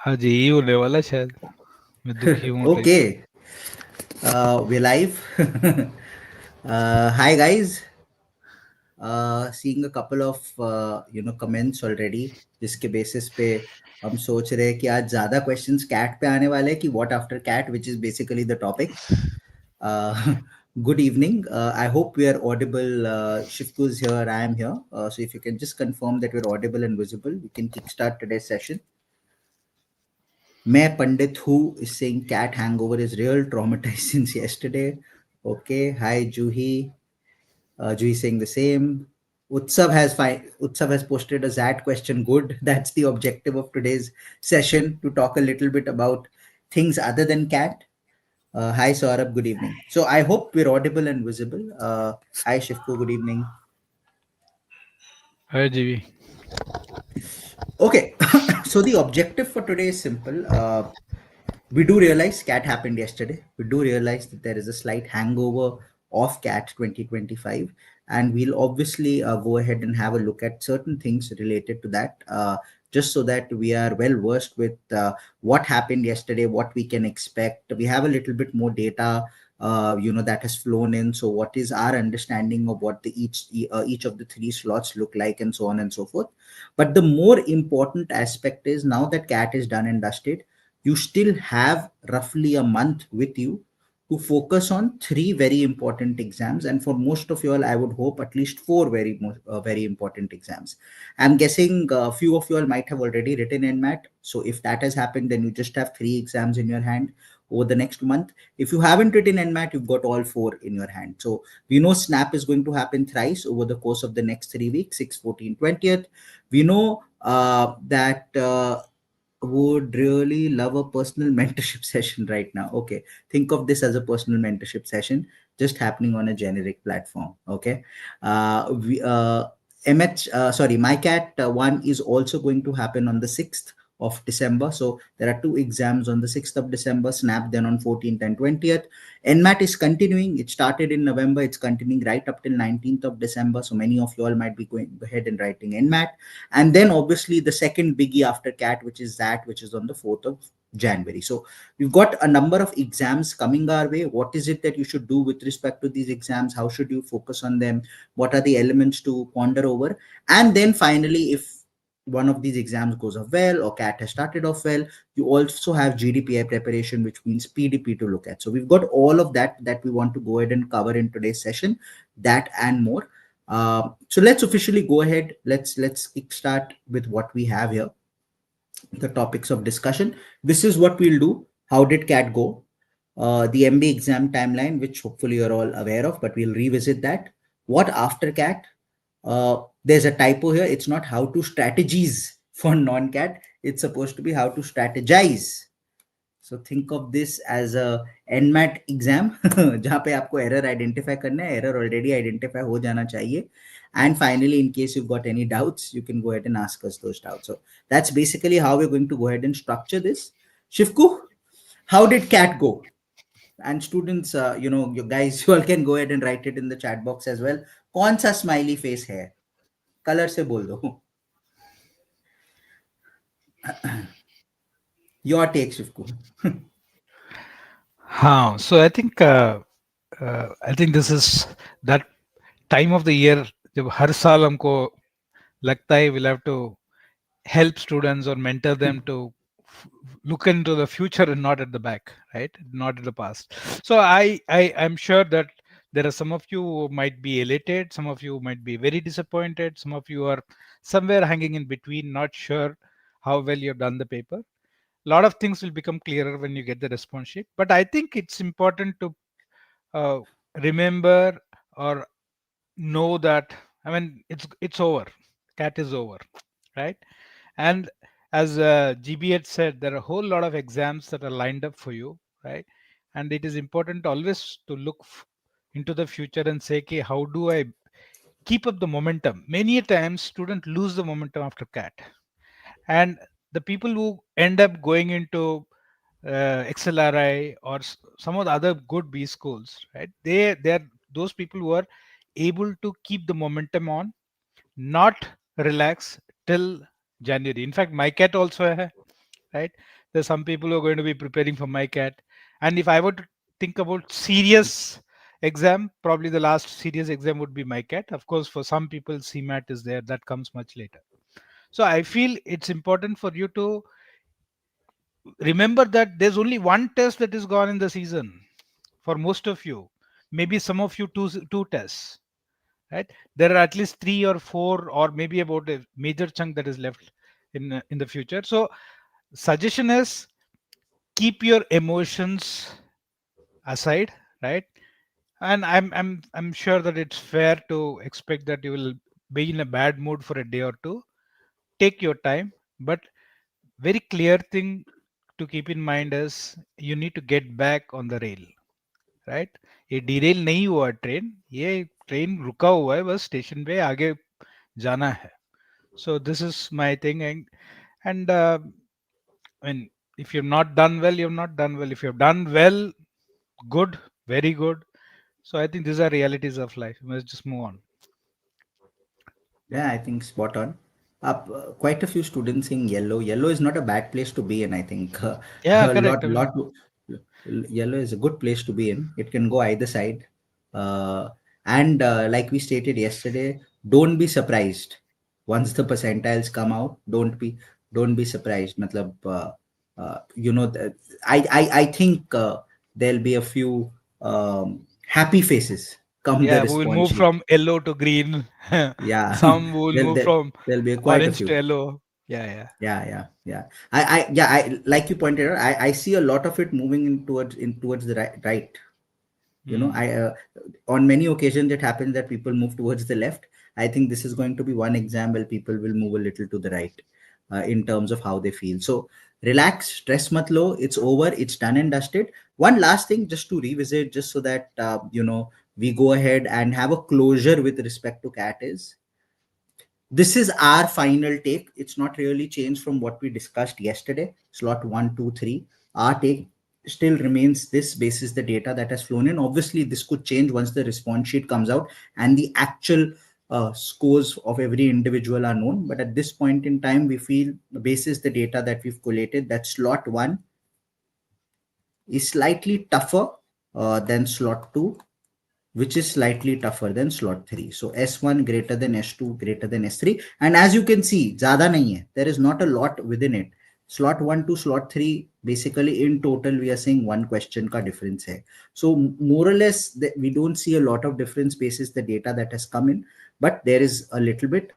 आज यही होने वाला शायद. मैं दुखी हूँ type. Okay, we're live. Hi guys. Seeing a couple of comments already, जिसके बेसिस पे हम सोच रहे हैं कि आज ज़्यादा क्वेश्चंस कैट पे आने वाले हैं कि what after CAT, which is basically the topic. Good evening. I hope we are audible. Shiftu is here. I am here. So if you can just confirm that we're audible and visible, we can kickstart today's session. मैं पंडित हूँ is saying cat hangover is real, traumatized since yesterday. Okay. Hi Juhi. Juhi saying the same. Utsav has posted a ZAT question. Good. That's the objective of today's session, to talk a little bit about things other than cat. Hi Saurabh, good evening. So I hope we're audible and visible. Hi Shifku, good evening. Hi जीवी. Okay, so the objective for today is simple. We do realize cat happened yesterday. We do realize that there is a slight hangover of cat 2025, and we'll obviously go ahead and have a look at certain things related to that, just so that we are well versed with what happened yesterday, what we can expect. We have a little bit more data that has flown in. So what is our understanding of what the each of the three slots look like, and so on and so forth. But the more important aspect is, now that cat is done and dusted, you still have roughly a month with you to focus on three very important exams, and for most of you all, I would hope at least four very important exams. I'm guessing a few of you all might have already written NMAT. So if that has happened, then you just have three exams in your hand over the next month. If you haven't written NMAT, you've got all four in your hand. So we know snap is going to happen thrice over the course of the next 3 weeks, 6, 14, 20th. We know that would really love a personal mentorship session right now. Okay, think of this as a personal mentorship session just happening on a generic platform. Okay, we MH sorry MyCat 1 is also going to happen on the 6th of December. So there are two exams on the 6th of December, snap then on 14th and 20th. NMAT is continuing. It started in November. It's continuing right up till 19th of December. So many of you all might be going ahead and writing NMAT. And then obviously the second biggie after CAT, which is that, which is on the 4th of January. So we've got a number of exams coming our way. What is it that you should do with respect to these exams? How should you focus on them? What are the elements to ponder over? And then finally, if one of these exams goes off well, or CAT has started off well, you also have GDPI preparation, which means PDP to look at. So we've got all of that we want to go ahead and cover in today's session, that and more. So let's officially go ahead. Let's start with what we have here, the topics of discussion. This is what we'll do. How did CAT go? The MBA exam timeline, which hopefully you're all aware of, but we'll revisit that. What after CAT? There's a typo here. It's not how to strategies for non-CAT. It's supposed to be how to strategize. So think of this as a NMAT exam जहाँ पे आपको error identify करना है, error already identify हो जाना चाहिए. And finally, in case you've got any doubts, you can go ahead and ask us those doubts. So that's basically how we're going to go ahead and structure this. Shivku, how did CAT go? And students, you guys, you all can go ahead and write it in the chat box as well. कौन सा smiley face है? Color से बोल दो. Your take, Shivku. हाँ, so I think this is that time of the year जब हर साल हमको लगता है we'll have to help students or mentor them to look into the future and not at the back, right? Not at the past. So I'm sure that there are some of you who might be elated, some of you might be very disappointed, some of you are somewhere hanging in between, not sure how well you've done the paper. A lot of things will become clearer when you get the response sheet, but I think it's important to uh, remember or know that, I mean, it's over. CAT is over, right? And as GB had said, there are a whole lot of exams that are lined up for you, right? And it is important always to look into the future and say, okay, how do I keep up the momentum? Many a times students lose the momentum after CAT, and the people who end up going into XLRI or some of the other good B schools, right? They are those people who are able to keep the momentum on, not relax till January. In fact, MyCat also hai. right? There's some people who are going to be preparing for MICAT. And if I were to think about serious exam, probably the last serious exam would be MICAT. Of course, for some people, CMAT is there. That comes much later. So I feel it's important for you to remember that there's only one test that is gone in the season for most of you. Maybe some of you two tests, right? There are at least three or four, or maybe about a major chunk that is left in the future. So suggestion is keep your emotions aside, right? And I'm sure that it's fair to expect that you will be in a bad mood for a day or two. Take your time, but very clear thing to keep in mind is you need to get back on the rail, right? ये derail नहीं हुआ train, ये train रुका हुआ है, bus station पे आगे जाना है. So this is my thing. And I mean, if you've not done well, you've not done well. If you've done well, good, very good. So I think these are realities of life. Let's just move on. Yeah, I think spot on. Quite a few students saying yellow. Yellow is not a bad place to be in. I think Yeah, a correct. I lot. mean, Yellow is a good place to be in. It can go either side. Uh, and like we stated yesterday, don't be surprised once the percentiles come out. Don't be surprised. Matlab, I think there'll be a few happy faces come the yeah, we will response move sheet. from yellow to green. Yeah, Some will there, move there, from there'll be quite a orange to few. yellow. Yeah, yeah. Yeah. I like you pointed out. I see a lot of it moving in towards the right. Hmm. I on many occasions it happens that people move towards the left. I think this is going to be one example. People will move a little to the right in terms of how they feel. So relax, stress mat lo. It's over. It's done and dusted. One last thing, just to revisit, just so that we go ahead and have a closure with respect to CAT is this is our final take. It's not really changed from what we discussed yesterday. Slot 1, 2, 3. Our take still remains this basis the data that has flown in. Obviously, this could change once the response sheet comes out and the actual scores of every individual are known. But at this point in time, we feel basis the data that we've collated that slot 1 is slightly tougher than slot 2, which is slightly tougher than slot 3. So S1 greater than S2 greater than S3. And as you can see, ज़्यादा नहीं है. There is not a lot within it. Slot 1 to slot 3, basically in total, we are saying one question ka difference hai. So more or less, we don't see a lot of difference basis the data that has come in, but there is a little bit.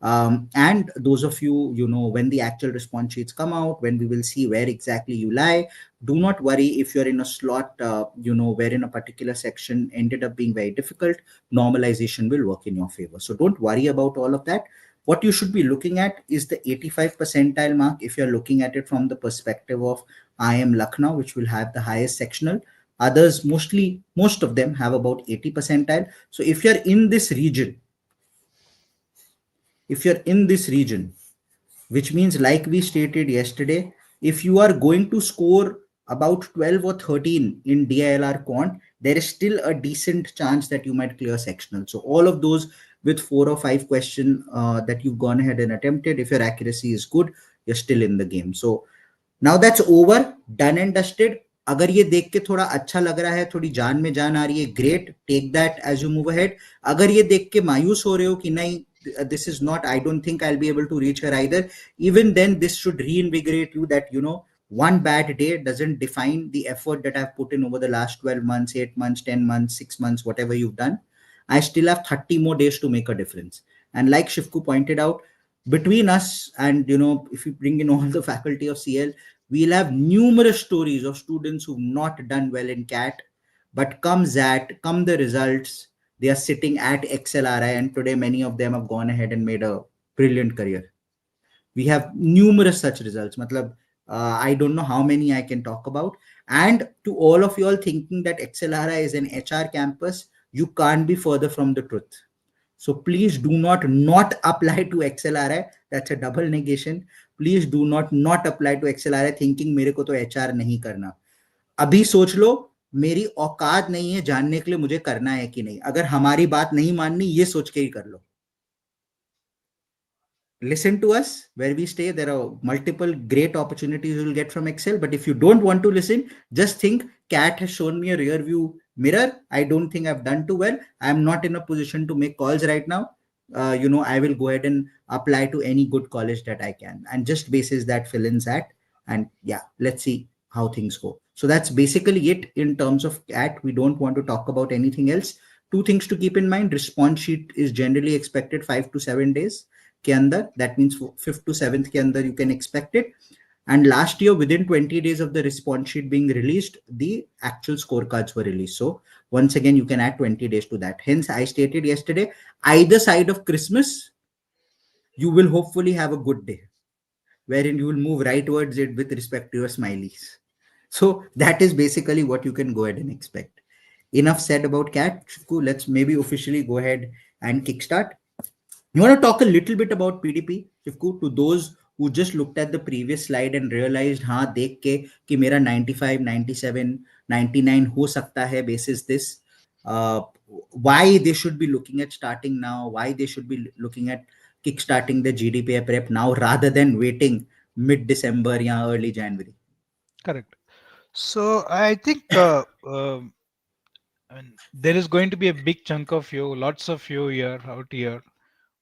And those of you, when the actual response sheets come out, when we will see where exactly you lie, do not worry if you're in a slot, wherein a particular section ended up being very difficult. Normalization will work in your favor. So don't worry about all of that. What you should be looking at is the 85 percentile mark if you're looking at it from the perspective of IM Lucknow, which will have the highest sectional. Others, most of them have about 80 percentile. So if you're in this region, which means, like we stated yesterday, if you are going to score about 12 or 13 in DILR quant, there is still a decent chance that you might clear sectional. So all of those with 4 or 5 questions that you've gone ahead and attempted, if your accuracy is good, you're still in the game. So now that's over, done and dusted. अगर ये देख के थोड़ा अच्छा लग रहा है, थोड़ी जान में जान आ रही है, great, take that as you move ahead. अगर ये देख के मायूस हो रहे हो कि नहीं, this is not, I don't think I'll be able to reach her either, even then this should reinvigorate you that one bad day doesn't define the effort that I've put in over the last 12 months, 8 months, 10 months, 6 months, whatever you've done. I still have 30 more days to make a difference. And like Shivku pointed out, between us and if you bring in all the faculty of CL, we'll have numerous stories of students who've not done well in CAT, but come the results, they are sitting at XLRI, and today many of them have gone ahead and made a brilliant career. We have numerous such results. Matlab, I don't know how many I can talk about. And to all of you all thinking that XLRI is an HR campus, you can't be further from the truth. So please do not apply to XLRI. That's a double negation. Please do not apply to XLRI thinking मेरे को तो HR नहीं करना. अभी सोच लो, मेरी औकात नहीं है जानने के लिए मुझे करना है कि नहीं. अगर हमारी बात नहीं माननी, ये सोच के ही कर लो. listen to us where we stay. There are multiple great opportunities you will get from Excel. But if you don't want to listen, just think cat has shown me a rear view mirror. I don't think I've done too well. I'm not in a position to make calls right now. I will go ahead and apply to any good college that I can, and just basis that fill in that. And yeah, let's see how things go. So that's basically it in terms of cat. We don't want to talk about anything else. Two things to keep in mind: response sheet is generally expected 5 to 7 days के अंदर, that means 5th to 7th के अंदर you can expect it. And last year, within 20 days of the response sheet being released, the actual scorecards were released. So once again, you can add 20 days to that. Hence, I stated yesterday, either side of Christmas, you will hopefully have a good day wherein you will move right towards it with respect to your smileys. So that is basically what you can go ahead and expect. Enough said about cat. Let's maybe officially go ahead and kickstart. You want to talk a little bit about PDP, Shivku, to those who just looked at the previous slide and realized, हाँ देख के कि मेरा 95, 97, 99 हो सकता है basis this. Why they should be looking at starting now? Why they should be looking at kickstarting the GDPI prep now rather than waiting mid-December or early January? Correct. So I think and there is going to be a big chunk of you, lots of you here out here,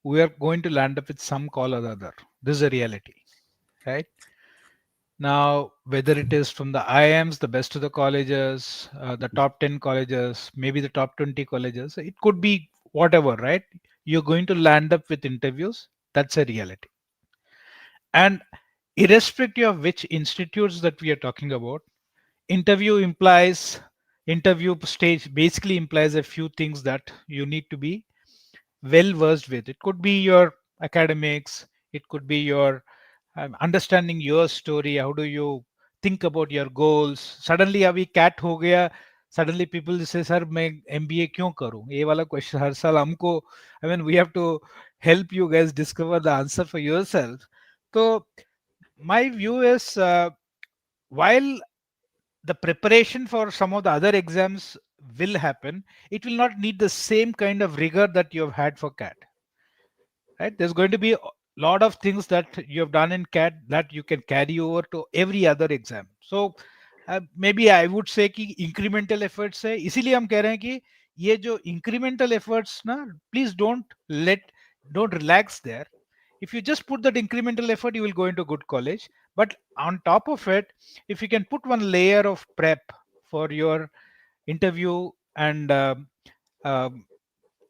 we are going to land up with some call or the other. This is a reality, right? Now, whether it is from the IIMs, the best of the colleges, the top 10 colleges, maybe the top 20 colleges, it could be whatever, right? You're going to land up with interviews. That's a reality. And irrespective of which institutes that we are talking about, interview implies, interview stage basically implies a few things that you need to be well versed with. It could be your academics, it could be your understanding your story. How do you think about your goals? Suddenly अभी cat हो गया, suddenly people say sir मैं MBA क्यों करूं, ये वाला question हर साल हमको, I mean we have to help you guys discover the answer for yourself. So my view is while the preparation for some of the other exams will happen, it will not need the same kind of rigor that you have had for cat, right? There's going to be a lot of things that you have done in cat that you can carry over to every other exam. So maybe I would say कि incremental efforts है, इसीलिए हम कह रहे हैं कि ये जो incremental efforts ना, please don't relax there. If you just put that incremental effort, you will go into good college. But on top of it, if you can put one layer of prep for your interview and um,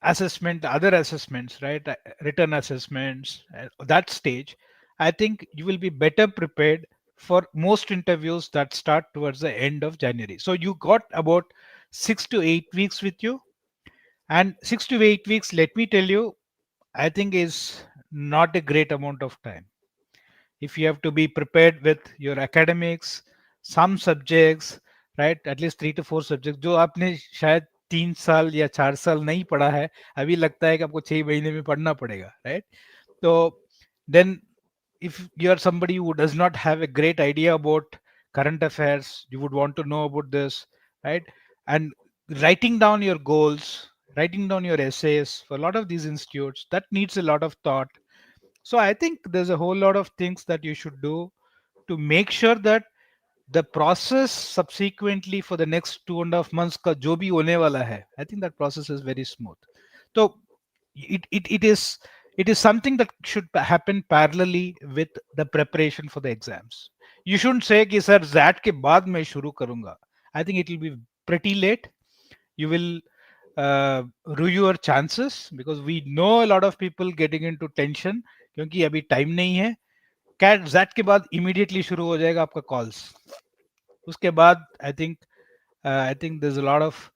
assessment, other assessments, right? Written assessments, that stage, I think you will be better prepared for most interviews that start towards the end of January. So you got about 6 to 8 weeks with you, and 6 to 8 weeks, let me tell you, I think is not a great amount of time. If you have to be prepared with your academics, some subjects, right, at least 3 to 4 subjects जो आपने शायद 3 साल या 4 साल नहीं पढ़ा है, अभी लगता है कि आपको 6 महीने में पढ़ना पड़ेगा, right? So then if you are somebody who does not have a great idea about current affairs, you would want to know about this, right? And writing down your goals, writing down your essays for a lot of these institutes, that needs a lot of thought. So I think there's a whole lot of things that you should do to make sure that the process subsequently for the next 2.5 months का जो भी होने वाला है, I think that process is very smooth. So it is something that should happen parallelly with the preparation for the exams. You shouldn't say कि sir ZAT के बाद मैं शुरू करूंगा. I think it will be pretty late. You will ruin your chances because we know a lot of people getting into tension क्योंकि अभी time नहीं है. कैट जैट के बाद इमीडिएटली शुरू हो जाएगा आपका कॉल्स. उसके बाद I think there is a lot of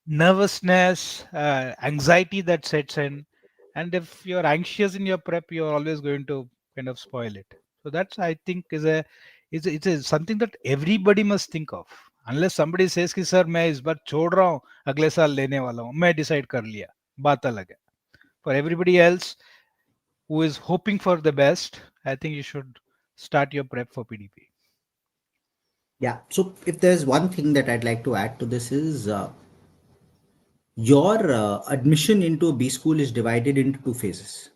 nervousness, anxiety that sets in, and if you're anxious in your prep, you're always going to kind of spoil it. So that's, I think, it's a something that everybody must think of. Unless somebody says कि sir मैं इस बार छोड़ रहा हूँ, अगले साल लेने वाला हूँ, मैं डिसाइड कर लिया, बात अलग है. For everybody else who is hoping for the best, I think you should start your prep for PDP. Yeah. So if there's one thing that I'd like to add to this is your admission into a B school is divided into two phases.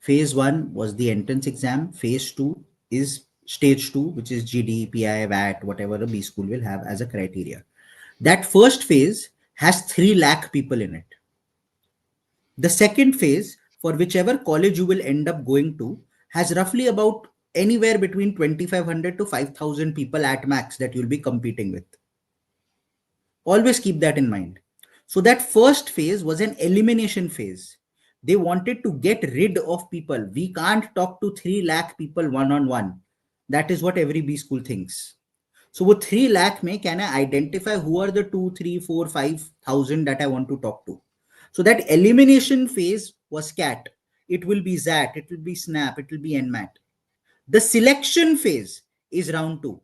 Phase 1 was the entrance exam. Phase 2 is stage 2, which is GDPI, VAT, whatever a B school will have as a criteria. That first phase has 3 lakh people in it. The second phase, for whichever college you will end up going to, has roughly about anywhere between 2,500 to 5,000 people at max that you'll be competing with. Always keep that in mind. So that first phase was an elimination phase. They wanted to get rid of people. We can't talk to 3 lakh people one on one. That is what every B school thinks. So with 3 lakh mein, can I identify who are the 2, 3, 4, 5,000 that I want to talk to? So that elimination phase was CAT. It will be XAT, it will be SNAP, it will be NMAT. The selection phase is round 2.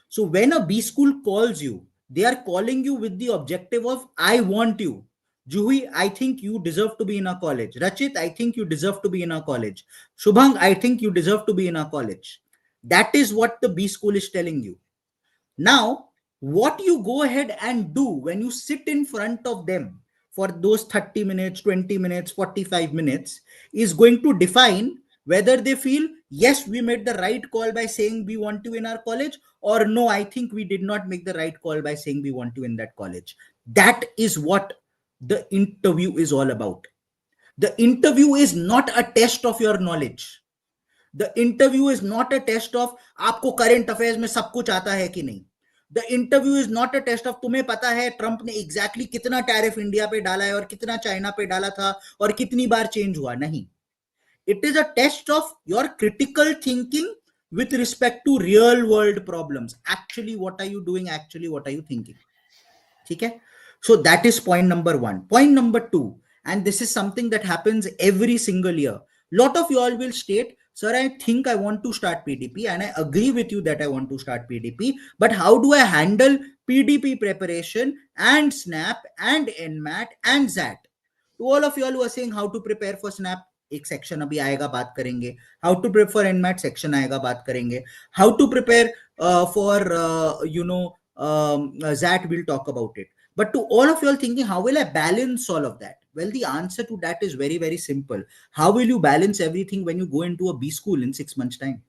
So when a B school calls you, they are calling you with the objective of, I want you. Juhi, I think you deserve to be in our college. Rachit, I think you deserve to be in our college. Shubhang, I think you deserve to be in our college. That is what the B school is telling you. Now, what you go ahead and do when you sit in front of them for those 30 minutes, 20 minutes, 45 minutes is going to define whether they feel, yes, we made the right call by saying we want you in our college, or no, I think we did not make the right call by saying we want you in that college. That is what the interview is all about. The interview is not a test of your knowledge. The interview is not a test of आपको current affairs में सब कुछ आता है कि नहीं. The interview is not a test of तुम्हें पता है ट्रंप ने एग्जैक्टली कितना टैरिफ इंडिया पे डाला है और कितना चाइना पे डाला था और कितनी बार चेंज हुआ. नहीं. It is a test of your critical thinking with respect to real world problems. Actually, what are you doing? Actually, what are you thinking? Okay? So that is point number 1. Point number 2, and this is something that happens every single year. Lot of you all will state, sir, I think I want to start PDP and I agree with you that I want to start PDP, but how do I handle PDP preparation and SNAP and NMAT and XAT? To all of you all who are saying how to prepare for SNAP, एक section अभी आएगा बात करेंगे. How to prepare for NMAT section आएगा बात करेंगे. How to prepare for ZAT, we'll talk about it. But to all of you all thinking, how will I balance all of that? Well, the answer to that is very, very simple. How will you balance everything when you go into a B school in 6 months' time?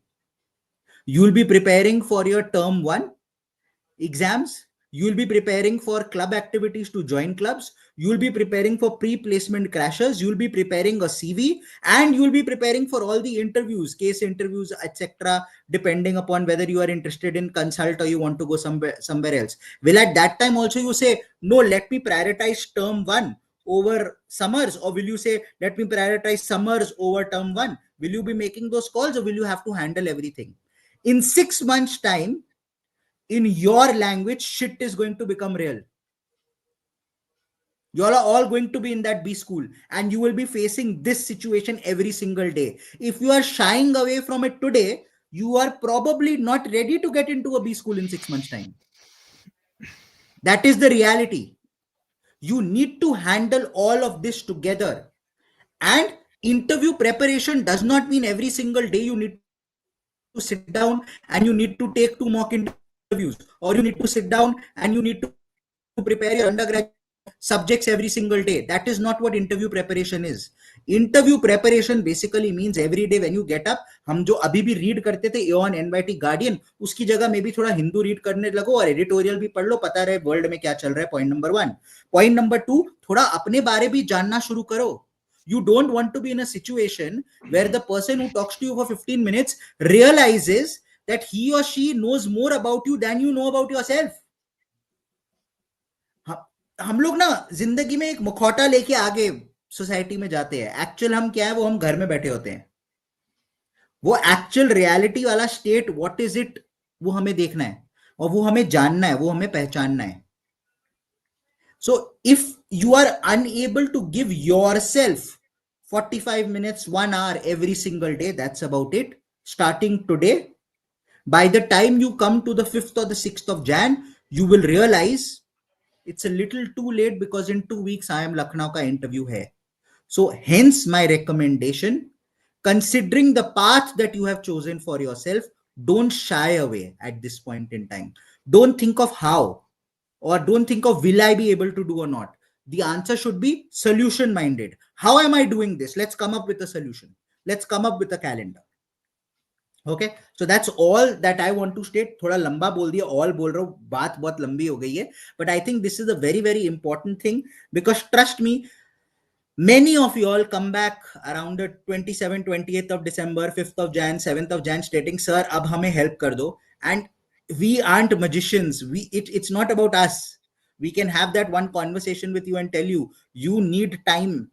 You'll be preparing for your term 1 exams. You'll be preparing for club activities to join clubs. You'll be preparing for pre-placement crashes. You'll be preparing a CV, and you'll be preparing for all the interviews, case interviews, etc., depending upon whether you are interested in consult or you want to go somewhere else. Will at that time also you say, no, let me prioritize term 1 over summers, or will you say, let me prioritize summers over term 1? Will you be making those calls, or will you have to handle everything? In 6 months' time, in your language, shit is going to become real. You all are all going to be in that B school, and you will be facing this situation every single day. If you are shying away from it today, you are probably not ready to get into a B school in 6 months' time. That is the reality. You need to handle all of this together. And interview preparation does not mean every single day you need to sit down and you need to take 2 mock interviews, or you need to sit down and you need to prepare your undergraduate subjects every single day. That is not what interview preparation is. Interview preparation basically means every day when you get up, हम जो अभी भी read करते थे Aon NYT guardian, उसकी जगह में भी थोड़ा हिंदू रीड करने लगो और एडिटोरियल भी पढ़ लो, पता रहे वर्ल्ड में क्या चल रहा है. Point number 1. पॉइंट नंबर 2, थोड़ा अपने बारे भी जानना शुरू करो. You don't want to be in a situation where the person who talks to you for 15 minutes realizes that he or she knows more about you than you know about yourself. हम लोग ना जिंदगी में एक मुखौटा लेके आगे society में जाते हैं. एक्चुअल हम क्या है वो हम घर में बैठे होते हैं. वो एक्चुअल रियलिटी वाला स्टेट व्हाट इज इट, वो हमें देखना है और वो हमें जानना है, वो हमें पहचानना है. So if you are unable to give yourself 45 minutes, 1 hour every single day, that's about it. Starting today, by the time you come to the 5th or the 6th of Jan, you will realize it's a little too late because in 2 weeks I am Lucknow ka interview hai. So hence my recommendation, considering the path that you have chosen for yourself, don't shy away at this point in time. Don't think of how, or don't think of will I be able to do or not. The answer should be solution minded. How am I doing this? Let's come up with a solution. let's come up with a calendar. Okay, so that's all that I want to state. थोड़ा लंबा बोल दिया, all बोल रहा हूँ, बात बहुत लंबी हो गई है, but I think this is a very very important thing, because trust me, many of you all come back around the 27th 28th of December, 5th of Jan, 7th of Jan, stating sir ab hame help kar do. And we aren't magicians, it's not about us. We can have that one conversation with you and tell you, you need time,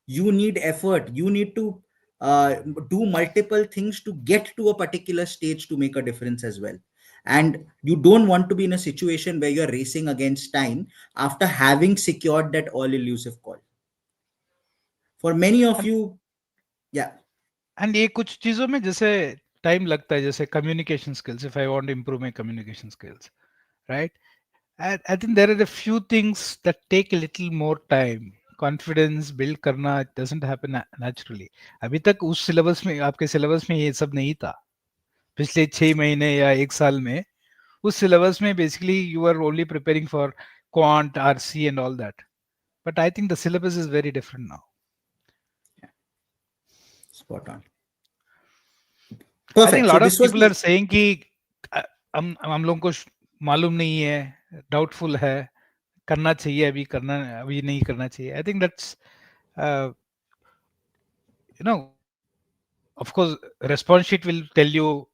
you need effort, you need to uh, do multiple things to get to a particular stage to make a difference as well. And you don't want to be in a situation where you're racing against time after having secured that all elusive call. For many of And, you, yeah, and ये कुछ चीजों में जैसे time लगता है, जैसे communication skills, if I want to improve my communication skills, right? I think there are a few things that take a little more time. Confidence build करना doesn't happen naturally. अभी तक उस सिलेबस में, आपके syllabus में ये सब नहीं था पिछले 6 महीने या 1 साल में. उस सिलेबस में basically you are only preparing for quant, RC and all that. But I think the syllabus is very different now. spot on. I think Perfect. a So lot of this was people are the saying कि हम लोगों को मालूम नहीं है, doubtful है, करना चाहिए अभी, करना अभी नहीं करना चाहिए. I think that's of course response sheet will tell you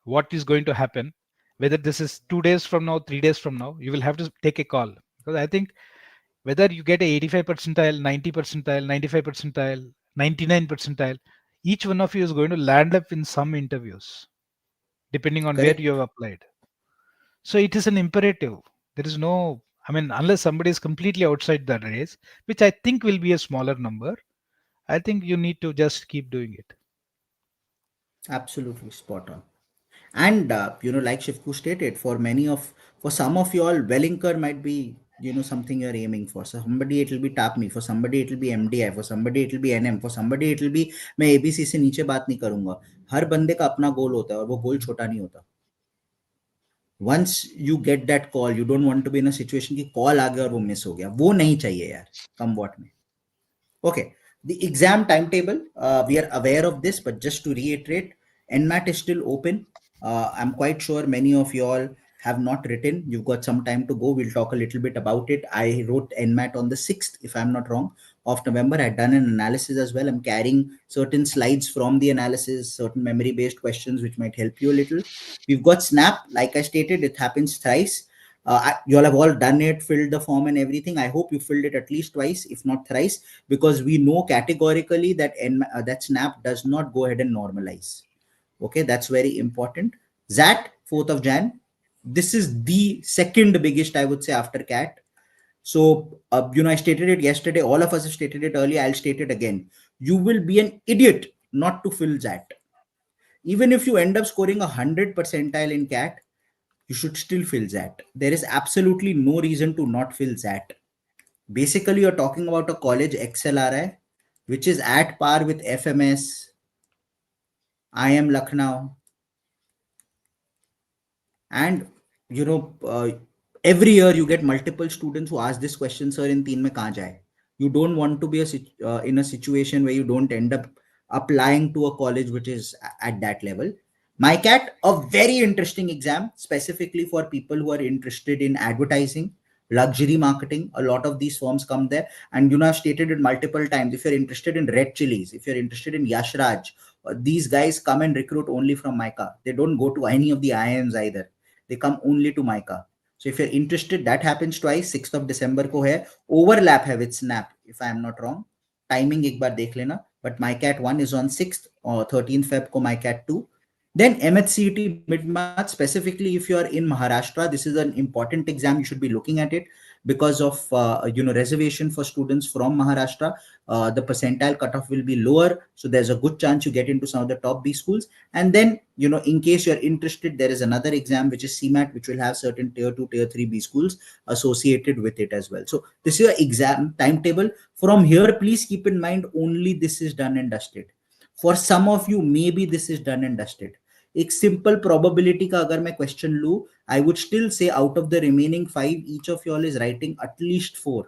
what is going to happen. Whether this is 2 days from now, 3 days from now, you will have to take a call, because I think whether you get a 85 percentile, 90 percentile, 95 percentile, 99 percentile, each one of you is going to land up in some interviews depending on where you correct. have applied. So it is an imperative. There is no, I mean, unless somebody is completely outside the race, which I think will be a smaller number, I think you need to just keep doing it. Absolutely spot on. And like Shivku stated, for some of you all, Wellinger might be something you're aiming for. So somebody it will be TAPME, for somebody it will be MDI, for somebody it will be NM, for somebody it will be मैं ABC से नीचे बात नहीं करूंगा. हर बंदे का अपना गोल होता है और वो गोल छोटा नहीं होता. Once you get that call, you don't want to be in a situation कि कॉल आ गया और वो मिस हो गया. वो नहीं चाहिए यार, कम वॉट में. Okay, the exam timetable, we are aware of this, but just to reiterate, NMAT is still open. I'm quite sure many of you all have not written. You've got some time to go. We'll talk a little bit about it. I wrote NMAT on the 6th, if I'm not wrong, of November. I'd done an analysis as well. I'm carrying certain slides from the analysis, certain memory-based questions, which might help you a little. We've got SNAP. Like I stated, it happens thrice. You all have all done it, filled the form and everything. I hope you filled it at least twice, if not thrice, because we know categorically that that SNAP does not go ahead and normalize. Okay, that's very important. XAT, 4th of Jan. This is the second biggest, I would say, after CAT. So, I stated it yesterday. All of us have stated it earlier. I'll state it again. You will be an idiot not to fill XAT. Even if you end up scoring 100 percentile in CAT, you should still fill XAT. There is absolutely no reason to not fill XAT. Basically, you're talking about a college XLRI, which is at par with FMS, IM Lucknow, and every year you get multiple students who ask this question, sir, in teen mein kahan jaye? You don't want to be in a situation where you don't end up applying to a college which is at that level. MICAT, a very interesting exam, specifically for people who are interested in advertising, luxury marketing. A lot of these firms come there. And I've stated it multiple times. If you're interested in Red Chilies, if you're interested in Yash Raj, these guys come and recruit only from MICA. They don't go to any of the IIMs either. They come only to MICA. So if you're interested, that happens twice. 6th of December ko hai. Overlap hai with Snap, if I am not wrong. Timing ek baar dekh lena. But MICAT 1 is on 6th or 13th Feb ko MICAT 2. Then MHCET mid-March, specifically if you are in Maharashtra, this is an important exam. You should be looking at it because of reservation for students from Maharashtra. The percentile cutoff will be lower, so there's a good chance you get into some of the top B schools. And then in case you're interested, there is another exam which is CMAT, which will have certain tier 2, tier 3 B schools associated with it as well. So this is your exam timetable. From here, please keep in mind only this is done and dusted. For some of you, maybe this is done and dusted. एक simple probability का अगर मैं question लू, I would still say out of the remaining 5, each of you all is writing at least 4.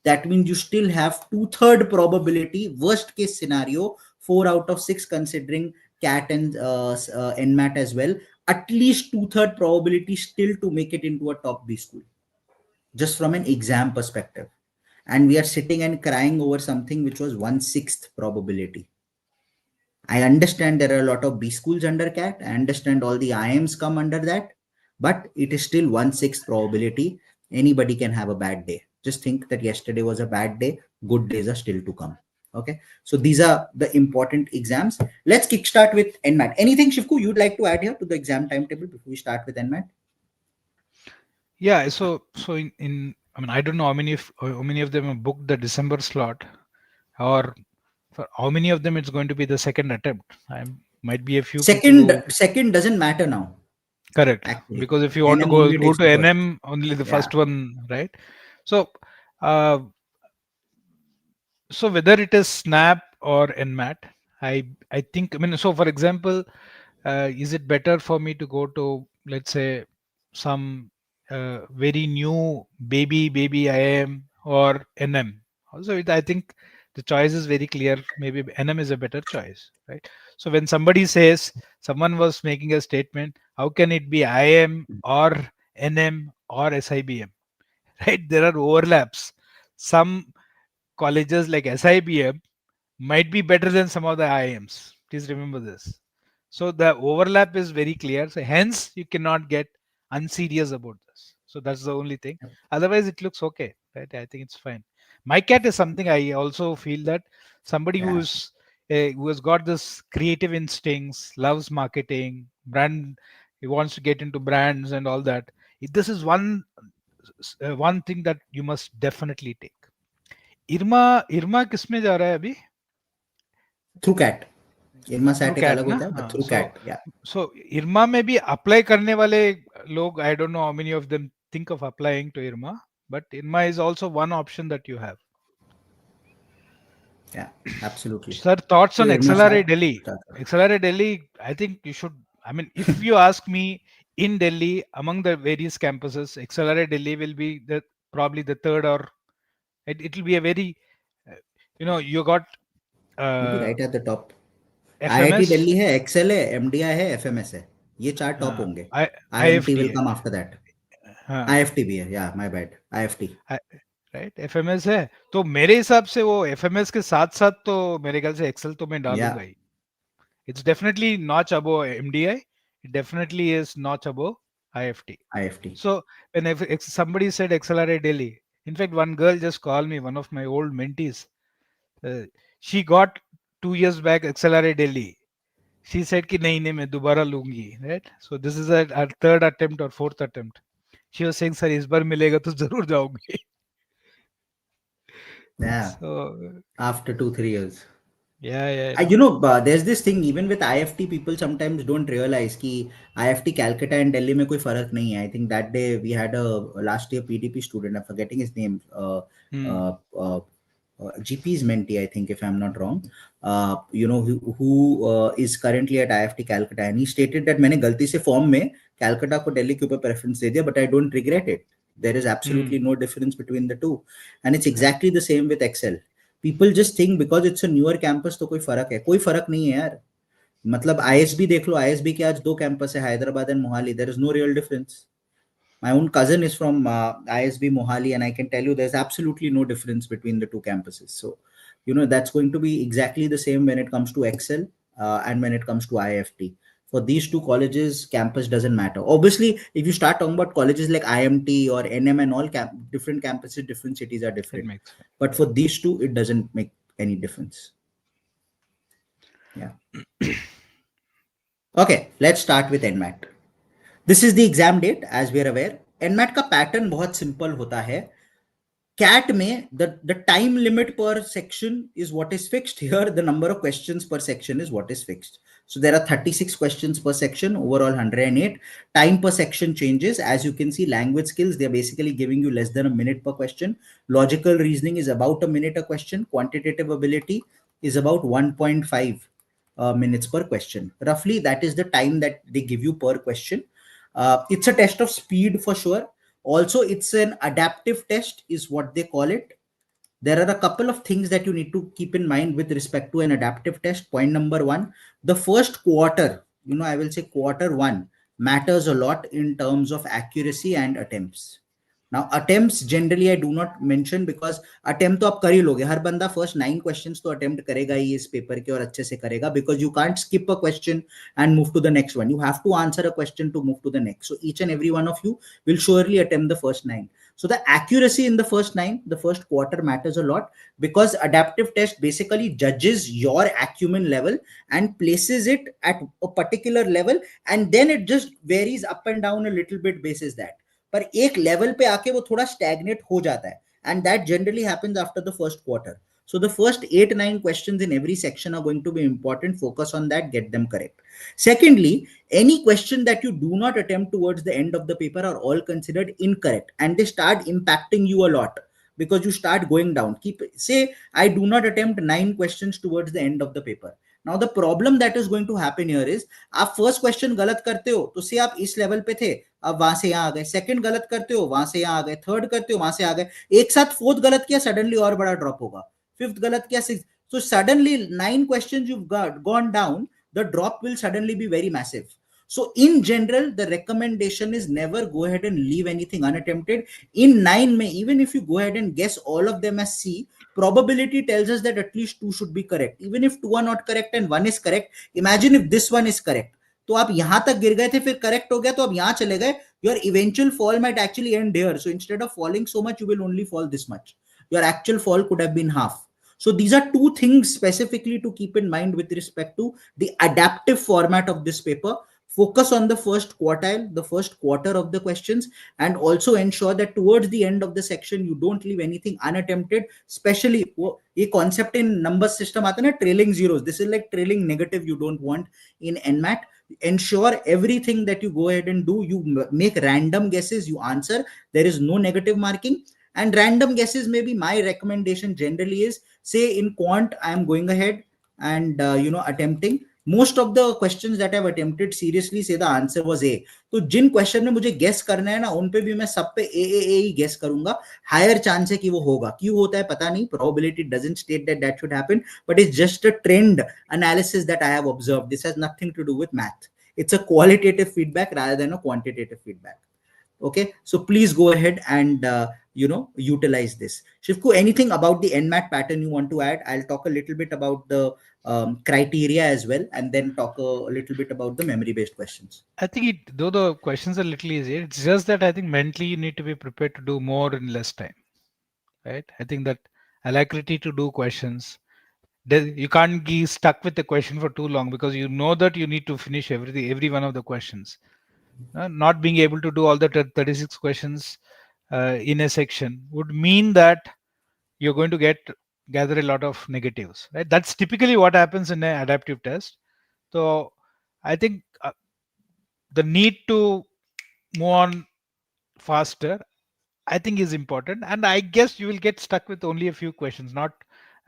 That means you still have 2/3 probability, worst case scenario, 4 out of 6 considering CAT and NMAT as well, at least 2/3 probability still to make it into a top B school, just from an exam perspective. And we are sitting and crying over something which was 1/6 probability. I understand there are a lot of B schools under CAT. I understand all the IMs come under that, but it is still 1/6 probability. Anybody can have a bad day. Just think that yesterday was a bad day. Good days are still to come. Okay. So these are the important exams. Let's kickstart with NMAT. Anything, Shivku, you'd like to add here to the exam timetable before we start with NMAT? Yeah, so in I mean I don't know how many of them have booked the December slot, or for how many of them it's going to be the second attempt. I might be a few people who Second doesn't matter now, correct, actually. because if you want to NM only go takes to the first. NM, only the Yeah. first one, right? So uh, so whether it is Snap or NMAT, I think, I mean, so for example, is it better for me to go to, let's say, some very new baby IIM or NM? Also, I think the choice is very clear. Maybe NM is a better choice, right? So when somebody says, someone was making a statement, how can it be IIM or NM or SIBM? Right? There are overlaps. Some colleges like SIBM might be better than some of the IIMs. Please remember this. So the overlap is very clear. So hence you cannot get unserious about this. So that's the only thing. Otherwise, it looks okay, right? I think it's fine. MyCat is something I also feel that somebody Yeah. who has got this creative instincts, loves marketing, brand, he wants to get into brands and all that. This is one thing that you must definitely take. IRMA IRMA किसमें जा रहा है अभी? Through CAT. IRMA through SAT एक CAT अलग ना. होता है, बट हाँ, थ्रू सो कैट. या. सो इरमा में भी अप्लाई करने वाले लोग, I don't know how many of them think of applying to IRMA, but IRMA is also one option that you have. Yeah, absolutely. Sir, thoughts So on Irma XLRI Sat. Delhi? XLRI Delhi, I think you should. I mean, if you ask me, in Delhi, among the various campuses, XLRI Delhi will be the probably the third, or it will be a very, uh, you got Maybe uh, right at the top. IIT FMS, Delhi है, XL है, MDI है, FMS है. ये चार top uh, होंगे. IMT will IFT, come after that. हाँ, IFT भी है. Yeah, my bad. IFT. Right, FMS है. तो मेरे हिसाब से वो एफएमएस के साथ साथ तो मेरे ख्याल से एक्सेल तो मैं Yeah, डालूंगा ही. It's definitely notch above MDI. It definitely is notch above IFT. IFT. So when somebody said XLRI Delhi, in fact, one girl just called me, one of my old mentees. Uh, she got 2 years back XLRI Delhi. She said कि नहीं नहीं मैं दोबारा लूंगी, right? So this is our third attempt or fourth attempt. She was saying sir इस बार मिलेगा तो जरूर जाऊंगी. Yeah, So after 2-3 years. yeah, I You know. know, there's this thing even with IFT, people sometimes don't realize कि IFT Calcutta and Delhi में कोई फर्क नहीं है. I think that day we had a last year PDP student, I'm forgetting his name, Hmm. uh, uh, GP's mentee, I think, if I'm not wrong, who is currently at IFT Calcutta, and he stated that मैंने गलती से form में Calcutta को दिल्ली के ऊपर preference दे दिया, but I don't regret it. There is absolutely Hmm. no difference between the two, and it's exactly the same with Excel. People just think because it's a newer campus तो कोई फर्क नहीं है यार. मतलब ISB देख लो, ISB के आज 2 कैंपस है, Hyderabad and Mohali. There is no real difference. My own cousin is from ISB Mohali, and I can tell you there's absolutely no difference between the two campuses. So, that's going to be exactly the same when it comes to Excel and when it comes to IFT. For these two colleges, campus doesn't matter. Obviously, if you start talking about colleges like IMT or NM and all, different campuses, different cities are It different. makes sense. But for these two, it doesn't make any difference. Yeah. Okay, let's start with NMAT. This is the exam date, as we are aware. NMAT का pattern बहुत simple होता है. CAT में the time limit per section is what is fixed. Here, the number of questions per section is what is fixed. So there are 36 questions per section, overall 108. Time per section changes. As you can see, language skills, they're basically giving you less than a minute per question. Logical reasoning is about a minute a question. Quantitative ability is about 1.5 minutes per question. Roughly, that is the time that they give you per question. It's a test of speed for sure. Also, it's an adaptive test is what they call it. There are a couple of things that you need to keep in mind with respect to an adaptive test. Point number one, the first quarter, I will say quarter one, matters a lot in terms of accuracy and attempts. Now attempts generally I do not mention because attempt तो आप कर ही लोगे, हर बंदा first 9 questions तो attempt करेगा ही इस paper के और अच्छे से करेगा, because you can't skip a question and move to the next one. You have to answer a question to move to the next. So each and every one of you will surely attempt the first 9. So the accuracy in the first 9, the first quarter matters a lot, because adaptive test basically judges your acumen level and places it at a particular level, and then it just varies up and down a little bit basis that. पर एक level पे आके वो थोड़ा stagnate हो जाता है, and that generally happens after the first quarter. So the first 8-9 questions in every section are going to be important. Focus on that, get them correct. Secondly, any question that you do not attempt towards the end of the paper are all considered incorrect, and they start impacting you a lot because you start going down. Say I do not attempt 9 questions towards the end of the paper. Now the problem that is going to happen here is, आप first question गलत करते हो तो से आप इस level पे थे, अब वहां से यहाँ आ गए, सेकंड गलत करते हो वहां से यहाँ आ गए, थर्ड करते हो वहां से आ गए, एक साथ फोर्थ गलत किया सडनली और बड़ा ड्रॉप होगा, फिफ्थ गलत किया six, so suddenly 9 questions you've gone down, the drop will suddenly be very massive. So in general, the recommendation is never go ahead and leave anything unattempted. In 9 May, even if you go ahead and guess all of them as C, probability tells us that at least 2 should be correct. Even if 2 are not correct and 1 is correct, imagine if this one is correct. तो आप यहां तक गिर गए थे, फिर correct हो गया तो आप यहां चले गए, your eventual fall might actually end here. So instead of falling so much, you will only fall this much. Your actual fall could have been half. So these are two things specifically to keep in mind with respect to the adaptive format of this paper. Focus on the first quartile, the first quarter of the questions, and also ensure that towards the end of the section you don't leave anything unattempted. Especially a concept in number system aata na, trailing zeros. This is like trailing negative, you don't want in NMAT. Ensure everything that you go ahead and do, you make random guesses, you answer, there is no negative marking. And random guesses, maybe my recommendation generally is, say in quant I am going ahead and attempting most of the questions that I've attempted, seriously say the answer was A. तो जिन question में मुझे guess करना है ना, उन पे भी मैं सब पे ए ही गेस करूंगा, हायर चांस है कि वो होगा. क्यों होता है पता नहीं, probability doesn't state that that should happen, but it's just a trend analysis that I have observed. This has nothing to do with math. It's a qualitative feedback rather than a quantitative feedback. Okay, so please go ahead and utilize this. Shivku, anything about the NMAT pattern you want to add? I'll talk a little bit about the criteria as well, and then talk a little bit about the memory based questions. I think though the questions are a little easier, it's just that I think mentally you need to be prepared to do more in less time, right? I think that alacrity to do questions, you can't be stuck with the question for too long, because you know that you need to finish every one of the questions. Not being able to do all the 36 questions in a section would mean that you're going to gather a lot of negatives, right? That's typically what happens in an adaptive test. So I think the need to move on faster, I think, is important. And I guess you will get stuck with only a few questions, not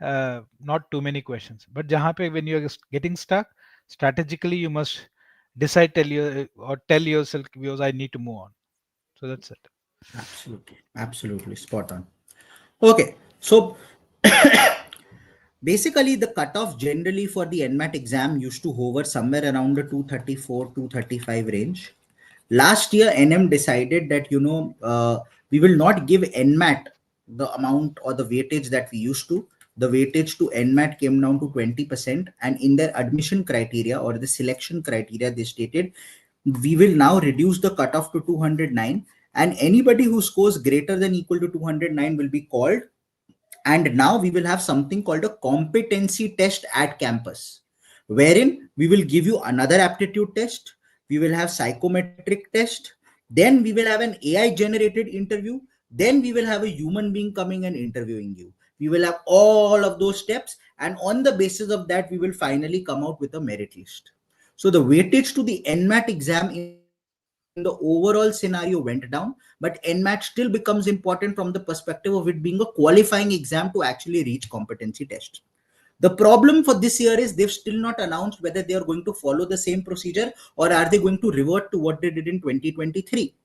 too many questions. But jahan pe when you're getting stuck, strategically you must decide, tell yourself, because I need to move on. So that's it. Absolutely spot on. Okay, so basically the cutoff generally for the NMAT exam used to hover somewhere around the 234 235 range. Last year NM decided that we will not give NMAT the amount or the weightage that we used to. The weightage to NMAT came down to 20%, and in their admission criteria or the selection criteria they stated, we will now reduce the cutoff to 209, and anybody who scores greater than equal to 209 will be called. And now we will have something called a competency test at campus, wherein we will give you another aptitude test, we will have psychometric test, then we will have an AI generated interview, then we will have a human being coming and interviewing you. We will have all of those steps, and on the basis of that we will finally come out with a merit list. So the weightage to the NMAT exam in the overall scenario went down, but NMAT still becomes important from the perspective of it being a qualifying exam to actually reach competency test. The problem for this year is they've still not announced whether they are going to follow the same procedure or are they going to revert to what they did in 2023.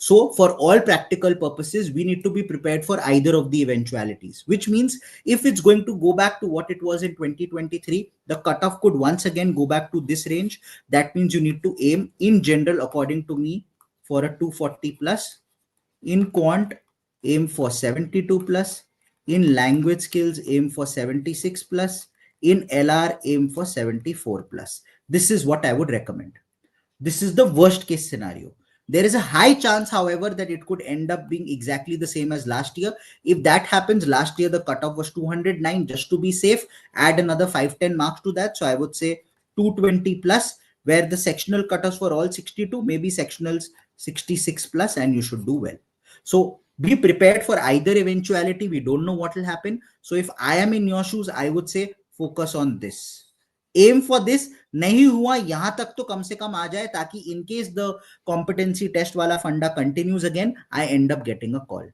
So for all practical purposes, we need to be prepared for either of the eventualities, which means if it's going to go back to what it was in 2023, the cutoff could once again go back to this range. That means you need to aim in general, according to me, for a 240 plus. In quant, aim for 72 plus. In language skills, aim for 76 plus. In LR, aim for 74 plus. This is what I would recommend. This is the worst case scenario. There is a high chance, however, that it could end up being exactly the same as last year. If that happens, last year the cutoff was 209. Just to be safe, add another 5-10 marks to that. So I would say 220 plus, where the sectional cutoffs for all 62, maybe sectionals 66 plus, and you should do well. So be prepared for either eventuality. We don't know what will happen. So if I am in your shoes, I would say focus on this. Aim for this. नहीं हुआ यहां तक तो कम से कम आ जाए, ताकि in case the competency test वाला फंडा continues again, I end up getting a call.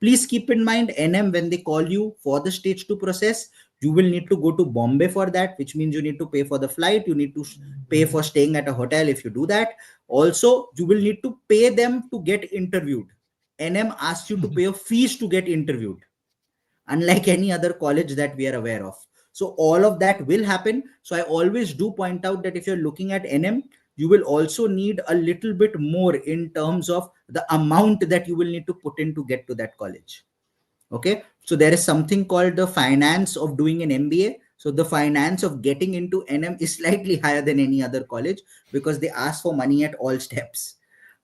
Please keep in mind, NM, when they call you for the stage 2 process, you will need to go to Bombay for that, which means you need to pay for the flight, you need to pay for staying at a hotel if you do that. Also, you will need to pay them to get interviewed. NM asks you to pay a fees to get interviewed, unlike any other college that we are aware of. So all of that will happen. So I always do point out that if you're looking at NM, you will also need a little bit more in terms of the amount that you will need to put in to get to that college. Okay, so there is something called the finance of doing an MBA. So the finance of getting into NM is slightly higher than any other college, because they ask for money at all steps.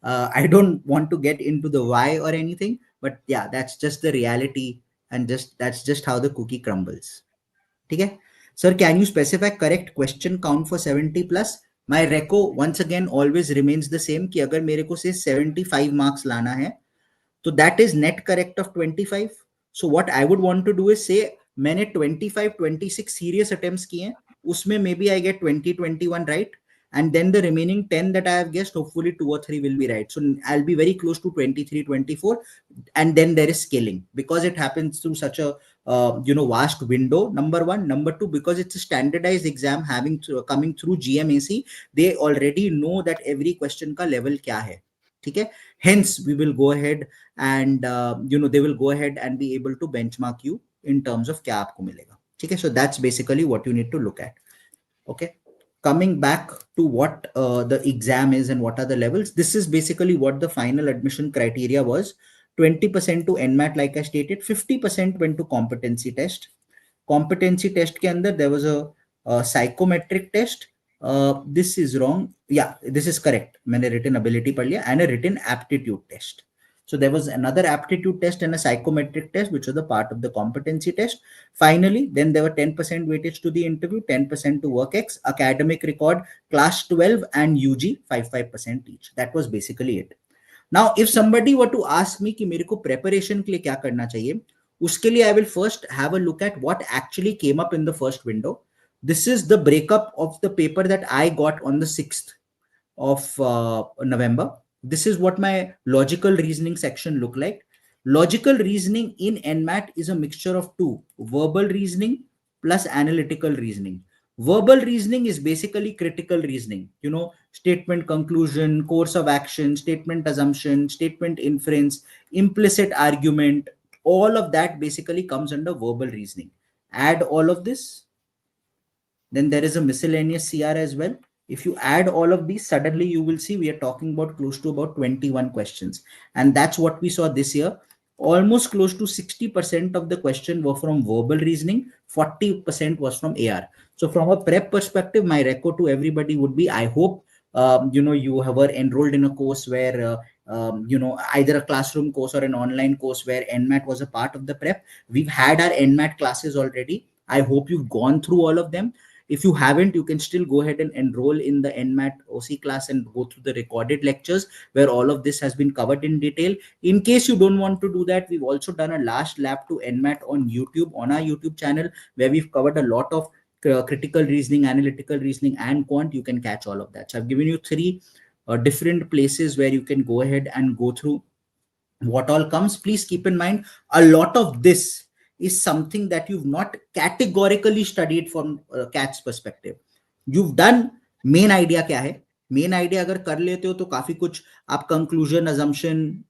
I don't want to get into the why or anything, but yeah, that's just the reality, and that's just how the cookie crumbles. Okay, sir, can you specify correct question count for 70 plus? My reco once again always remains the same कि अगर मेरे को से 75 marks लाना है, so that is net correct of 25. So what I would want to do is say मैंने 25-26 serious attempts किए हैं, उसमें maybe I get 20-21 right, and then the remaining 10 that I have guessed, hopefully 2 or 3 will be right. So I'll be very close to 23-24, and then there is scaling, because it happens through such a vast window. Number one. Number two, because it's a standardized exam coming through GMAC, they already know that every question ka level kya hai. Okay, hence we will go ahead and they will go ahead and be able to benchmark you in terms of kya aapko milega. Okay, so that's basically what you need to look at. Okay, coming back to what the exam is and what are the levels, this is basically what the final admission criteria was. 20% to NMAT, like I stated, 50% went to competency test. Competency test ke andar there was a psychometric test. This is wrong. Yeah, this is correct. मैंने written ability पढ़ लिया, and a written aptitude test. So there was another aptitude test and a psychometric test, which was the part of the competency test. Finally, then there were 10% weightage to the interview, 10% to WorkX, academic record, class 12 and UG 5% each. That was basically it. Now, if somebody were to ask me कि मेरे को preparation के लिए क्या करना चाहिए, उसके लिए I will first have a look at what actually came up in the first window. This is the breakup of the paper that I got on the 6th of November. This is what my logical reasoning section looked like. Logical reasoning in NMAT is a mixture of two: verbal reasoning plus analytical reasoning. Verbal reasoning is basically critical reasoning, statement conclusion, course of action, statement assumption, statement inference, implicit argument. All of that basically comes under verbal reasoning. Add all of this, then there is a miscellaneous CR as well. If you add all of these, suddenly you will see we are talking about close to about 21 questions. And that's what we saw this year. Almost close to 60% of the question were from verbal reasoning, 40% was from AR. So from a prep perspective, my record to everybody would be, I hope, you were enrolled in a course where, either a classroom course or an online course where NMAT was a part of the prep. We've had our NMAT classes already. I hope you've gone through all of them. If you haven't, you can still go ahead and enroll in the NMAT OC class and go through the recorded lectures where all of this has been covered in detail. In case you don't want to do that, we've also done a last lab to NMAT on YouTube, on our YouTube channel, where we've covered a lot of critical reasoning, analytical reasoning, and quant. You can catch all of that. So I've given you 3 different places where you can go ahead and go through what all comes. Please keep in mind, a lot of this is something that you've not categorically studied from CAT's perspective. You've done main idea kya hai, main idea अगर कर लेते हो तो काफी कुछ आप conclusion, assumption,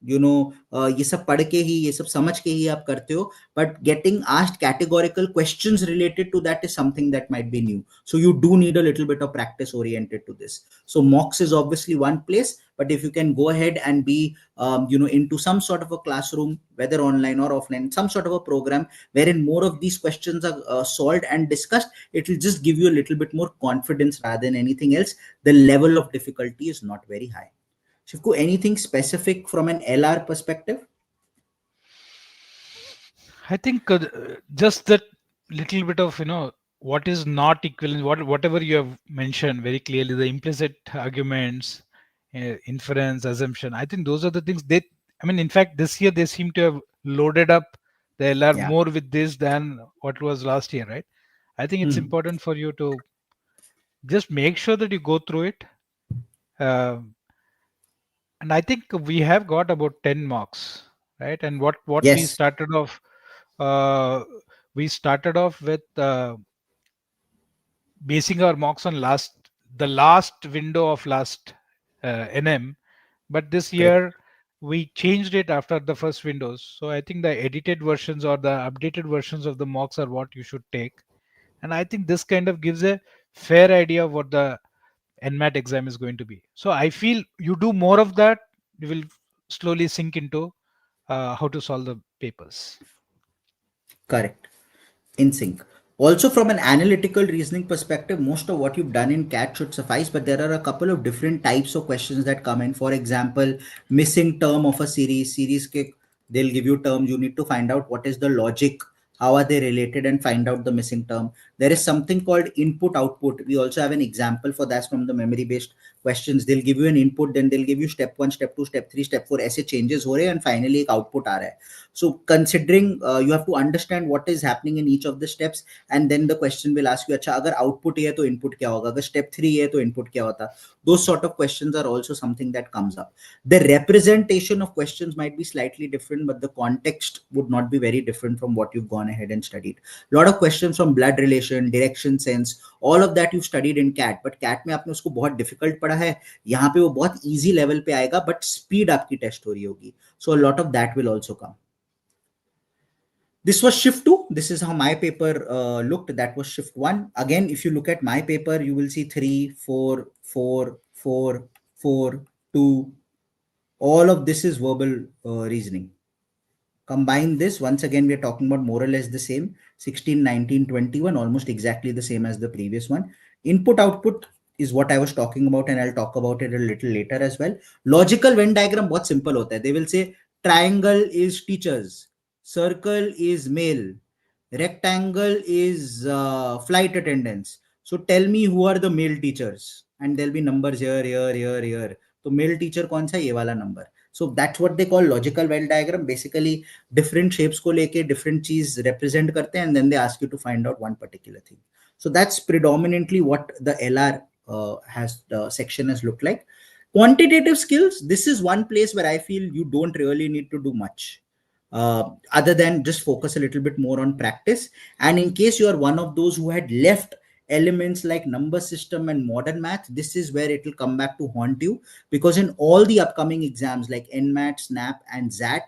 ये सब पढ़ के ही, ये सब समझ के ही आप करते हो. But getting asked categorical questions related to that is something that might be new. So you do need a little bit of practice oriented to this. So mocks is obviously one place, but if you can go ahead and be, into some sort of a classroom, whether online or offline, some sort of a program wherein more of these questions are solved and discussed, it will just give you a little bit more confidence rather than anything else. The level of difficulty is not very high. Shivku, anything specific from an LR perspective? I think just that little bit of what is not equivalent, whatever you have mentioned very clearly, the implicit arguments, inference, assumption. I think those are the things they. I mean, in fact, this year they seem to have loaded up the LR Yeah. more with this than what was last year, right? I think it's Hmm. important for you to just make sure that you go through it. Uh, and I think we have got about 10 marks, right? And what Yes. uh, we started off with basing our mocks on the last window of last NM, but this Correct. year we changed it after the first windows. So I think the edited versions or the updated versions of the mocks are what you should take. And I think this kind of gives a fair idea of what the NMAT exam is going to be. So I feel you do more of that, you will slowly sink into how to solve the papers. Correct. In sync. Also, from an analytical reasoning perspective, most of what you've done in CAT should suffice, but there are a couple of different types of questions that come in. For example, missing term of a series ke, they'll give you terms. You need to find out what is the logic, how are they related, and find out the missing term. There is something called input output. We also have an example for that from the memory based questions. They'll give you an input, then they'll give you step 1, step 2, step 3, step 4, ऐसे changes हो रहे हैं, and finally एक output आ रहा है. So considering, you have to understand what is happening in each of the steps, and then the question will ask you, अच्छा अगर output ये है तो input क्या होगा, अगर step 3 ये है तो input क्या होता. Those sort of questions are also something that comes up. The representation of questions might be slightly different, but the context would not be very different from what you've gone ahead and studied. A lot of questions from blood relation, direction sense, all of that you've studied in CAT, but CAT में आपने उसको बहुत difficult पढ़ा है, यहाँ पे वो बहुत easy level पे आएगा, but speed आपकी test हो रही होगी. So a lot of that will also come. This was shift 2. This is how my paper looked. That was shift 1. Again, if you look at my paper, you will see 3, 4, 4, 4, 4, 2. All of this is verbal reasoning. Combine this, once again, we are talking about more or less the same. 16, 19, 21, almost exactly the same as the previous one. Input output is what I was talking about, and I'll talk about it a little later as well. Logical Venn diagram, बहुत simple होता है. They will say triangle is teachers, circle is mail, rectangle is flight attendants. So tell me who are the male teachers, and there'll be numbers here, here, here, here. So male teacher कौन सा, ये वाला number. So that's what they call logical Venn diagram. Basically, different shapes को लेके different चीज represent करते हैं, and then they ask you to find out one particular thing. So that's predominantly what the LR has the section has looked like. Quantitative skills, this is one place where I feel you don't really need to do much, other than just focus a little bit more on practice. And in case you are one of those who had left elements like number system and modern math, this is where it will come back to haunt you, because in all the upcoming exams like NMAT, SNAP, and XAT,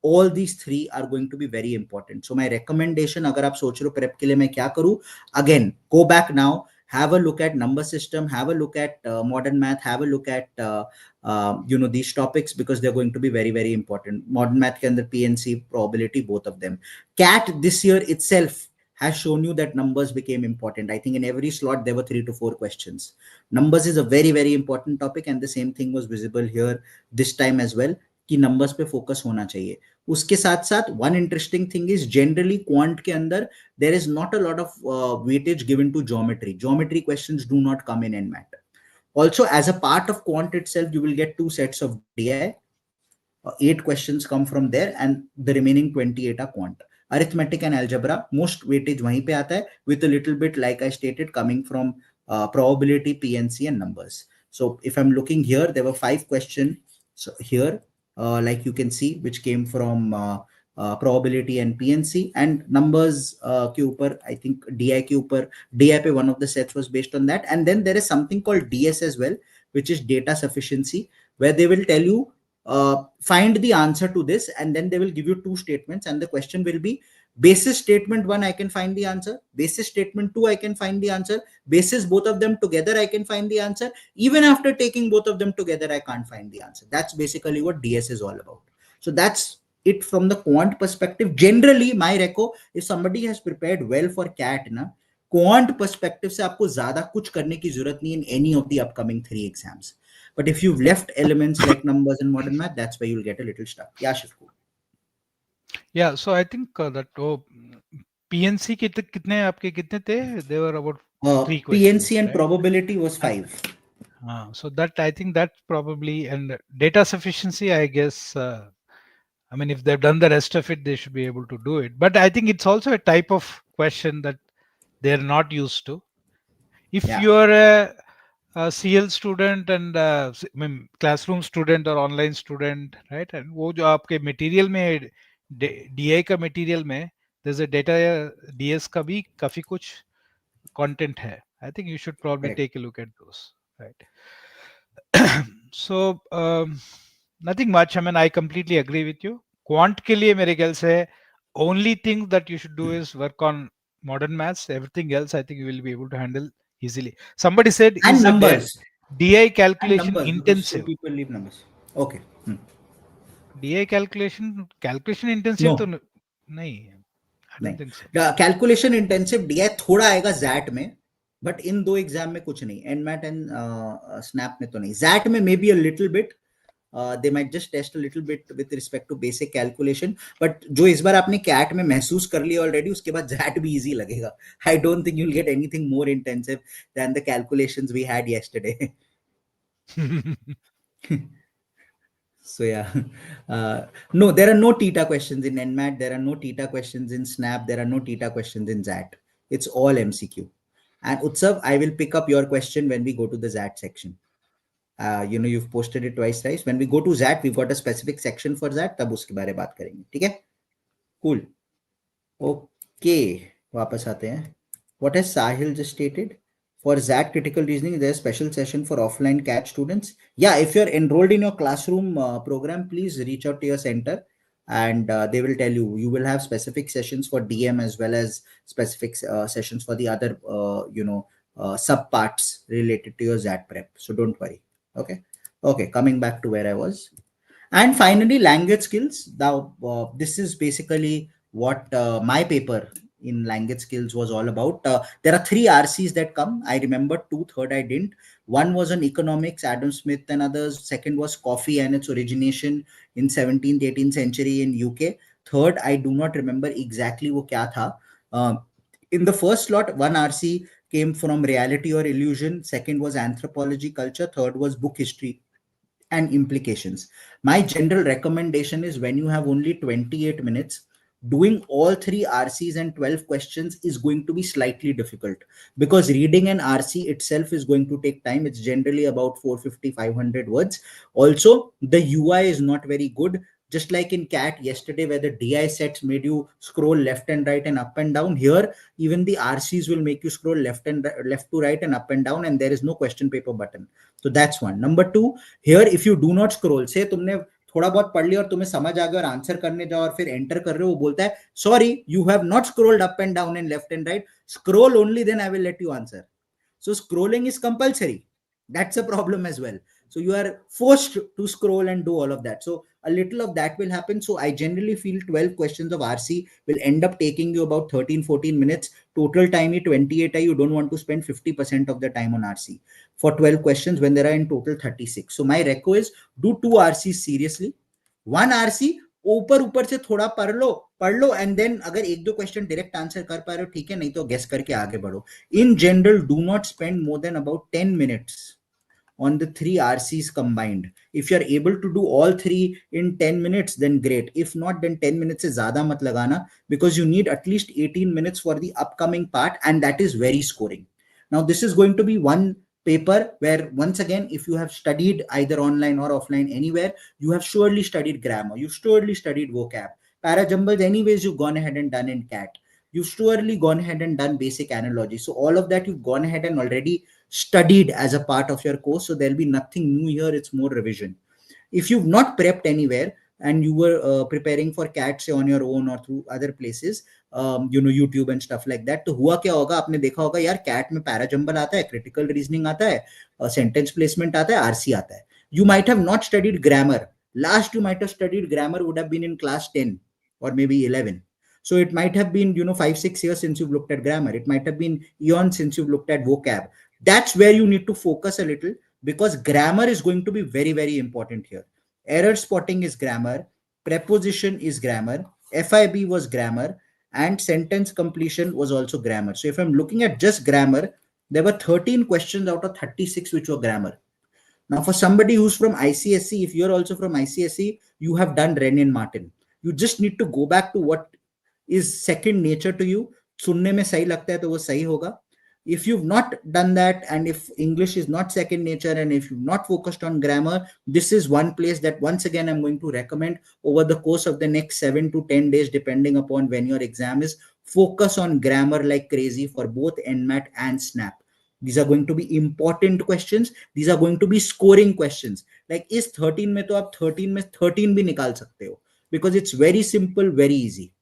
all these three are going to be very important. So my recommendation, अगर आप सोच रहे हो prep के लिए मैं क्या करूँ, again, go back now, have a look at number system, have a look at modern math, have a look at these topics, because they're going to be very, very important. Modern math ke andar PNC, probability, both of them. CAT this year itself has shown you that numbers became important. I think in every slot there were 3 to 4 questions. Numbers is a very, very important topic, and the same thing was visible here this time as well, कि numbers पे focus होना चाहिए. उसके साथ साथ one interesting thing is generally quant के अंदर there is not a lot of weightage given to geometry. Geometry questions do not come in NMAT. Also, as a part of quant itself, you will get 2 sets of DI. 8 questions come from there, and the remaining 28 are quant. Arithmetic and algebra, most weightage वहीं पे आता है, with a little bit, like I stated, coming from probability, PNC, and numbers. So if I'm looking here, there were 5 questions here, like you can see, which came from probability and PNC, and numbers के ऊपर, I think DI के ऊपर, DI पे one of the sets was based on that. And then there is something called DS as well, which is data sufficiency, where they will tell you find the answer to this, and then they will give you two statements, and the question will be basis statement 1 I can find the answer, basis statement 2 I can find the answer, basis both of them together I can find the answer, even after taking both of them together I can't find the answer. That's basically what DS is all about. So that's it from the quant perspective. Generally my reco, if somebody has prepared well for CAT na, quant perspective से आपको ज़्यादा कुछ करने की जरूरत नहीं in any of the upcoming 3 exams. But if you've left elements like numbers and modern math, that's where you'll get a little stuck. Yeah, Shivku. Yeah, so I think that PNC कितने आपके कितने थे? They were about 3 questions, PNC and right? probability was 5. So that I think that probably, and data sufficiency, I guess. I mean, if they've done the rest of it, they should be able to do it. But I think it's also a type of question that they're not used to. If Yeah, you're a CL student and I mean, classroom student or online student, right? And वो जो आपके material में DI का material में there's a data DS का भी काफी कुछ content है. I think you should probably correct. take a look at those, right? So nothing much. I mean, I completely agree with you. Quant के लिए मेरे ख्याल से only thing that you should do is work on modern maths. Everything else, I think you will be able to handle easily. Somebody said, And is a numbers. DI And calculation numbers, because some intensive? people leave numbers. Okay. DI calculation intensive तो No, नहीं. I नहीं. don't think so. Calculation intensive DI थोड़ा आएगा ZAT में, but in दो exam में कुछ नहीं. NMAT and SNAP में तो नहीं. ZAT में maybe a little bit. They might just test a little bit with respect to basic calculation, but जो इस बार आपने CAT में महसूस कर लिया already, उसके बाद ZAT भी easy लगेगा. I don't think you'll get anything more intensive than the calculations we had yesterday. So yeah, no, there are no theta questions in NMAT. There are no theta questions in SNAP. There are no theta questions in ZAT. It's all MCQ. And Utsav, I will pick up your question when we go to the ZAT section. You've posted it twice, right? When we go to ZAT, we've got a specific section for ZAT. तब उसके बारे में बात करेंगे, ठीक है? Cool. Okay, वापस आते हैं. What has Sahil just stated? For ZAT critical reasoning, there's a special session for offline CAT students. Yeah, if you're enrolled in your classroom program, please reach out to your center, and they will tell you. You will have specific sessions for DM as well as specific sessions for the other, sub parts related to your ZAT prep. So don't worry. Okay, coming back to where I was. And finally, language skills. Now, this is basically what my paper in language skills was all about. There are 3 RCs that come. I remember 2, third I didn't. One was on economics, Adam Smith and others. Second was coffee and its origination in 17th, 18th century in UK. Third, I do not remember exactly wo kya tha. In the first slot, one RC came from reality or illusion. Second was anthropology, culture. Third was book history and implications. My general recommendation is when you have only 28 minutes, doing all 3 RCs and 12 questions is going to be slightly difficult, because reading an RC itself is going to take time. It's generally about 450, 500 words. Also, the UI is not very good. Just like in CAT yesterday, where the DI sets made you scroll left and right and up and down, here even the RCs will make you scroll left to right and up and down, and there is no question paper button. So that's one. Number 2, here if you do not scroll, say तुमने थोड़ा बहुत पढ़ लिया और तुम्हें समझ आ गया और आंसर करने जाओ और फिर एंटर कर रहे हो, वो बोलता है sorry you have not scrolled up and down and left and right, scroll only then I will let you answer. So scrolling is compulsory. That's a problem as well. So you are forced to scroll and do all of that. So a little of that will happen. So I generally feel 12 questions of RC will end up taking you about 13-14 minutes. Total time is 28. You don't want to spend 50% of the time on RC for 12 questions when there are in total 36. So my reco is do 2 RCs seriously. 1 RC ऊपर से थोड़ा पढ़ लो and then अगर एक दो question direct answer कर पा रहे हो ठीक है, नहीं तो गेस करके आगे बढ़ो. In general, do not spend more than about 10 minutes on the 3 RCs combined. If you're able to do all 3 in 10 minutes, then great. If not, then 10 minutes is zyada mat lagana, because you need at least 18 minutes for the upcoming part, and that is very scoring. Now, this is going to be one paper where, once again, if you have studied either online or offline anywhere, you have surely studied grammar, you've surely studied vocab. Parajumbles, anyways, you've gone ahead and done in CAT. You've surely gone ahead and done basic analogy. So all of that you've gone ahead and already studied as a part of your course. So there'll be nothing new here. It's more revision. If you've not prepped anywhere and you were preparing for CAT say on your own or through other places, YouTube and stuff like that, तो हुआ क्या होगा, आपने देखा होगा यार CAT में parajumble आता है, क्रिटिकल रीजनिंग आता है, सेंटेंस प्लेसमेंट आता है, आरसी आता है. You might have not studied grammar. Last you might have studied grammar would have been in class 10 or maybe 11. So it might have been 5-6 years since you've looked at grammar. It might have been eons since you've looked at vocab. That's where you need to focus a little, because grammar is going to be very, very important here. Error spotting is grammar, preposition is grammar, FIB was grammar, and sentence completion was also grammar. So if I'm looking at just grammar, there were 13 questions out of 36 which were grammar. Now, for somebody who's from ICSE, if you're also from ICSE, you have done Wren and Martin. You just need to go back to what is second nature to you. सुनने में सही लगता है तो वो सही होगा. If you've not done that, and if English is not second nature, and if you've not focused on grammar, this is one place that once again I'm going to recommend over the course of the next 7 to 10 days, depending upon when your exam is. Focus on grammar like crazy for both NMAT and SNAP. These are going to be important questions. These are going to be scoring questions. Like is 13 में तो आप 13 में 13 भी निकाल सकते हो, because it's very simple, very easy.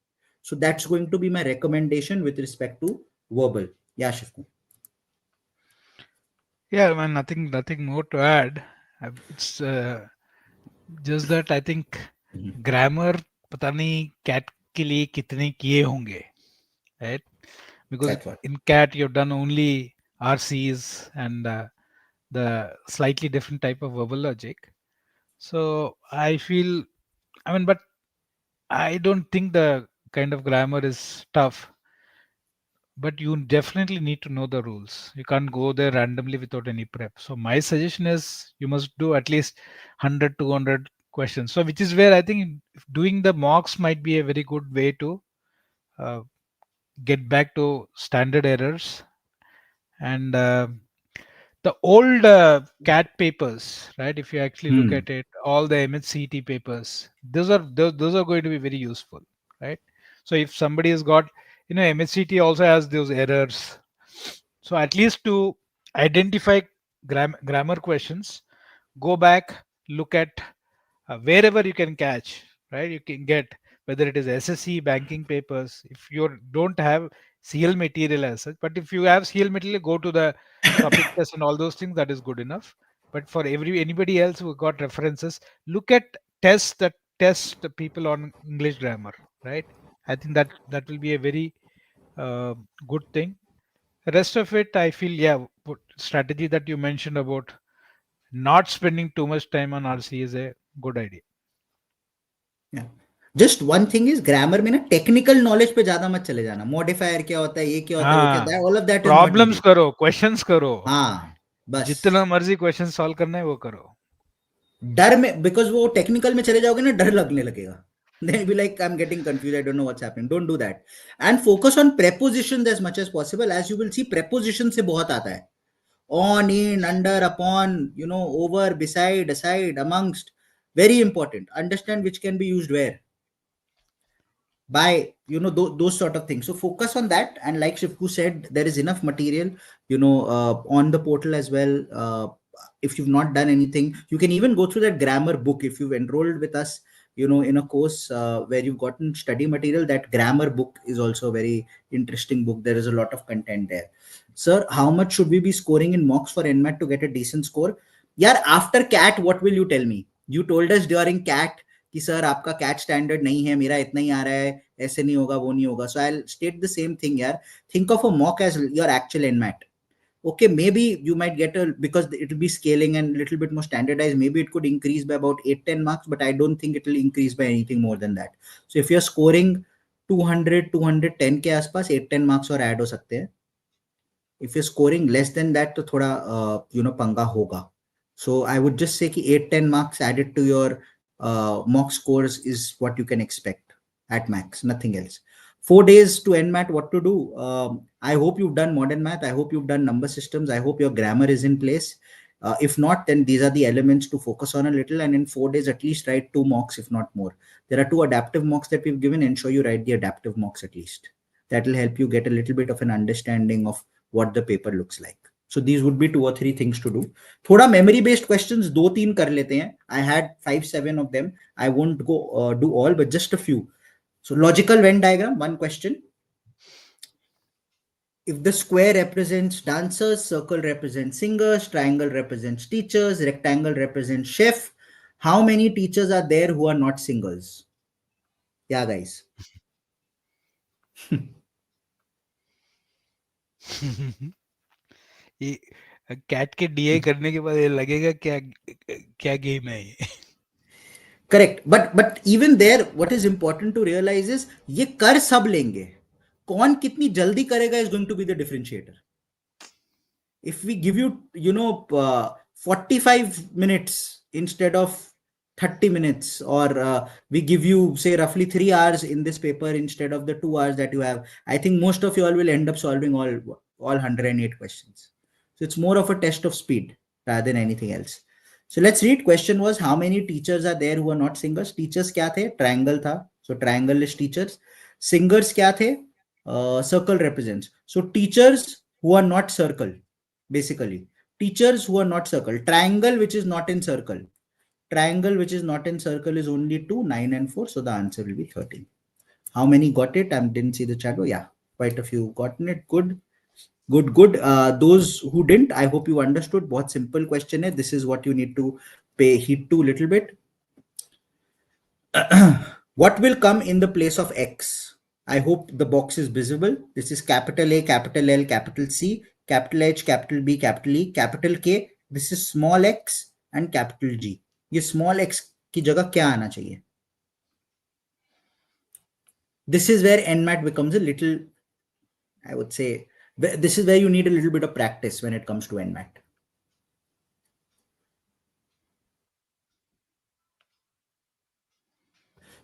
So that's going to be my recommendation with respect to verbal. Yeah, Shifku. Yeah, man, nothing more to add. It's just that I think grammar पता नहीं CAT के लिए कितने किए होंगे, right? Because That's what. in CAT you've done only RCs and the slightly different type of verbal logic. So I feel, I mean, but I don't think the kind of grammar is tough. But you definitely need to know the rules. You can't go there randomly without any prep. So my suggestion is you must do at least 100, 200 questions. So which is where I think doing the mocks might be a very good way to uh, get back to standard errors. And the old CAT papers, right? If you actually look at it, all the MHCT papers, those are going to be very useful, right? So if somebody has got, MHCT also has those errors. So at least to identify grammar questions, go back, look at wherever you can catch, right? You can get whether it is SSC, banking papers. If you don't have CL material as such, but if you have CL material, go to the topic test and all those things. That is good enough. But for anybody else who got references, look at tests that test the people on English grammar, right? I think that will be a very uh, good thing. Rest of it, I feel, yeah, strategy that you mentioned about not spending too much time on RC is a good idea. Yeah. Just one thing is, grammar में ना technical knowledge पे ज्यादा मत चले जाना. Modifier क्या होता है, ये क्या होता है, वो क्या, all of that is not problems needed. करो, क्वेश्चंस करो, हाँ, बस. जितना मर्जी क्वेश्चन सॉल्व करना है वो करो. डर में, बिकॉज वो टेक्निकल में चले जाओगे ना, डर लगने लगेगा. They'll be like, I'm getting confused, I don't know what's happening. Don't do that. And focus on prepositions as much as possible. As you will see, preposition से बहुत आता है. On, in, under, upon, over, beside, aside, amongst. Very important. Understand which can be used where. By those sort of things. So focus on that, and like Shivku said, there is enough material on the portal as well. If you've not done anything, you can even go through that grammar book. If you've enrolled with us in a course where you've gotten study material, that grammar book is also a very interesting book. There is a lot of content there. Sir, how much should we be scoring in mocks for NMAT to get a decent score? Yeah, after CAT, what will you tell me? You told us during CAT कि sir आपका cat standard नहीं है, मेरा इतना ही आ रहा है, ऐसे नहीं होगा, वो नहीं होगा. So I'll state the same thing यार. Think of a mock as your actual NMAT. Okay, maybe you might get because it will be scaling and a little bit more standardized, maybe it could increase by about 8-10 marks, but I don't think it will increase by anything more than that. So if you're scoring 200-210 के आसपास, 8-10 marks और add हो सकते हैं. If you're scoring less than that, तो थोड़ा पंगा होगा. So I would just say कि 8-10 marks added to your mock scores is what you can expect at max, nothing else. 4 days to NMAT, what to do? I hope you've done modern math. I hope you've done number systems. I hope your grammar is in place. If not, then these are the elements to focus on a little. And in 4 days, at least write 2 mocks, if not more. There are 2 adaptive mocks that we've given. Ensure you write the adaptive mocks at least. That will help you get a little bit of an understanding of what the paper looks like. So these would be 2 or 3 things to do. थोड़ा memory based questions 2-3 कर लेते हैं. I had 5-7 of them. I won't go do all, but just a few. So logical Venn diagram, one question. If the square represents dancers, circle represents singers, triangle represents teachers, rectangle represents chef, how many teachers are there who are not singers? Yeah, guys. ये cat के DA करने के बाद ये लगेगा क्या क्या game है ये. Correct. But even there, what is important to realize is ये कर सब लेंगे. कौन कितनी जल्दी करेगा is going to be the differentiator. If we give you, 45 minutes instead of 30 minutes, or we give you say roughly 3 hours in this paper instead of the 2 hours that you have, I think most of you all will end up solving all 108 questions. So it's more of a test of speed rather than anything else. So let's read. Question was, how many teachers are there who are not singers? Teachers क्या थे? Triangle था. So triangle is teachers. Singers क्या थे? Circle represents. So teachers who are not circle, basically. Teachers who are not circle. Triangle which is not in circle. Triangle which is not in circle is only 2, 9 and 4. So the answer will be 13. How many got it? I didn't see the chat. Oh yeah, quite a few gotten it. Good. Good. Those who didn't, I hope you understood. बहुत simple question है. This is what you need to pay heed to a little bit. What will come in the place of X? I hope the box is visible. This is capital A, capital L, capital C, capital H, capital B, capital E, capital K. This is small x and capital G. ये small x की जगह क्या आना चाहिए? This is where NMAT becomes a little, I would say, this is where you need a little bit of practice when it comes to NMAT.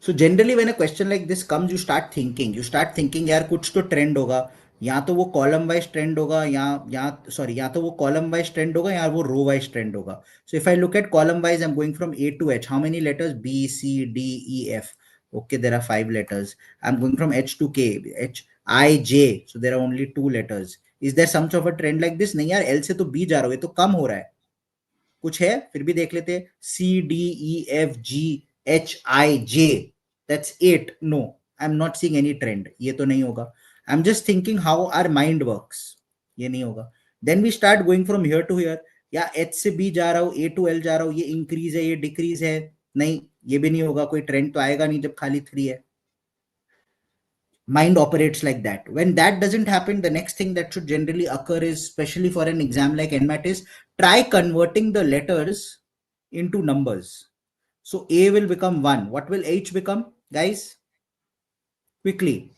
So generally when a question like this comes, you start thinking यार कुछ तो trend होगा, या तो वो column wise trend होगा, या तो वो कॉलम वाइज ट्रेंड होगा, या वो रो वाइज ट्रेंड होगा. So if I look at column wise, I am going from A to H. How many letters? B C D E F. Okay, there are 5 letters. I'm going from H to K, H, I, J. So there are only 2 letters. Is there some sort of a trend like this? नहीं यार, L से तो B जा रहा हो, ये तो कम हो रहा है. कुछ है, फिर भी देख लेते. C, D, E, F, G, H, I, J. That's 8. No, I'm not seeing any trend. ये तो नहीं होगा. I'm just thinking how our mind works. ये नहीं होगा. Then we start going from here to here. या H से B जा रहा हूँ, A to L जा रहा हूँ, ये इंक्रीज है, ये डिक्रीज है. नहीं, ये भी नहीं होगा. कोई ट्रेंड तो आएगा नहीं जब खाली 3 है. Mind operates like that. When that doesn't happen, the next thing that should generally occur is, especially for an exam like NMAT, is try converting the letters into numbers. So A will become 1. What will H become, guys? Quickly.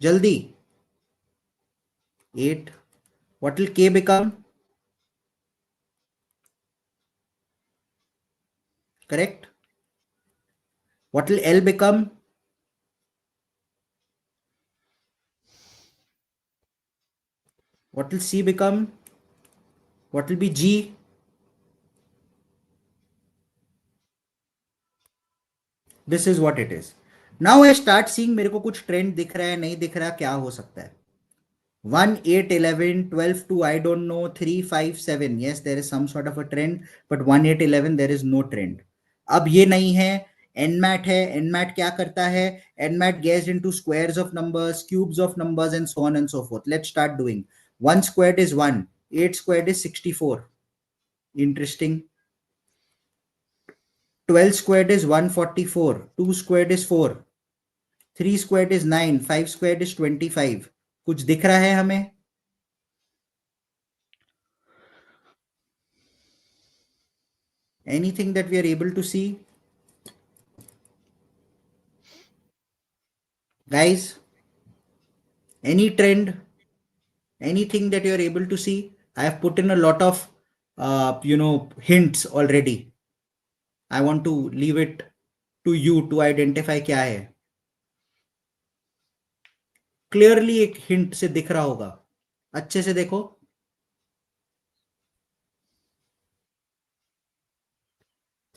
Jaldi. 8. What will K become? Correct. What will L become? What will C become? What will be G? This is what it is. Now I start seeing मेरे को कुछ trend दिख रहा है, नहीं दिख रहा, क्या हो सकता है? 1, 8, 11, 12, 2, I don't know, 3, 5, 7. Yes, there is some sort of a trend, but 1, 8, 11, there is no trend. अब ये नहीं है, NMAT है. NMAT क्या करता है? NMAT gets into squares of numbers, cubes of numbers, and so on and so forth. Let's start doing. 1 squared is 1, 8 squared is 64. Interesting. 12 squared is 144, 2 squared is 4, 3 squared is 9, 5 squared is 25. कुछ दिख रहा है हमें? Anything that we are able to see? Guys, any trend? Anything that you are able to see? I have put in a lot of, hints already. I want to leave it to you to identify क्या है. Clearly एक hint से दिख रहा होगा. अच्छे से देखो.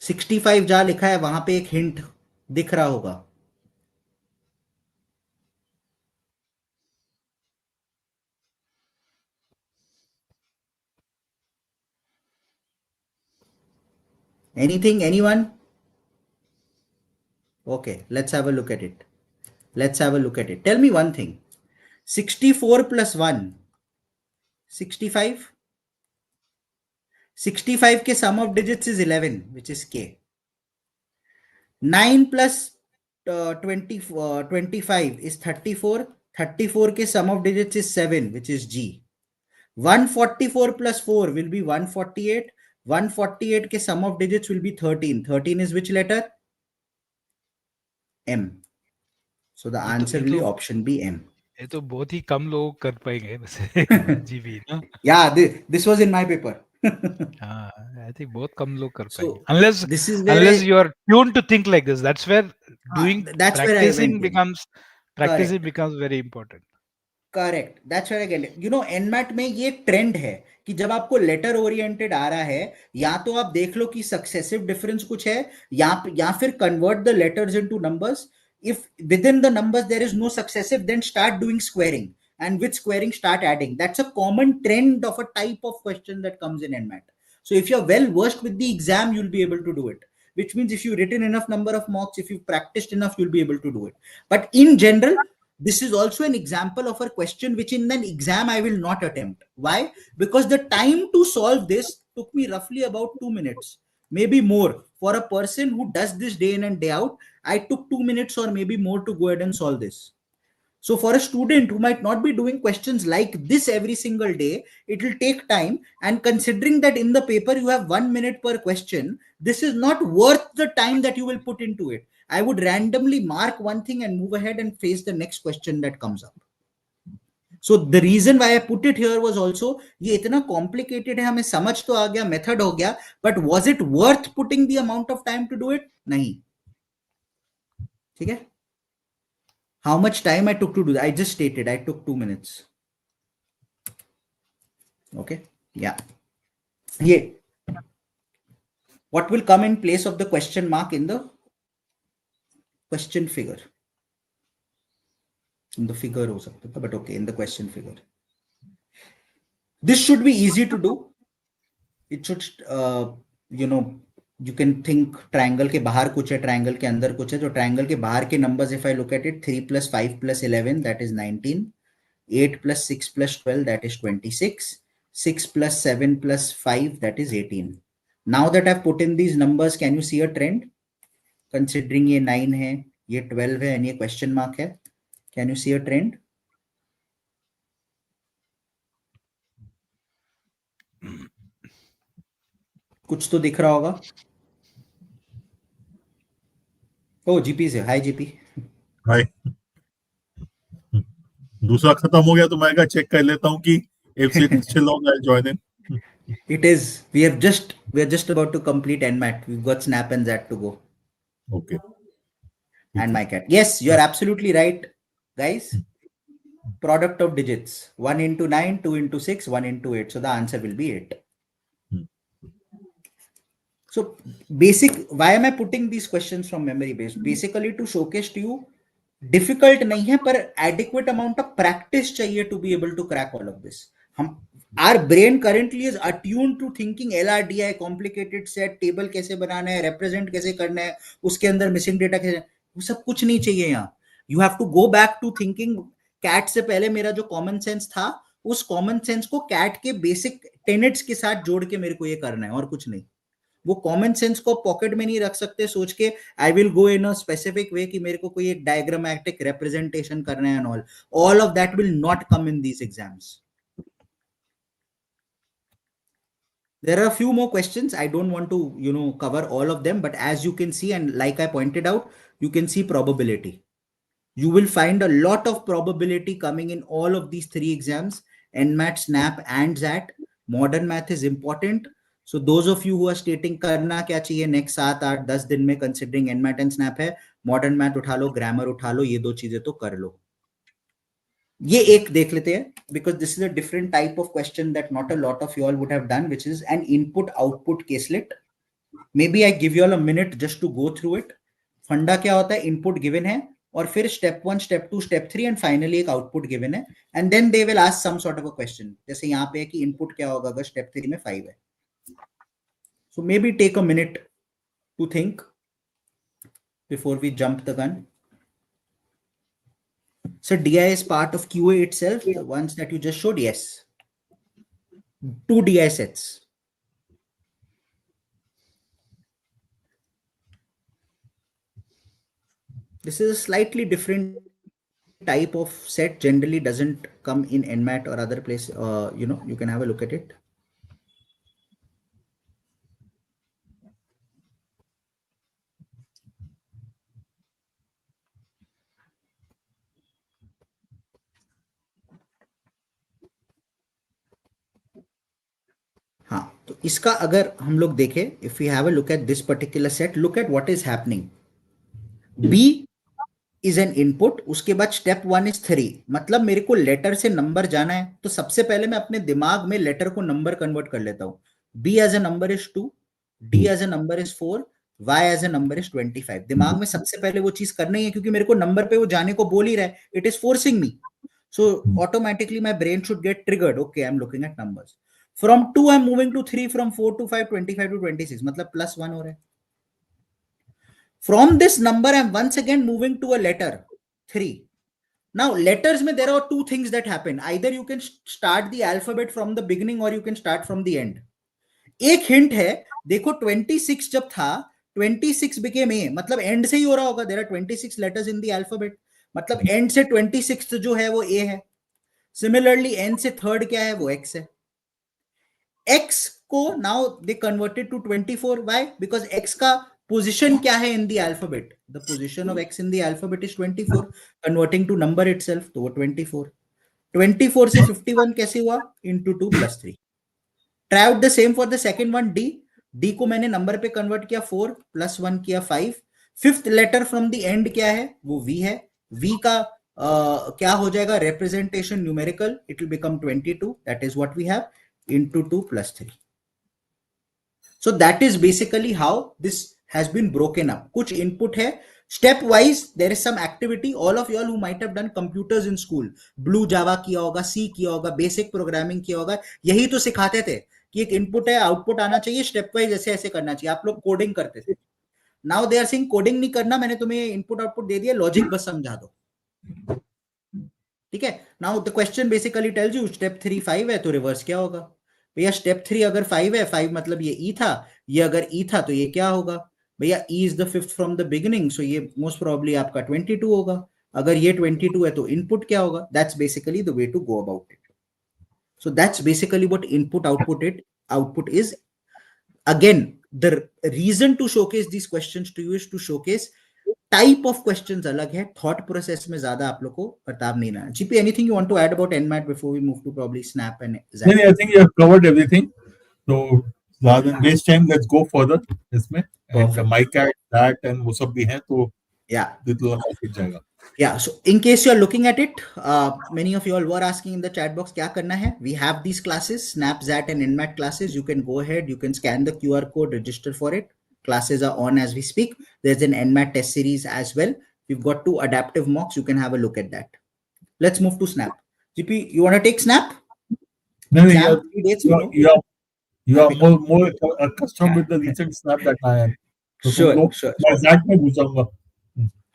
65 जहां लिखा है वहां पे एक हिंट दिख रहा होगा. Anything? Anyone? Okay, let's have a look at it. Let's have a look at it. Tell me one thing. 64 plus 1, 65. 65 के sum of digits is 11, which is K. 9 plus 25 is 34. 34 के sum of digits is 7, which is G. 144 plus 4 will be 148. 148 के sum of digits will be 13. 13 is which letter? M. So the answer will be option B, M. ये तो बहुत ही कम लोग कर पाएंगे वैसे GB ना. Yeah, this was in my paper. हाँ, I think बहुत कम लोग कर पाएंगे. So Unless this is where unless you are tuned to think like this. That's where doing that's where I went in. practicing Correct. becomes very important. Correct, that's where I get it. You know, NMAT में ये trend है कि जब आपको letter oriented आ रहा है, या तो आप देख लो कि सक्सेसिव डिफरेंस कुछ है, या फिर convert the letters into numbers. if within the numbers there is no successive, then start doing squaring, and with squaring start adding. That's a common trend of a type of question that comes in nmat. So if you're well versed with the exam, you'll be able to do it, which means if you've written enough number of mocks, if you've practiced enough, you'll be able to do it. But in general, this is also an example of a question which in an exam I will not attempt. Why? Because the time to solve this took me roughly about 2 minutes, maybe more. For a person who does this day in and day out, I took 2 minutes or maybe more to go ahead and solve this. So for a student who might not be doing questions like this every single day, it will take time. And considering that in the paper you have 1 minute per question, this is not worth the time that you will put into it. I would randomly mark one thing and move ahead and face the next question that comes up. So the reason why I put it here was also, ये इतना complicated है, हमें समझ तो आ गया, method हो गया, but was it worth putting the amount of time to do it? नहीं. ठीक है? How much time I took to do that? I just stated I took 2 minutes. Okay. Yeah. Yeah. What will come in place of the question mark in the question figure? In the figure ho sakta tha, but okay, in the question figure. This should be easy to do. It should, you know, you can think triangle के बाहर कुछ है, triangle के अंदर कुछ है. जो triangle के बाहर के numbers, if I look at it, 3 plus 5 plus 11, that is 19. 8 plus 6 plus 12, that is 26. 6 plus 7 plus 5, that is 18. Now that I've put in these numbers, can you see a trend? Considering ये 9 है, ये 12 है, and ये question mark है, can you see a trend? कुछ तो दिख रहा होगा. ओ जीपी से. हाय जीपी. हाय. दूसरा खत्म हो गया तो मैं क्या चेक कर लेता हूँ कि if it's still on, I'll join in. It is. We are just about to complete NMAT. We've got Snap and ZAT to go. Okay. And MICAT. Yes, you're absolutely right, guys. Product of digits. 1 into 9, 2 into 6, 1 into 8. So the answer will be 8. So basic, why am I putting these questions from memory base? Basically to showcase to you, difficult नहीं है, पर adequate amount of practice चाहिए to be able to crack all of this. Our brain currently is attuned to thinking LRDI, complicated set, table कैसे बनाना है, represent कैसे करना है, उसके अंदर missing data कैसे, वो सब कुछ नहीं चाहिए यहाँ. You have to go back to thinking. CAT से पहले मेरा जो common sense था, उस common sense को CAT के basic tenets के साथ जोड़ के मेरे को ये करना है, और कुछ नहीं. वो कॉमन सेंस को पॉकेट में नहीं रख सकते सोच के I will go in a specific way कि मेरे को कोई एक डायग्रामेटिक रिप्रेजेंटेशन करना है and all of that will not come in these exams. There are a few more questions. I don't want to, cover all of them, but as you can see, and like I pointed out, you can see probability. You will find a lot of probability coming in all of these three exams: NMAT, SNAP, and ZAT. Modern math is important. So those of you who are stating करना क्या चाहिए next 7-8-10 दिन में, considering NMAT and SNAP है, modern math उठा लो, grammar उठा लो, ये दो चीजें तो कर लो. ये एक देख लेते हैं, because this is a different type of question that not a lot of you all would have done, which is an input output caselet. Maybe I give you all a minute just to go through it. फंडा क्या होता है? Input given है, और फिर step 1, step 2, step 3 and finally एक output given है, and then they will ask some sort of a question. जैसे यहाँ पे है कि इनपुट क्या होगा अगर स्टेप 3 में 5 है. So maybe take a minute to think before we jump the gun? So DI is part of QA itself, the ones that you just showed? Yes. 2 DI sets. This is a slightly different type of set, generally doesn't come in NMAT or other place. You can have a look at it. हाँ, तो इसका अगर हम लोग देखें, if we have a look at this particular set, look at what is happening. B is an input, उसके बाद step 1 is 3, मतलब मेरे को लेटर से नंबर जाना है, तो सबसे पहले मैं अपने दिमाग में लेटर को नंबर कन्वर्ट कर लेता हूँ. B as a number is 2, D as a number is 4, Y as a number is 25. दिमाग में सबसे पहले वो चीज करनी है, क्योंकि मेरे को नंबर पे वो जाने को बोल ही रहा है. It is forcing me. So automatically my brain should get triggered. Okay, I'm looking at numbers. From 2 I'm moving to 3, from 4 to 5, 25 to 26, मतलब +1 हो रहा है. From this number I'm once again moving to a letter 3. Now letters में there are two things that happen. Either you can start the alphabet from the beginning or you can start from the end. एक hint है, देखो 26 जब था, 26 became A, मतलब and से ही हो रहा होगा. There are 26 letters in the alphabet, मतलब एंड से 26 जो है वो A है. Similarly एंड से थर्ड क्या है, वो X है. X को now they converted to 24. Why? Because X का position क्या है in the alphabet? The position of X in the alphabet is 24. Converting to number itself, तो वो 24. 24 से 51 कैसे हुआ? Into 2 plus 3. Try out the same for the second one, D. D को मैंने नंबर पे कन्वर्ट किया 4, प्लस 1 किया 5. Fifth letter from the end क्या है, वो V है. V का क्या हो जाएगा, representation numerical, it will become 22. That is what we have, into 2 plus 3. So that is basically how this has been broken up. कुछ input है, step wise there is some activity. All of you all who might have done computers in school, blue java किया होगा, C किया होगा, basic programming किया होगा, यही तो सिखाते थे कि एक input है, output आना चाहिए, step wise ऐसे ऐसे करना चाहिए. आप लोग coding करते थे. Now they are saying coding नहीं करना, मैंने तुम्हें input output दे दिया, logic बस समझा दो. ठीक है. Now the question basically tells you step 3 5 है, तो रिवर्स क्या होगा भैया? स्टेप 3 अगर 5 है, 5 मतलब ये E था, ये अगर E था तो ये क्या होगा भैया? E is the fifth from the beginning, so ये most probably आपका 22 होगा. अगर ये 22 है तो इनपुट क्या होगा? That's basically the way to go about it. So that's basically what output is. Again, the reason to showcase these questions to you is to showcase type of questions अलग है, थॉट प्रोसेस में ज्यादा आप लोग को प्रताप नहीं ना. GP, anything you want to add about NMAT before we move to probably snap and XAT? नहीं, I think you have covered everything. So rather than waste time, let's go further इसमें. And MICAT, that and वो सब भी हैं, तो yeah. Yeah, so in case you are looking at it, many of you all were asking in the chat box क्या करना है. We have these classes, Snap, XAT and NMAT classes. You can go ahead, you can scan the QR code, register for it. Classes are on as we speak. There's an NMAT test series as well. We've got 2 adaptive mocks. You can have a look at that. Let's move to Snap. GP, you want to take Snap? No, you are more accustomed with the recent Snap that I am. So sure. That मैं पूछूंगा.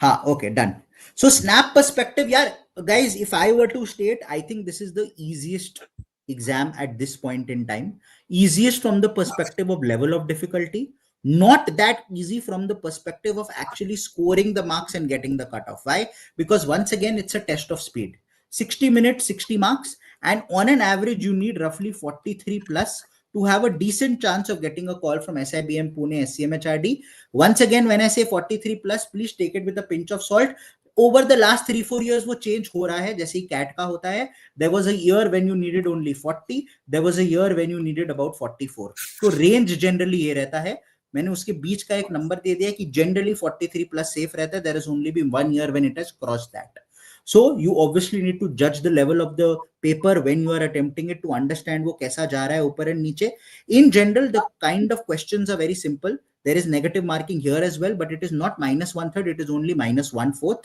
हाँ, okay, done. So Snap perspective, यार, guys, if I were to state, I think this is the easiest exam at this point in time. Easiest from the perspective of level of difficulty. Not that easy from the perspective of actually scoring the marks and getting the cutoff. Why? Because once again, it's a test of speed. 60 minutes, 60 marks. And on an average, you need roughly 43 plus to have a decent chance of getting a call from SIBM Pune, SCMHRD. Once again, when I say 43 plus, please take it with a pinch of salt. Over the last 3-4 years, वो change हो रहा है, जैसे CAT का होता है. There was a year when you needed only 40. There was a year when you needed about 44. तो range generally ये रहता है. मैंने उसके बीच का एक नंबर दे दिया कि जनरली 43 प्लस सेफ रहता है. There is only been 1 year when it has crossed that. So you obviously need to judge the level of the paper when you are attempting it to understand वो कैसा जा रहा है ऊपर and नीचे. In general, the kind of questions are very simple. There is negative marking here as well, but it is not -1/3, it is only -1/4.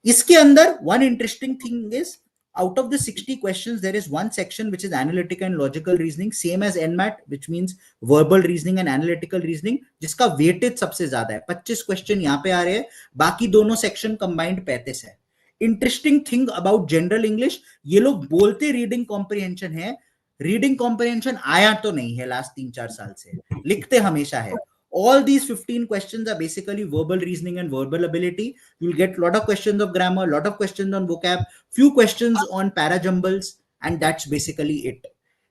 इसके अंदर one interesting thing is out of the 60 questions, there is one section which is analytical and logical reasoning, same as NMAT, which means verbal reasoning and analytical reasoning, जिसका weightage सबसे ज्यादा है. 25 question यहाँ पे आ रहे हैं, बाकी दोनों सेक्शन कंबाइंड 35 है. Interesting thing about general English, ये लोग बोलते रीडिंग कॉम्प्रिहेंशन है, रीडिंग कॉम्प्रिहेंशन आया तो नहीं है लास्ट 3-4 साल से, लिखते हमेशा है. All these 15 questions are basically verbal reasoning and verbal ability. You'll get a lot of questions of grammar, a lot of questions on vocab, few questions on parajumbles, and that's basically it.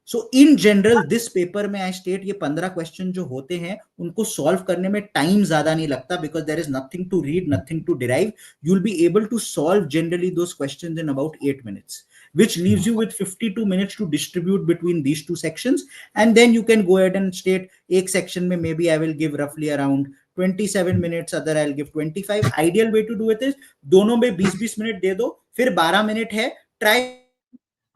So in general, this paper में I state ये 15 question जो होते हैं उनको solve करने में time ज़्यादा नहीं लगता, because there is nothing to read, nothing to derive. You'll be able to solve generally those questions in about 8 minutes, which leaves you with 52 minutes to distribute between these two sections. And then you can go ahead and state एक section में maybe I will give roughly around 27 minutes, other I'll give 25. Ideal way to do it is दोनों में 20-20 minute दे दो, फिर 12 minute है, try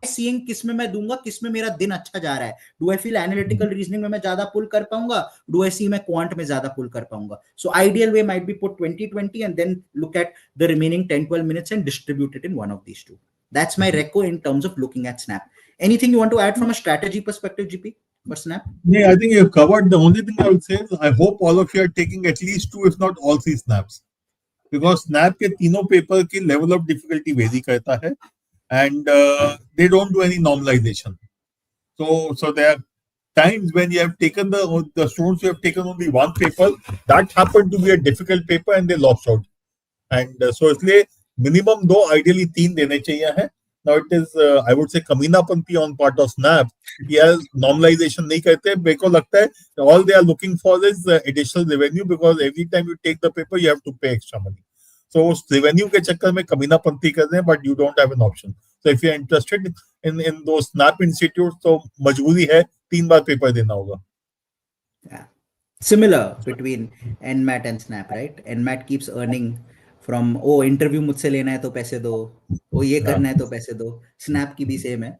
seeing किस में मैं दूंगा, किस में मेरा दिन अच्छा जा रहा है. Do I feel analytical reasoning में मैं ज्यादा पुल कर पाऊंगा, do I see मैं quant में ज्यादा पुल कर पाऊंगा. So ideal way might be put 20-20 and then look at the remaining 10-12 minutes and distribute it in one of these two. That's my reco in terms of looking at Snap. Anything you want to add from a strategy perspective, GP, for Snap? Yeah, I think you've covered. The only thing I would say is I hope all of you are taking at least 2, if not all 3 snaps. Because Snap के तीनों paper की level of difficulty vary करता है, and they don't do any normalization. So there are times when you have taken the students who have taken only one paper, that happened to be a difficult paper and they lost out. And so इसलिए minimum 2, ideally 3 देने चाहिए है. Now it is I would say कमीनापंती on part of Snap. यार normalization नहीं करते. मेरे को लगता है all they are looking for is additional revenue, because every time you take the paper you have to pay extra money. So उस revenue के चक्कर में कमीनापंती कर रहे हैं, but you don't have an option. So if you are interested in those Snap institutes, तो मजबूरी है 3 बार पेपर देना होगा. Yeah. Similar between NMAT and Snap, right? NMAT keeps earning from interview मुझसे लेना है तो पैसे दो, ये करना है तो पैसे दो. Snap की भी same है.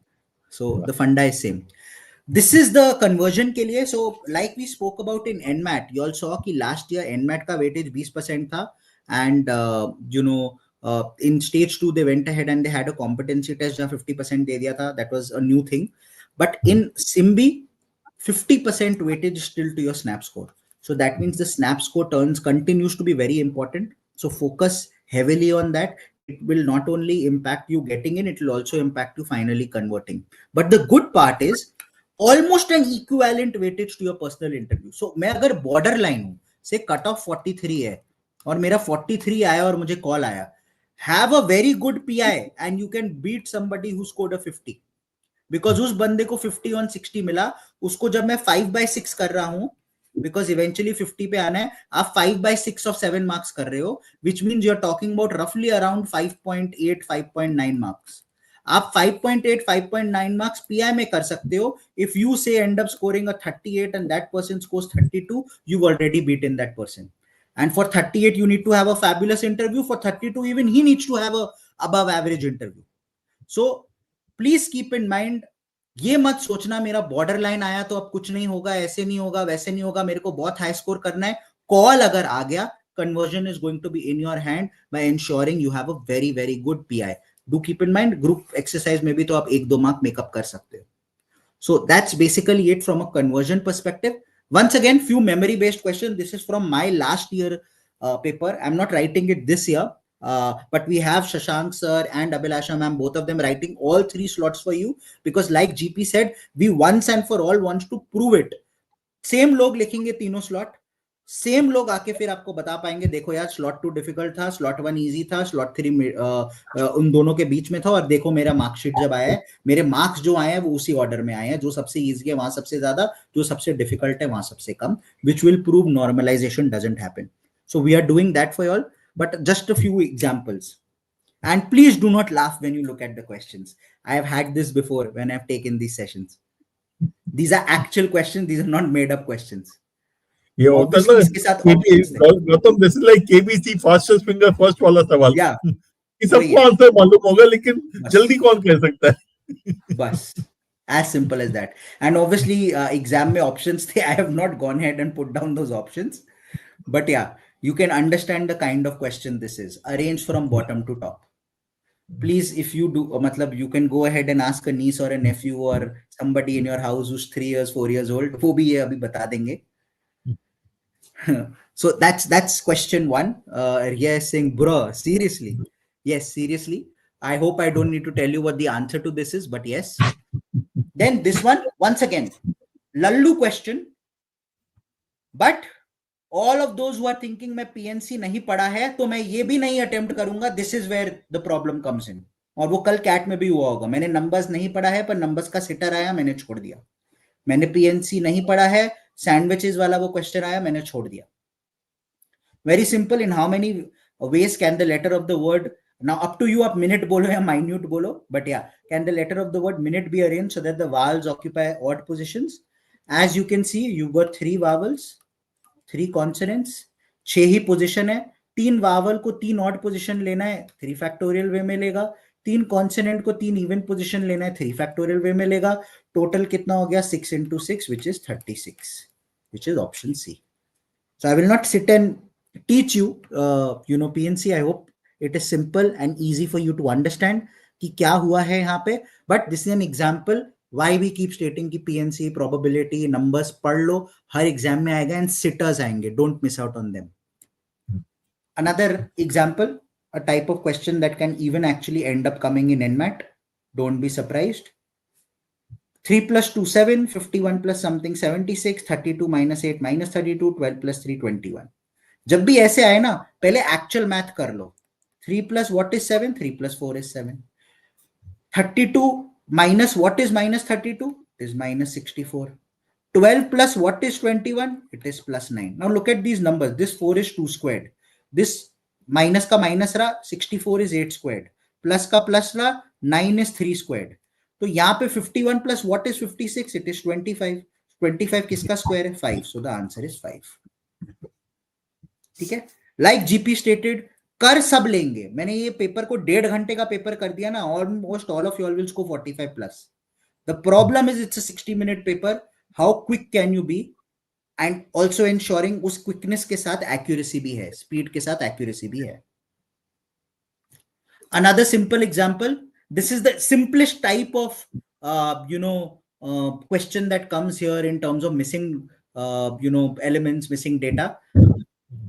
So the funda is same. This is the conversion के लिए. So like we spoke about in NMAT, you all saw कि last year NMAT का weightage 20% था, and in stage 2 they went ahead and they had a competency test जहाँ 50% दे दिया था. That was a new thing. But in SIMBI 50% weightage is still to your Snap score. So that means the Snap score continues to be very important. So focus heavily on that. It will not only impact you getting in, it will also impact you finally converting. But the good part is almost an equivalent weightage to your personal interview. So मैं अगर borderline हूँ, say cutoff 43 है और मेरा 43 आया और मुझे call आया, have a very good PI and you can beat somebody who scored a 50. Because उस बंदे को 50 on 60 मिला, उसको जब मैं 5/6 कर रहा हूं, because eventually 50 पे आना है, आप 5/6 of 7 marks कर रहे हो, which means you're talking about roughly around 5.8 5.9 marks. आप 5.8 5.9 marks PI में कर सकते हो. If you say end up scoring a 38 and that person scores 32, you've already beaten that person. And for 38 you need to have a fabulous interview. For 32 even he needs to have a above average interview. So please keep in mind, ये मत सोचना मेरा border line आया तो अब कुछ नहीं होगा, ऐसे नहीं होगा, वैसे नहीं होगा, मेरे को बहुत हाई स्कोर करना है. कॉल अगर आ गया, conversion is going to be in your hand by ensuring you have a very very good PI. Do keep in mind, group exercise में भी तो आप 1-2 मार्क मेकअप कर सकते हो. So that's basically it from a conversion perspective. Once again, few memory based questions. This is from my last year paper. I'm not writing it this year. But we have Shashank sir and Abhilasha ma'am, both of them writing all 3 slots for you, because like GP said, we once and for all want to prove it. Same लोग लिखेंगे तीनों slot, same लोग आके फिर आपको बता पाएंगे, देखो यार slot 2 difficult था, slot 1 easy था, slot 3 उन दोनों के बीच में था, और देखो मेरा मार्कशीट जब आया है, मेरे मार्क्स जो आए हैं वो उसी ऑर्डर में आए हैं, जो सबसे easy है वहां सबसे ज्यादा, जो सबसे difficult है वहां सबसे कम, which will prove normalization doesn't happen. So we are doing that for you all. But just a few examples, and please do not laugh when you look at the questions. I have had this before when I've taken these sessions. These are actual questions, these are not made up questions. ये होता है Gautam, this is like KBC fastest finger first वाला सवाल. ये सबको answer मालूम होगा, लेकिन जल्दी कौन कह सकता है. बस as simple as that. And obviously exam में options थे, I have not gone ahead and put down those options, but yeah, you can understand the kind of question this is, arranged from bottom to top. Please, if you do, matlab, you can go ahead and ask a niece or a nephew or somebody in your house who's 3 years, 4 years old. वो भी ये अभी बता देंगे. So that's question one. Riya is saying, bro, seriously? Yes, seriously. I hope I don't need to tell you what the answer to this is, but yes. Then this one, once again, lallu question. But all of those who are thinking मैं PNC नहीं पढ़ा है तो मैं ये भी नहीं attempt करूंगा. This is where the problem comes in. और वो कल कैट में भी हुआ होगा. मैंने नंबर्स नहीं पढ़ा है पर नंबर्स का सिटर आया, मैंने छोड़ दिया. मैंने PNC नहीं पढ़ा है, सैंडविचेस वाला वो क्वेश्चन आया, मैंने छोड़ दिया. Very simple. In how many ways can the letter of the word, now up to you, आप minute बोलो या minute बोलो, but yeah, can the letter of the word minute be arranged so that the vowels occupy odd positions? As you can see, you've got 3 vowels, 3 consonants, 6 he position है. 3 vowel को 3 odd position लेना है, 3 factorial way में लेगा. 3 consonant को 3 even position लेना है, 3 factorial way में लेगा. Total कितना हो गया? 6 into 6, which is 36, which is option C. So I will not sit and teach you, PNC. I hope it is simple and easy for you to understand कि क्या हुआ है यहाँ पे. But this is an example why we keep stating कि PNC, probability, numbers पढ़ लो, हर exam में आएगा and sitters आएंगे. Don't miss out on them. Another example, a type of question that can even actually end up coming in NMAT. Don't be surprised. 3 plus 2, 7, 51 plus something, 76, 32 minus 8 minus 32, 12 plus 3, 21. जब भी ऐसे आए ना, पहले actual math कर लो. 3 plus what is 7? 3 plus 4 is 7. 32 minus what is minus 32? It is minus 64. 12 plus what is 21? It is plus 9. Now look at these numbers. This 4 is 2 squared. This minus का minus रहा, 64 is 8 squared. Plus का plus रहा, 9 is 3 squared. तो यहाँ पे 51 plus what is 56? It is 25. 25 किसका square है? 5. So the answer is 5. ठीक है. लाइक जीपी स्टेटेड, कर सब लेंगे. मैंने ये पेपर को 1.5 घंटे का पेपर कर दिया ना, almost all of you all will score 45 plus. The problem is it's a 60-minute paper. How quick can you be, and also ensuring उस क्विकनेस के साथ एक्यूरेसी भी है, स्पीड के साथ एक्यूरेसी भी है. Another simple example. This is the simplest type of question that comes here in terms of missing elements, missing data.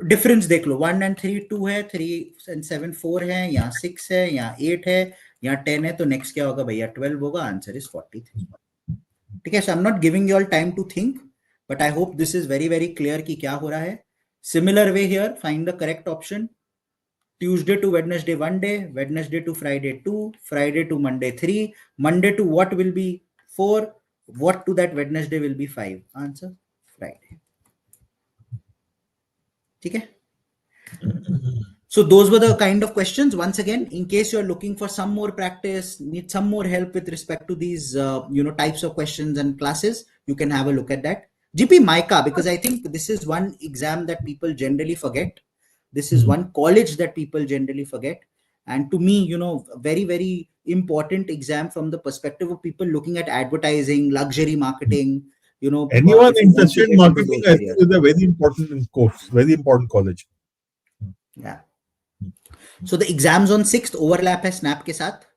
Difference देख लो. 1 and 3 2 है, 3 and 7 4 है, यहाँ 6 है, यहाँ 8 है, यहाँ 10 है. तो नेक्स्ट क्या होगा भैया? 12 होगा. Answer is 43. ठीक है. So I am not giving you all time to think, but I hope this is very very clear कि क्या हो रहा है. Similar way here, find the correct option. Tuesday to Wednesday 1 day, Wednesday to Friday 2, Friday to Monday 3, Monday to what will be 4, what to that Wednesday will be 5. Answer Friday. ठीक है. So those were the kind of questions. Once again, in case you're looking for some more practice, need some more help with respect to these types of questions and classes, you can have a look at that. GP MICA, because I think this is one exam that people generally forget. This is one college that people generally forget. And to me, very, very important exam from the perspective of people looking at advertising, luxury marketing, anyone interested in marketing, I think is a very important course, very important college. Yeah. So the exams on 6th overlap है snap के साथ.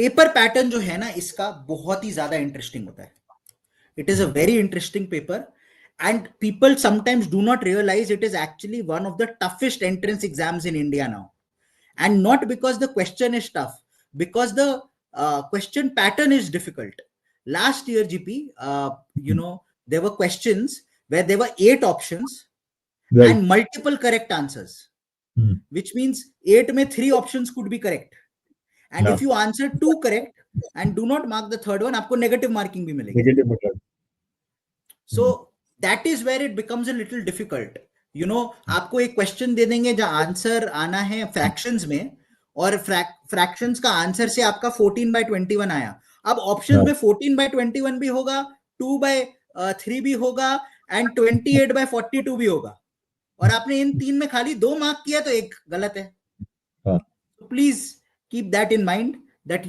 Paper pattern जो है ना, इसका बहुत ही ज्यादा interesting होता है. It is a very interesting paper. And people sometimes do not realize it is actually one of the toughest entrance exams in India now. And not because the question is tough, because the question pattern is difficult. Last year, GP, there were questions where there were 8 options, right, and multiple correct answers, which means 8 mein 3 options could be correct. And if you answer 2 correct and do not mark the third one, आपको negative marking भी मिलेगी. So that is where it becomes a little difficult. आपको एक question दे देंगे जहां answer आना है fractions में, और फ्रैक्शंस का आंसर से आपका 14/21 आया. अब ऑप्शन में 14/21 भी होगा, 2/3 भी होगा, एंड 28/42 भी होगा, और आपने इन 3 में खाली 2 मार्क किया तो एक गलत है. Please keep that in mind, that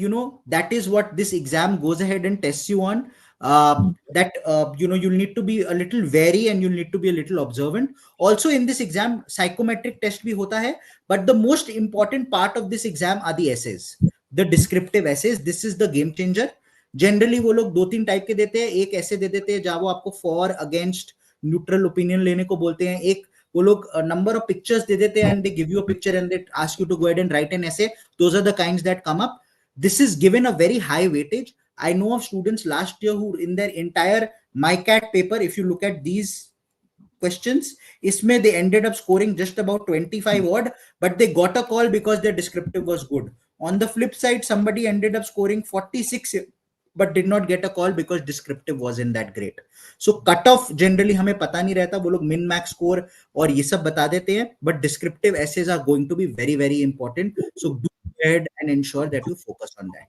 that is what this exam goes ahead and tests you on. that you'll need to be a little wary and you'll need to be a little observant. Also in this exam psychometric test bhi hota hai, but the most important part of this exam are the essays, the descriptive essays. This is the game changer. Generally वो लोग 2-3 type के देते हैं, एक ऐसे दे देते हैं जहां वो आपको फॉर अगेंस्ट न्यूट्रल ओपिनियन लेने को बोलते हैं, एक वो लोग नंबर ऑफ पिक्चर्स दे देते हैं and they give you a picture and they ask you to go ahead and write an essay. Those are the kinds that come up. This is given a very high weightage. I know of students last year who in their entire MICAT paper, if you look at these questions, isme they ended up scoring just about 25 odd, but they got a call because their descriptive was good. On the flip side, somebody ended up scoring 46 but did not get a call because descriptive wasn't that great. So cutoff generally हमें पता नहीं रहता, वो लोग min max score और ये सब बता देते हैं, but descriptive essays are going to be very very important. So do go ahead and ensure that you focus on that.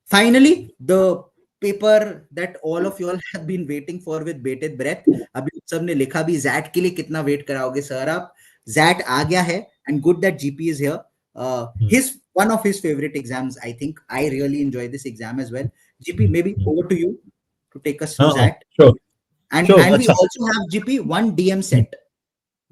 Finally, the paper that all of you all have been waiting for with bated breath. अभी उत्सव ने लिखा भी ZAT के लिए कितना wait कराओगे sir आप? ZAT आ गया है and good that GP is here. His one of his favorite exams. I think I really enjoy this exam as well. GP, maybe over to you to take us through ZAT. Sure. And we also have GP one DM set,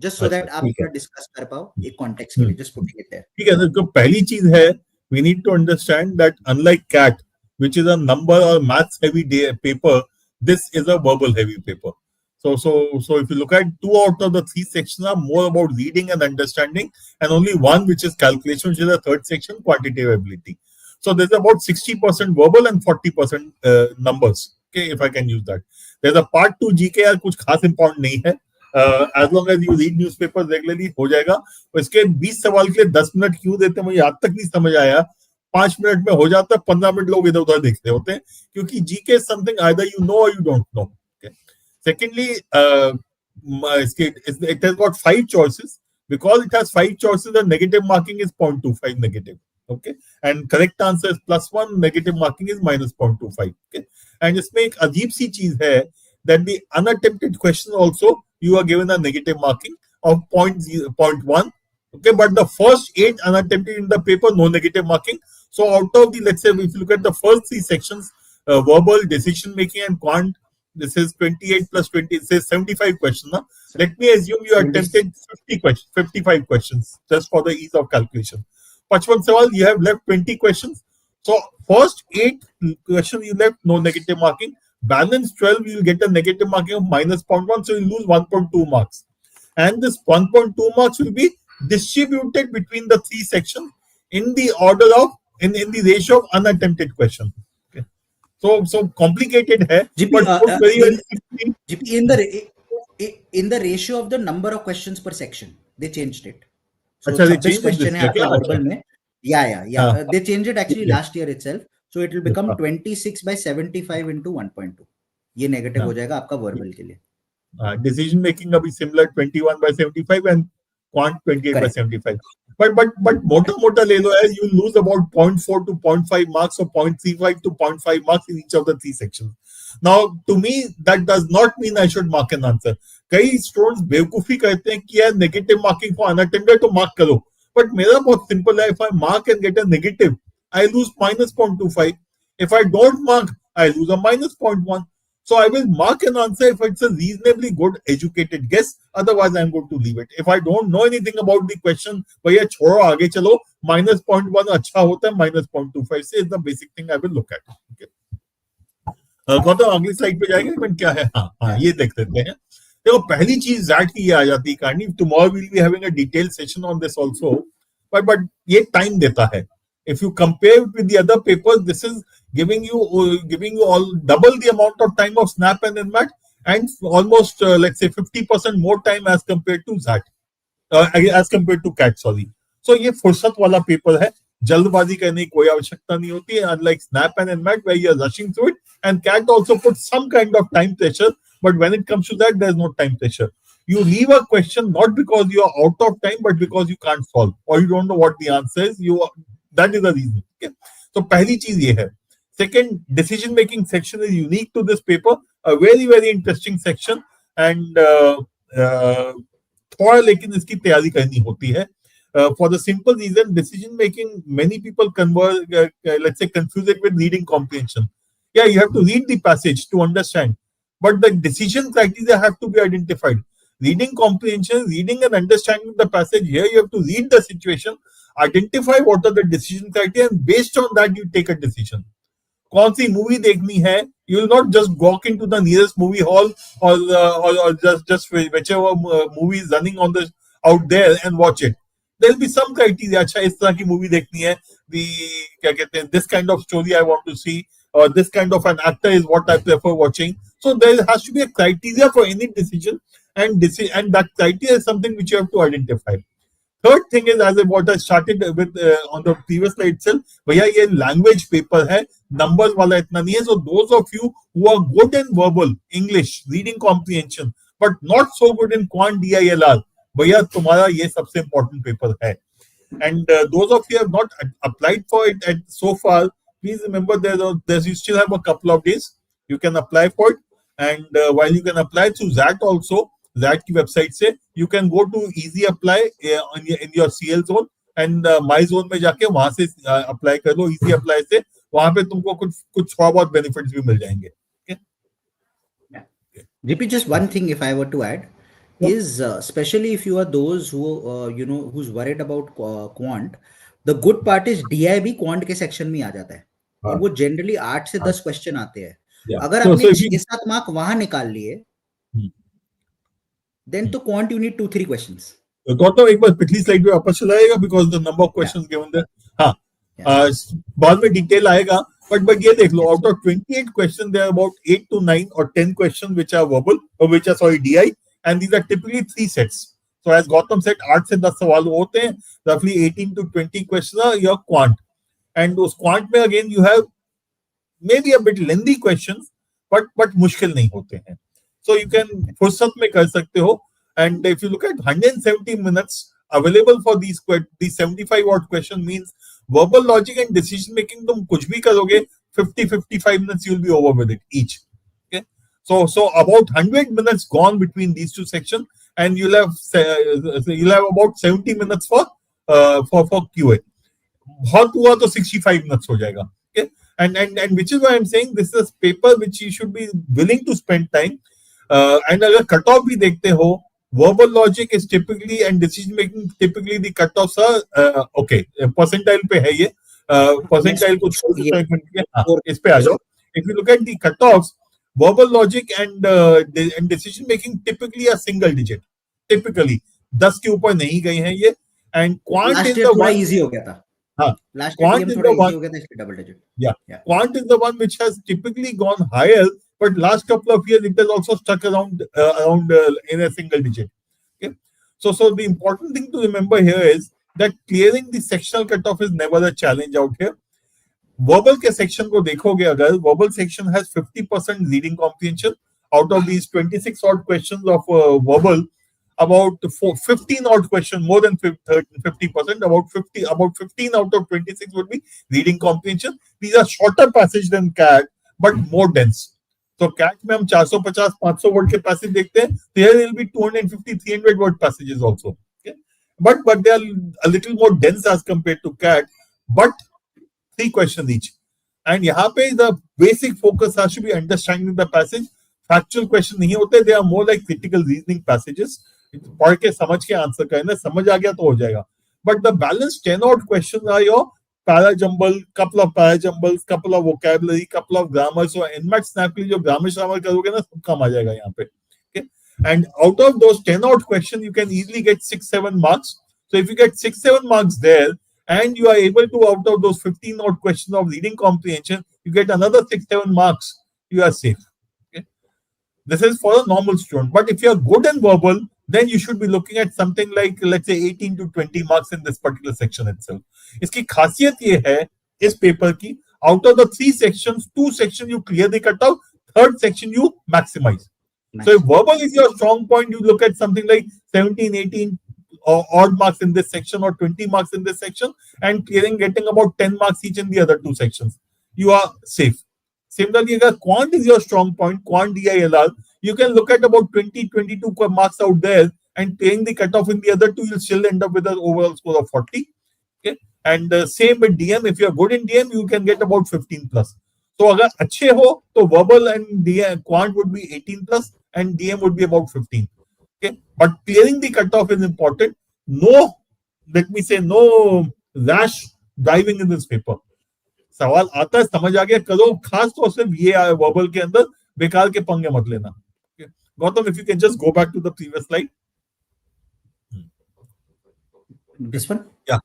just so that आप थोड़ा discuss कर पाओ एक context के लिए. Just putting it there. ठीक है sir, तो पहली चीज है, we need to understand that unlike CAT, which is a number or maths heavy paper, this is a verbal heavy paper. So if you look at 2 out of the 3 sections are more about reading and understanding, and only one which is calculation, which is the third section, quantitative ability. So there's about 60% verbal and 40% numbers. Okay, if I can use that. There's a part 2 GK, यार कुछ खास important नहीं है. As long as you read newspapers regularly हो जाएगा. और इसके 20 सवाल के लिए 10 मिनट क्यों देते हैं मुझे आज तक नहीं समझ आया. 5 मिनट में हो जाता है, 15 मिनट लोग इधर उधर देखते होते हैं, क्योंकि GK is something either you know or you don't know. Secondly, it has got 5 choices. Because it has 5 choices, the negative marking is 0.25 negative. Okay, and correct answer is +1, negative marking is -0.25. Okay, and इसमें एक अजीब सी चीज है that the unattempted question also you are given a negative marking of 0.1. Okay, but the first 8 unattempted in the paper, no negative marking. So out of the, let's say, if you look at the first 3 sections, verbal, decision making, and quant. This is 28 plus 20. It says 75 questions. Huh? Let me assume you attempted 55 questions, just for the ease of calculation. 55 सवाल, you have left 20 questions. So first 8 questions you left, no negative marking. Balance 12, you will get a negative marking of -0.1, so you lose 1.2 marks. And this 1.2 marks will be distributed between the 3 sections in the order of, in the ratio of unattempted questions. So complicated hai, GP, but put very simply. GP, in the ratio of the number of questions per section, they changed it. So Achha, they 26 changed question hai aapka verbal mein. Yeah. They changed it actually last year itself. So it will become 26 by 75 into 1.2. ये negative हो जाएगा आपका verbal के लिए. Decision making अभी similar 21 by 75 and quant 28 by 75. But मोटा ले लो यार, you lose about 0.4 to 0.5 marks or 0.35 to 0.5 marks in each of the 3 sections. Now, to me, that does not mean I should mark an answer. कई students बेवकूफी कहते हैं कि यार negative marking for unattempted तो mark करो. But मेरा बहुत simple है, if I mark and get a negative, I lose -0.25. If I don't mark, I lose a -0.1. So I will mark an answer if it's a reasonably good educated guess. Otherwise, I'm going to leave it. If I don't know anything about the question, भैया छोड़ो आगे चलो, -0.1 अच्छा होता है, -0.25 से is the basic thing I will look at. Okay. Gautam अगली slide पे जाएंगे, इवेंट क्या है? हाँ ये देख लेते हैं. देखो पहली चीज ज़ैट की आ जाती है कहानी. Tomorrow we'll be having a detailed session on this also, but ये टाइम देता है. If you compare it with the other papers, this is giving you all double the amount of time of SNAP and NMAT, and almost let's say 50% more time as compared to ZAT, as compared to CAT. Sorry. So ये फुर्सत वाला paper है. जल्दबाजी करने की कोई आवश्यकता नहीं होती है. Unlike SNAP and NMAT, where you are rushing through it, and CAT also puts some kind of time pressure, but when it comes to that, there is no time pressure. You leave a question not because you are out of time, but because you can't solve or you don't know what the answer is. That is the reason. Okay? So पहली चीज ये है. Second, decision making section is unique to this paper. A very very interesting section, and थोड़ा लेकिन इसकी तैयारी करनी होती है. For the simple reason, decision making, many people convert, let's say, confuse it with reading comprehension. Yeah, you have to read the passage to understand. But the decision criteria have to be identified. Reading comprehension, reading and understanding the passage. Here you have to read the situation, identify what are the decision criteria, and based on that you take a decision. कौन सी movie देखनी है, you will not just walk into the nearest movie hall or just whichever movie is running on the out there and watch it. There will be some criteria. अच्छा इस तरह की movie देखनी है, the क्या कहते हैं, this kind of story I want to see, or this kind of an actor is what I prefer watching. So there has to be a criteria for any decision, and that criteria is something which you have to identify. Third thing is, as what I started with on the previous slide itself, भैया ये language paper है, numbers वाला इतना नहीं है. So those of you who are good in verbal English reading comprehension but not so good in quant DILR, भैया तुम्हारा ये सबसे important paper है. And those of you have not applied for it so far, please remember you still have a couple of days. You can apply for it, and while you can apply through XAT also, XAT की website से, you can go to easy apply in your CL zone, and my zone में जाके वहां से apply कर लो. easy apply से वहां पे तुमको कुछ थोड़ा बहुत benefits भी मिल जाएंगे. Okay? Yeah. GP, just one thing if I were to add is especially if you are those who who's worried about quant, the good part is DIB quant के section में आ जाता है और वो generally 8 से 10 question आते हैं. अगर आपने 6-7 मार्क वहां निकाल लिए, then to quant you need 2-3 questions. Gautam एक बार पिछली स्लाइड पे वापस चलाएगा, because the number of questions given there. हाँ, बाद में डिटेल आएगा, but ये देख लो, out of 28 questions there are about 8 to 9 or 10 questions which are verbal or which are DI, and these are typically 3 sets. So as Gautam said, 8 से 10 सवाल होते हैं, roughly 18 to 20 questions are your quant, and those quant में again you have maybe a bit lengthy questions, but मुश्किल नहीं होते हैं. So you can फुर्सत में कर सकते हो. And if you look at 170 minutes available for these 75 odd question, means verbal logic and decision making तुम कुछ भी करोगे, 50-55 minutes you'll be over with it each. Okay, so about 100 minutes gone between these two sections, and you'll have about 70 minutes for QA. बहुत हुआ तो 65 minutes हो जाएगा. Okay, and which is why I'm saying this is a paper which you should be willing to spend time. And अगर cutoff भी देखते हो, verbal logic is typically and decision making typically the cutoffs are okay, percentile पे है ये, percentile को इस पे आ जाओ. If you look at the cutoffs, verbal logic and decision making typically a single digit, typically 10 के ऊपर नहीं गए हैं ये. And quant is the one easy हो गया था. हाँ, quant is the one, हो गया था, double digit. Yeah, quant is the one which has typically gone higher, but last couple of years it has also stuck around in a single digit. Okay, so the important thing to remember here is that clearing the sectional cutoff is never a challenge out here. Verbal के section को देखोगे अगर, verbal section has 50% reading comprehension. Out of these 26 odd questions of verbal, about 15 odd questions, more than 50%, about 15 out of 26 would be reading comprehension. These are shorter passage than CAT, but more dense. So CAT में हम 450-500 word के passage देखते हैं, there will be 250-300 word passages also. Okay? But they are a little more dense as compared to CAT, but 3 questions each. And यहाँ पे the basic focus has to be understanding the passage. Factual question नहीं होते, they are more like critical reasoning passages. पढ़ के समझ के answer करना, समझ आ गया तो हो जाएगा. But the balanced 10 odd questions are your parajumble, couple of parajumbles, couple of vocabulary, couple of grammar. So NMAT snap के लिए जो grammar करोगे ना, सब काम आ जाएगा यहाँ पे. Okay, and out of those 10 odd questions, you can easily get 6-7 marks. So if you get 6-7 marks there, and you are able to, out of those 15 odd questions of reading comprehension, you get another 6-7 marks, you are safe. Okay, this is for a normal student. But if you are good in verbal, then you should be looking at something like, let's say, 18 to 20 marks in this particular section itself. इसकी खासियत ये है इस paper की, out of the 3 sections, 2 sections you clear the cutoff, 3rd section you maximize. So if verbal is your strong point, you look at something like 17-18 or odd marks in this section or 20 marks in this section, and getting about 10 marks each in the other 2 sections. You are safe. Similarly, if quant is your strong point, quant DILR, you can look at about 20-22 marks out there, and playing the cutoff in the other 2, you'll still end up with an overall score of 40. Okay, and same with DM. If you're good in DM, you can get about 15 plus. तो अगर अच्छे हो तो verbal and quant would be 18 plus and DM would be about 15. Okay, but clearing the cutoff is important. No, let me say, no rash driving in this paper. सवाल आता है, समझ आ गया, करो, खास तौर से ये वर्बल के अंदर बेकार के पंगे मत लेना. Gautam, if you can just go back to the previous slide. This one? Yeah.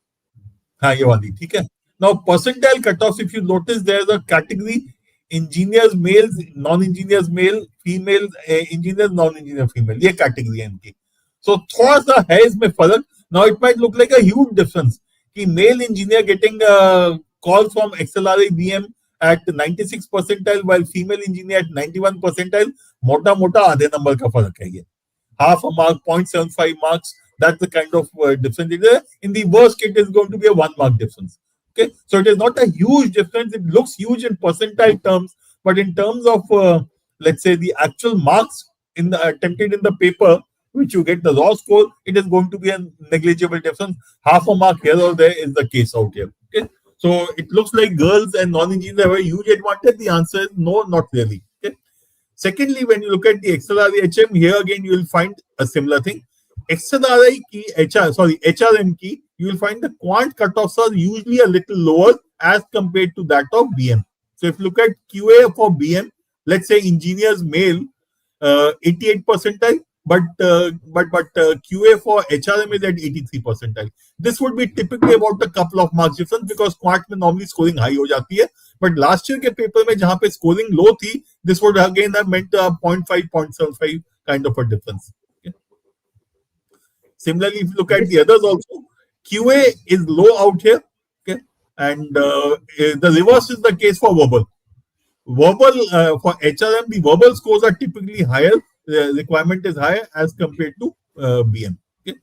हाँ, ये वाली ठीक है. Now percentile cutoffs, if you notice, there's a category: engineers males, non-engineers male, female engineers, non-engineer female. ये category है इनकी. So थोड़ा सा है इसमें फर्क. Now it might look like a huge difference कि male engineer getting a call from XLRI BM at 96 percentile while female engineer at 91 percentile. मोटा मोटा आधे नंबर का फर्क है ये. Half a mark, 0.75 marks. That's the kind of difference. In the worst case, it is going to be a 1 mark difference. Okay, so it is not a huge difference. It looks huge in percentile terms, but in terms of let's say the actual marks in the attempted in the paper, which you get the raw score, it is going to be a negligible difference. Half a mark here or there is the case out here. Okay, so it looks like girls and non-engineers have a huge advantage. The answer is no, not really. Okay. Secondly, when you look at the XLRI HM, here again you will find a similar thing. XLRI key, HRM key, you will find the quant cutoffs are usually a little lower as compared to that of BM. So if you look at QA for BM, let's say engineers male, 88 percentile, but QA for HRM is at 83 percentile. This would be typically about a couple of marks difference because quant में normally scoring high हो जाती है. But last year के paper में जहाँ पे scoring low थी, this would again have meant a 0.5, 0.75 kind of a difference. Okay. Similarly, if you look at the others also, QA is low out here. Okay, and the reverse is the case for verbal. Verbal for HRM, the verbal scores are typically higher. The requirement is higher as compared to BM. Okay,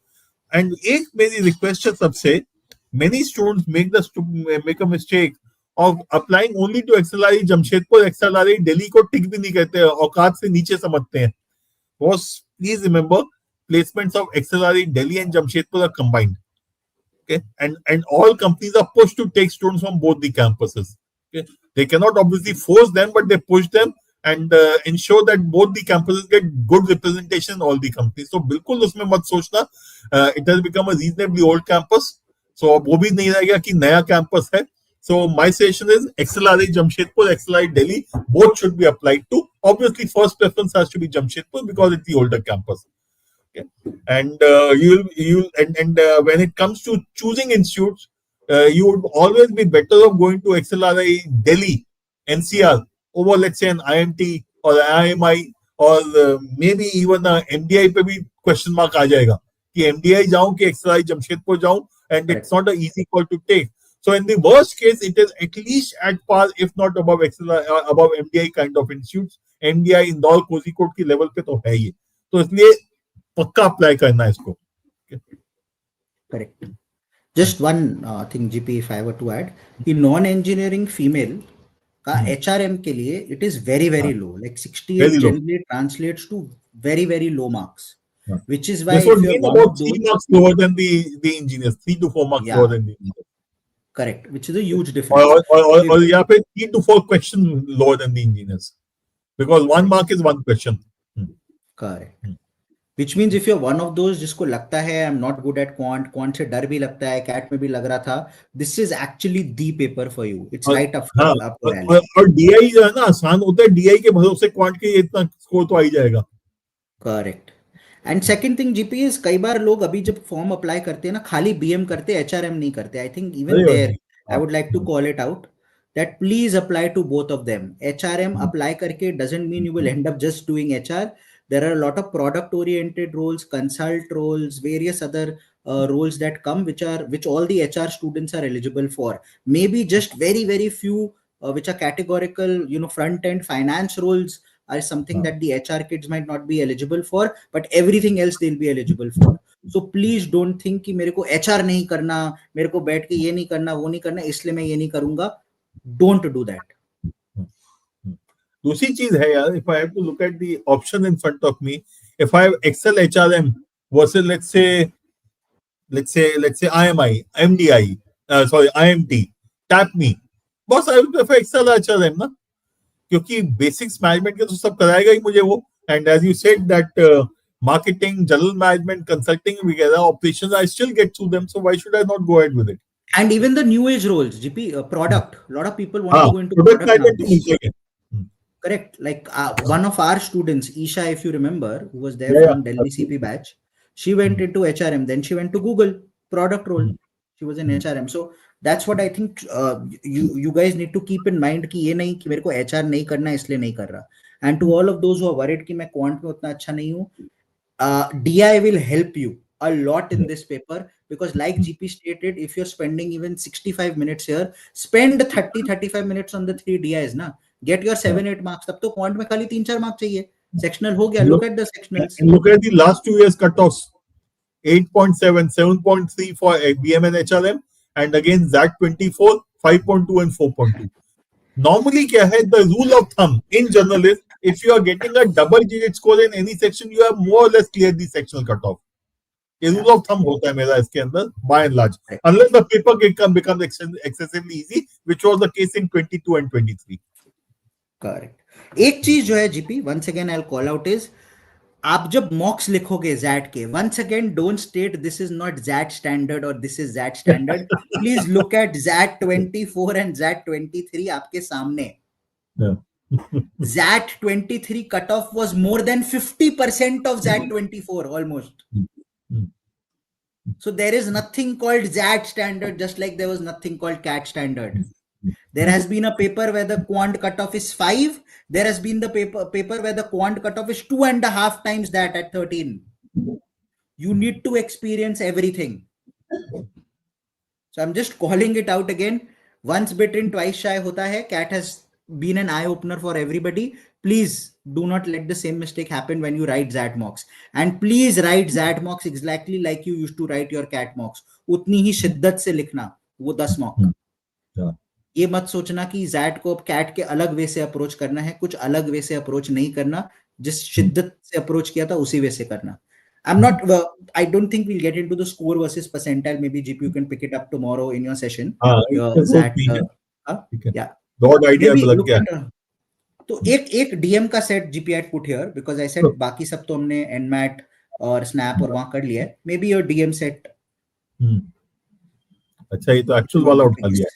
and एक मेरी request है सबसे, many students make a mistake of applying only to XLRI Jamshedpur, XLRI Delhi को टिक भी नहीं कहते, औकात से नीचे समझते हैं. Boss, please remember, placements of XLRI Delhi and Jamshedpur are combined. Okay, and all companies are pushed to take students from both the campuses. Okay, they cannot obviously force them, but they push them and ensure that both the campuses get good representation in all the companies. So बिल्कुल उसमें मत सोचना. It has become a reasonably old campus, so अब वो भी नहीं रहेगा कि नया campus है. So my suggestion is XLRI Jamshedpur, XLRI Delhi, both should be applied to. Obviously, first preference has to be Jamshedpur because it's the older campus. Okay. And when it comes to choosing institutes, you would always be better off going to XLRI Delhi, NCR, over let's say an IMT or IMI or maybe even a MDI पे भी question mark आ जाएगा कि MDI जाऊं कि XLRI Jamshedpur जाऊं, and it's not an easy call to take. So in the worst case, it is at least at par, if not above XLRI, above MDI kind of institutes. MDI Indore Kozhikode की level पे तो है ही, तो इसलिए पक्का apply करना है इसको. Correct. Just one thing, GP, if I were to add, the non-engineering female का HRM के लिए it is very low. Like 68 generally translates to very low marks. Which is why this would mean about 3 marks lower than the engineers, 3 to 4 marks lower than the engineers. Correct, which is a huge difference. Or yeah, 3 to 4 questions lower than the engineers, because 1 mark is 1 question. Correct. Which means if you're one of those जिसको लगता है I'm not good at quant से डर भी लगता है, CAT में भी लग रहा था, this is actually the paper for you. It's right up your alley. और DI जो है ना आसान होता है, DI के भरोसे क्वांट के इतना स्कोर तो आ ही जाएगा. Correct. And second thing, GP, is कई बार लोग अभी जब फॉर्म अप्लाई करते हैं ना, खाली BM करते हैं, HRM नहीं करते. I think even there I would like to call it out that please apply to both of them. HRM apply करके doesn't mean you will end up just doing HR. There are a lot of product oriented roles, consult roles, various other roles that come which all the HR students are eligible for. Maybe just very few which are categorical, front end finance roles are something that the HR kids might not be eligible for, but everything else they'll be eligible for. So please don't think कि मेरे को HR नहीं करना, मेरे को बैठ के ये नहीं करना, वो नहीं करना, इसलिए मैं ये नहीं करूंगा. Don't do that. दूसरी चीज है यार, if I have to look at the option in front of me, if I have Excel HRM versus let's say IMI, MDI, IMT, tap me, boss, I will prefer Excel HRM, na? क्योंकि basics management के तो सब कराएगा ही मुझे वो. And as you said that marketing, general management, consulting, operations, I still get through them. So why should I not go ahead with it? And even the new age roles, GP, product. A lot of people want to go into Product product management nowadays. Correct. Like one of our students, Isha, if you remember, who was there from Delhi CP batch, she went into HRM. Then she went to Google product role. She was in HRM. So that's what I think you guys need to keep in mind कि ये नहीं कि मेरे को HR नहीं करना इसलिए नहीं कर रहा. And to all of those who are worried कि मैं quant में उतना अच्छा नहीं हूँ, DI will help you a lot in this paper, because like GP stated, if you're spending even 65 minutes here, spend 30-35 minutes on the 3 DIs na, get your 7-8 marks. तब तो quant में खाली 3-4 marks चाहिए. Sectional हो गया. Look at the sectionals. And look at the last 2 years cutoffs. 8.7, 7.3 for BM and HRM, and again ZAT 24, 5.2 and 4.2. Normally क्या है, the rule of thumb in general is, if you are getting a double digit score in any section, you have more or less cleared the sectional cutoff. A rule of thumb होता है मेरा इसके अंदर, by and large, unless the paper becomes excessively easy, which was the case in 22 and 23. Correct. एक चीज जो है GP, once again I'll call out is, आप जब मॉक्स लिखोगे ZAT के, once again don't state this is not ZAT standard or this is ZAT standard. Please look at ZAT 24 and ZAT 23 आपके सामने. ZAT 23 cutoff was more than 50% of ZAT 24 almost. So there is nothing called ZAT standard, just like there was nothing called CAT standard. There has been a paper where the quant cutoff is 5. There has been the paper where the quant cutoff is 2.5 times that at 13. You need to experience everything. So I'm just calling it out again. Once bitten, twice shy hota hai. CAT has been an eye-opener for everybody. Please do not let the same mistake happen when you write ZAT mocks. And please write ZAT mocks exactly like you used to write your CAT mocks. उतनी ही शिद्दत से लिखना वो 10 mock. ये मत सोचना कि ZAT को अब CAT के अलग वे से अप्रोच करना है. कुछ अलग वे से अप्रोच नहीं करना. जिस शिद्दत से अप्रोच किया था उसी वे से करना. I don't think we'll get into the score versus percentile. Maybe GP, you can pick it up tomorrow in your session. ZAT, yeah. God idea Maybe लग look गया. at तो एक DM का set GP had put here, because I said बाकी सब तो हमने NMAT और Snap और वहां कर लिया है. Maybe your DM set. अच्छा, ये तो एक्चुअल वाला उठा लिया.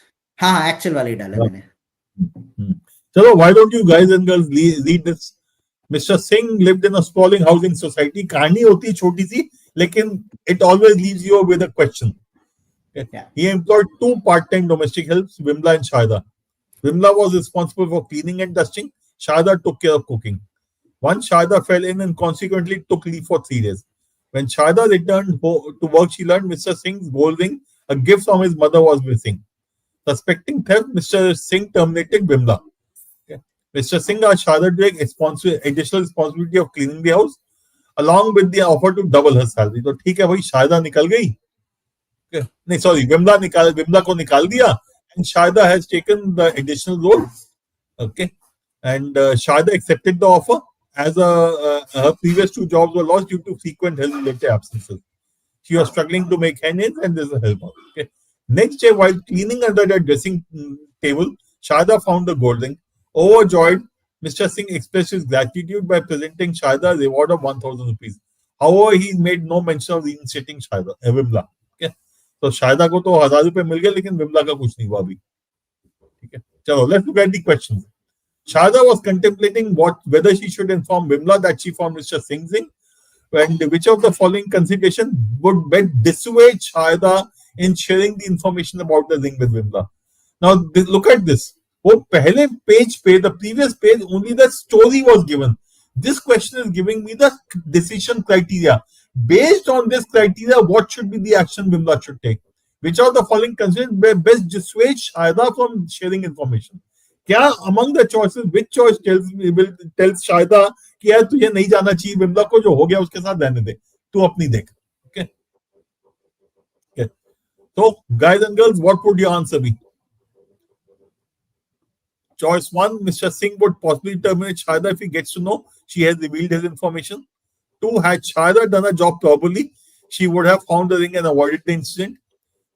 हाँ, एक्चुअल वाला ही डाला मैंने. चलो, why don't you guys and girls read this? Mr. Singh lived in a sprawling housing society. कहानी होती है छोटी सी, लेकिन it always leaves you with a question. Yeah. He employed 2 part-time domestic helps, Vimla and Sharda. Vimla was responsible for cleaning and dusting. Sharda took care of cooking. Once Sharda fell in and consequently took leave for 3 days. When Sharda returned to work, she learned Mr. Singh's gold ring, a gift from his mother, was missing. Suspecting theft, Mr. Singh terminated Vimla. Okay. Mr. Singh asked Sharda to take additional responsibility of cleaning the house, along with the offer to double her salary. तो ठीक है भाई, शारदा निकल गई. नहीं, sorry, Vimla को निकाल दिया, and Sharda has taken the additional role. Okay, and Sharda accepted the offer as her previous 2 jobs were lost due to frequent health-related absences. She was struggling to make ends, and there's a helper. Okay. Next day, while cleaning under the dressing table, Sharda found the gold ring. Overjoyed, Mr. Singh expressed his gratitude by presenting Sharda a reward of 1,000 rupees. However, he made no mention of reinstating Vimla. Okay. So Sharda को तो 1,000 रुपए मिल गए, लेकिन विमला का कुछ नहीं हुआ अभी. ठीक है, चलो, let's look at the questions. Sharda was contemplating whether she should inform Vimla that she found Mr. Singh's ring, and which of the following consideration would best dissuade Sharda in sharing the information about the ring with Vimla. Now, look at this. वो पहले page पे, the previous page, only the story was given. This question is giving me the decision criteria. Based on this criteria, what should be the action Vimla should take? Which of the following considered best dissuade Sharda from sharing information? क्या among the choices, which choice tells Sharda कि यार तुझे नहीं जाना चाहिए, विमला को जो हो गया उसके साथ रहने दे, तू अपनी देख. Okay. Okay. So, guys and girls, what would your answer be? Choice 1, Mr. Singh would possibly terminate Sharda if he gets to know she has revealed his information. 2, had Sharda done a job properly, she would have found the ring and avoided the incident.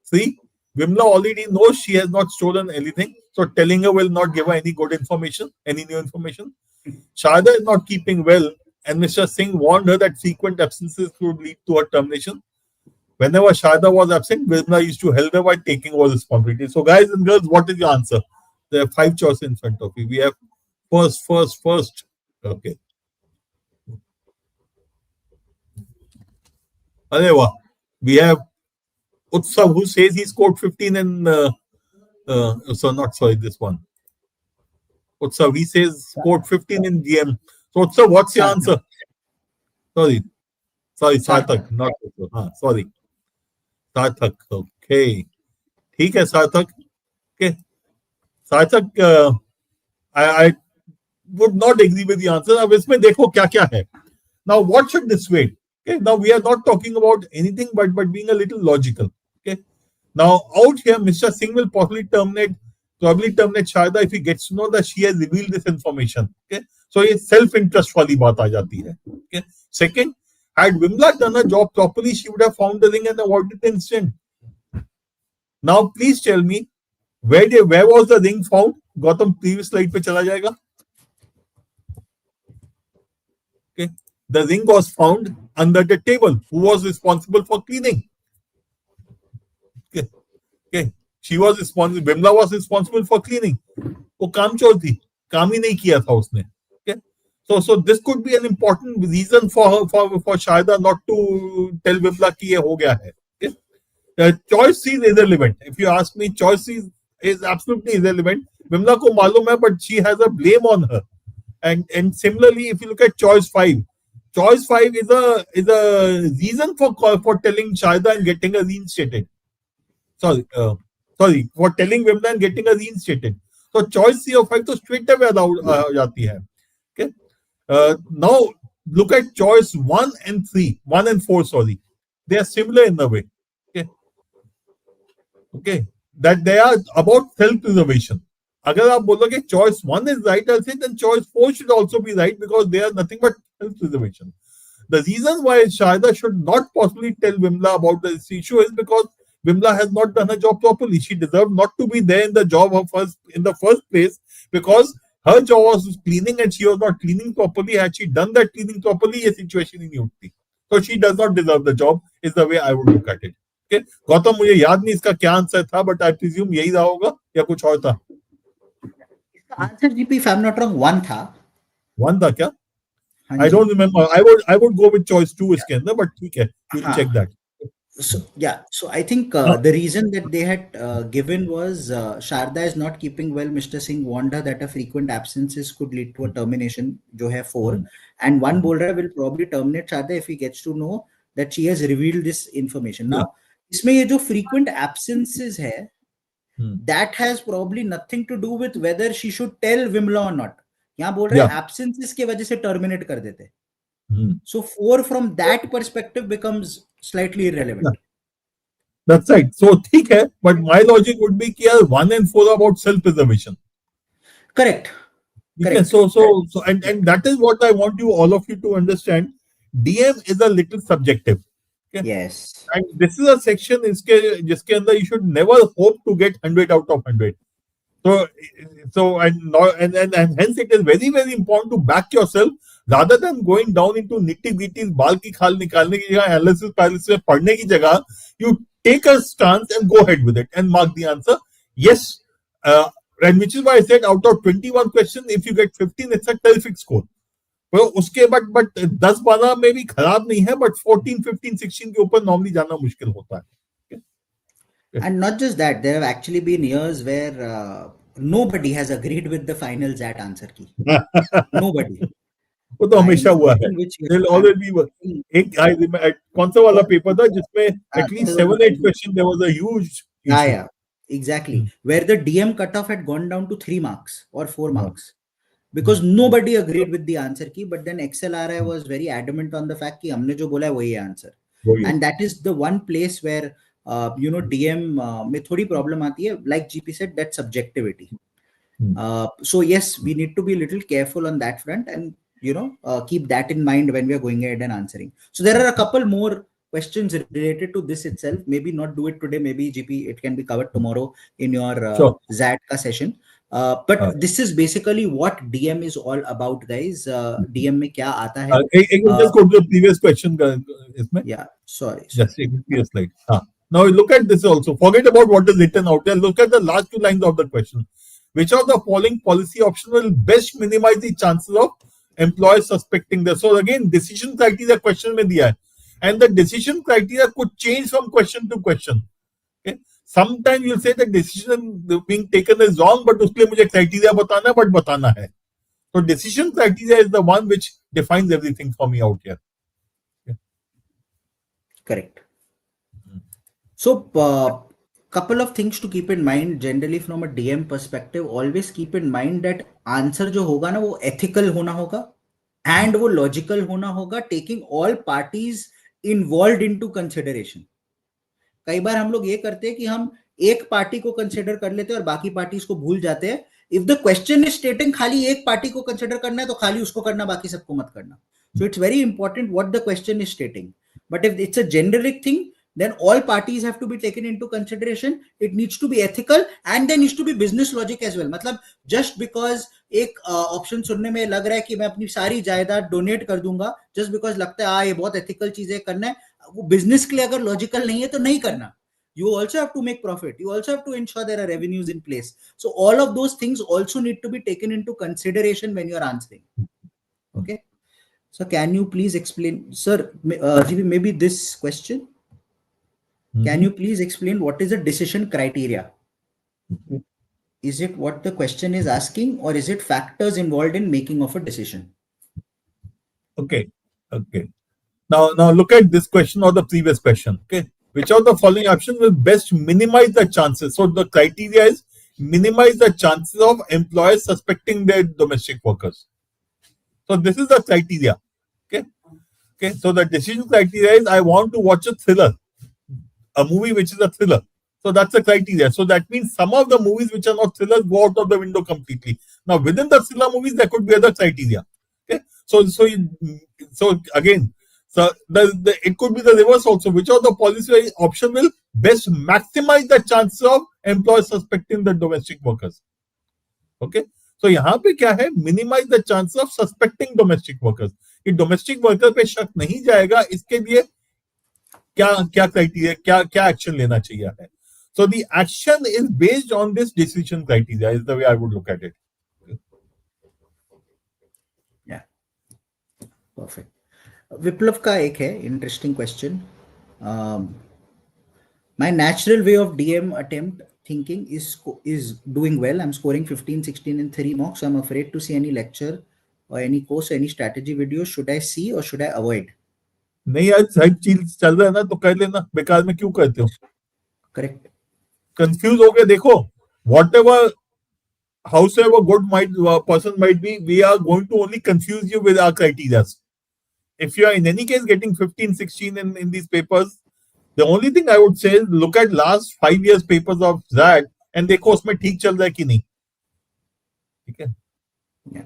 3, Vimla already knows she has not stolen anything, So telling her will not give her any good information, any new information. Sharda is not keeping well, and Mr. Singh warned her that frequent absences could lead to her termination. Whenever Sharda was absent, Vimla used to help her by taking over responsibility. So, guys and girls, what is your answer? There are 5 choices in front of you. We have first. Okay. Areva. We have Utsav who says he scored 15 in this one. Utsav, he says scored 15 in GM. So Utsav, what's your answer? Sorry, Sarthak, not Utsav. Sorry. Sarthak, okay. ठीक है Sarthak. Okay. Sarthak, I would not agree with the answer. अब इसमें देखो क्या है. Now what should dissuade? Okay. Now we are not talking about anything but being a little logical. Okay. Now out here, Mr. Singh will probably terminate Sharda if he gets to know that she has revealed this information. Okay. So ये self-interest वाली बात आ जाती है. Okay. Second, had Vimla done her job properly, she would have found the ring and avoided the incident. Now please tell me, where was the ring found? Gautam, previous slide पे चला जाएगा. Okay. The ring was found under the table. Who was responsible for cleaning? Okay. She was responsible. Vimla was responsible for cleaning. वो कामचोर थी. काम ही नहीं किया था उसने. Okay. So this could be an important reason for Sharda not to tell Vimla कि ये हो गया है. Okay. Choice C is irrelevant. If you ask me, choice C is absolutely irrelevant. Vimla को मालूम है, but she has a blame on her. And similarly, if you look at choice 5 is a reason for telling Sharda and getting her reinstated. Sorry, for telling Vimla and getting her reinstated. So choice C of 5 तो straight away हो जाती है. Okay. Now look at choice 1 and 4. Sorry, they are similar in a way. Okay. That they are about self-preservation. अगर आप बोलोगे choice 1 is right, I'll say then choice 4 should also be right because they are nothing but self-preservation. The reason why Sharda should not possibly tell Vimla about this issue is because Vimla has not done her job properly. She deserved not to be there in the job in the first place because her job was cleaning and she was not cleaning properly. Had she done that cleaning properly, ये situation ही नहीं होती. So she does not deserve the job is the way I would look at it. Okay. Gautam, मुझे याद नहीं इसका क्या answer था, but I presume यही रहा होगा या कुछ और था. Answer GP, if I'm not wrong, 1 था. 1 था क्या? I don't remember. I would go with choice 2 इसके अंदर, but ठीक है, we'll check that. So I think the reason that they had given was Sharda is not keeping well. Mr. Singh warned her that a frequent absences could lead to a termination, जो है 4, and 1 बोल रहा है will probably terminate Sharda if he gets to know that she has revealed this information. Now इसमें ये जो frequent absences है, that has probably nothing to do with whether she should tell Vimla or not. यहाँ बोल रहे हैं absences के वजह से terminate कर देते. So 4 from that perspective becomes slightly irrelevant. That's right. So ठीक है, but my logic would be कि 1 and 4 are about self-preservation. Correct. Okay, so and that is what I want all of you to understand. DM is a little subjective. Okay? Yes. And this is a section जिसके अंदर you should never hope to get 100 out of 100. So and hence it is very, very important to back yourself rather than going down into nitty-gritties, बाल की खाल निकालने की जगह, analysis paralysis में पढ़ने की जगह, you take a stance and go ahead with it and mark the answer. Yes, and which is why I said out of 21 questions, if you get 15, it's a terrific score. तो उसके but 10-12 में भी खराब नहीं है, but 14, 15, 16 के ऊपर normally जाना मुश्किल होता है. And not just that, there have actually been years where nobody has agreed with the final XAT answer key. Nobody. वो तो हमेशा हुआ है. There'll always be एक कौन सा वाला पेपर था जिसमें at least 7-8 questions there was a huge issue. Yeah, exactly. Where the DM cutoff had gone down to 3 marks or 4 marks because nobody agreed with the answer key, but then XLRI was very adamant on the fact कि हमने जो बोला है वही answer. And that is the one place where DM में थोड़ी problem आती है. Like GP said, that's subjectivity. So yes, we need to be a little careful on that front and keep that in mind when we are going ahead and answering. So there are a couple more questions related to this itself. Maybe not do it today. Maybe GP, it can be covered tomorrow in your XAT ka session. But this is basically what DM is all about, guys. DM में क्या आता है? Just go to the previous question. इसमें? Yeah, sorry. Just take the previous slide. Now look at this also. Forget about what is written out there. Look at the last 2 lines of the question. Which of the following policy option will best minimize the chances of employers suspecting this? So again, decision criteria question में दिया है. And the decision criteria could change from question to question. Okay? Sometimes you'll say the decision being taken is wrong, but उसके लिए मुझे criteria बताना है, but बताना है. So decision criteria is the one which defines everything for me out here. Okay. Correct. So couple of things to keep in mind generally from a DM perspective. Always keep in mind that answer जो होगा ना वो ethical होना होगा and वो logical होना होगा, taking all parties involved into consideration. कई बार हम लोग ये करते हैं कि हम एक पार्टी को कंसिडर कर लेते हैं और बाकी पार्टीज को भूल जाते हैं. इफ द क्वेश्चन इज स्टेटिंग खाली एक पार्टी को कंसिडर करना है तो खाली उसको करना, बाकी सबको मत करना. So it's very important what the question is स्टेटिंग. But if it's a generic thing, then all parties have to be taken into consideration. It needs to be ethical and there needs to be business logic as well. मतलब just because एक option सुनने में लग रहा है कि मैं अपनी सारी जायदाद डोनेट कर दूंगा, just because लगता है ये बहुत ethical चीज है करना है, वो बिजनेस के लिए अगर लॉजिकल नहीं है तो नहीं करना. You also have to make profit. You also have to ensure there are revenues in place. So all of those things also need to be taken into consideration when you are answering. Okay. So can you please explain, sir, maybe this question? Can you please explain what is the decision criteria? Is it what the question is asking, or is it factors involved in making of a decision? Okay. Now look at this question or the previous question. Okay. Which of the following options will best minimize the chances? So the criteria is minimize the chances of employers suspecting their domestic workers. So this is the criteria. Okay. So the decision criteria is I want to watch a thriller. A movie which is a thriller. So that's the criteria. So that means some of the movies which are not thrillers go out of the window completely. Now within the thriller movies there could be other criteria. Okay. So again, it could be the reverse also. Which of the policy option will best maximize the chances of employers suspecting the domestic workers? Okay. So यहाँ पे क्या है? Minimize the chance of suspecting domestic workers. कि domestic worker पे शक नहीं जाएगा, इसके लिए क्या criteria, क्या action लेना चाहिए है. So the action is based on this decision criteria is the way I would look at it. Yeah, perfect. Viplav का एक है interesting question. My natural way of DM attempt thinking is doing well. I'm scoring 15, 16 in 3 mocks. I'm afraid to see any lecture or any course or any strategy videos. Should I see or should I avoid? नहीं यार, सही चीज चल रहा है ना तो कर लेना, बेकार में क्यों करते हो? Correct. कंफ्यूज हो गए, देखो, whatever howsoever good person might be, we are going to only confuse you with our criteria. If you are in any case getting 15, 16 in these papers, the only thing I would say is look at last 5 years papers of that and देखो उसमें ठीक चल रहा है कि नहीं. ठीक है? Yeah.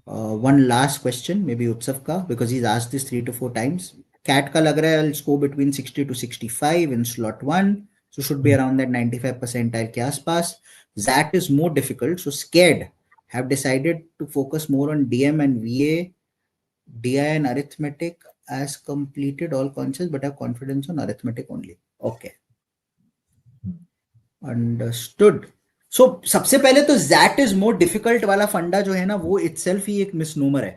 One last question, maybe Utsav ka, because he's asked this 3 to 4 times. CAT ka lag raha hai I'll score between 60 to 65 in slot 1. So should be around that 95 percentile ke aaspas. XAT is more difficult. So scared. Have decided to focus more on DM and VA, DI and arithmetic as completed all concepts, but have confidence on arithmetic only. Okay. Understood. So सबसे पहले तो XAT is more difficult वाला फंडा जो है ना वो itself ही एक misnomer है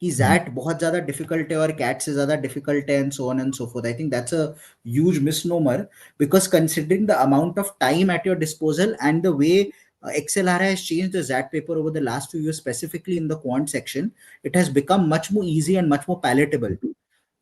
कि XAT बहुत ज़्यादा difficult है और CAT से ज़्यादा difficult है and so on and so forth. I think that's a huge misnomer because considering the amount of time at your disposal and the way XLRI has changed the XAT paper over the last few years, specifically in the quant section, it has become much more easy and much more palatable.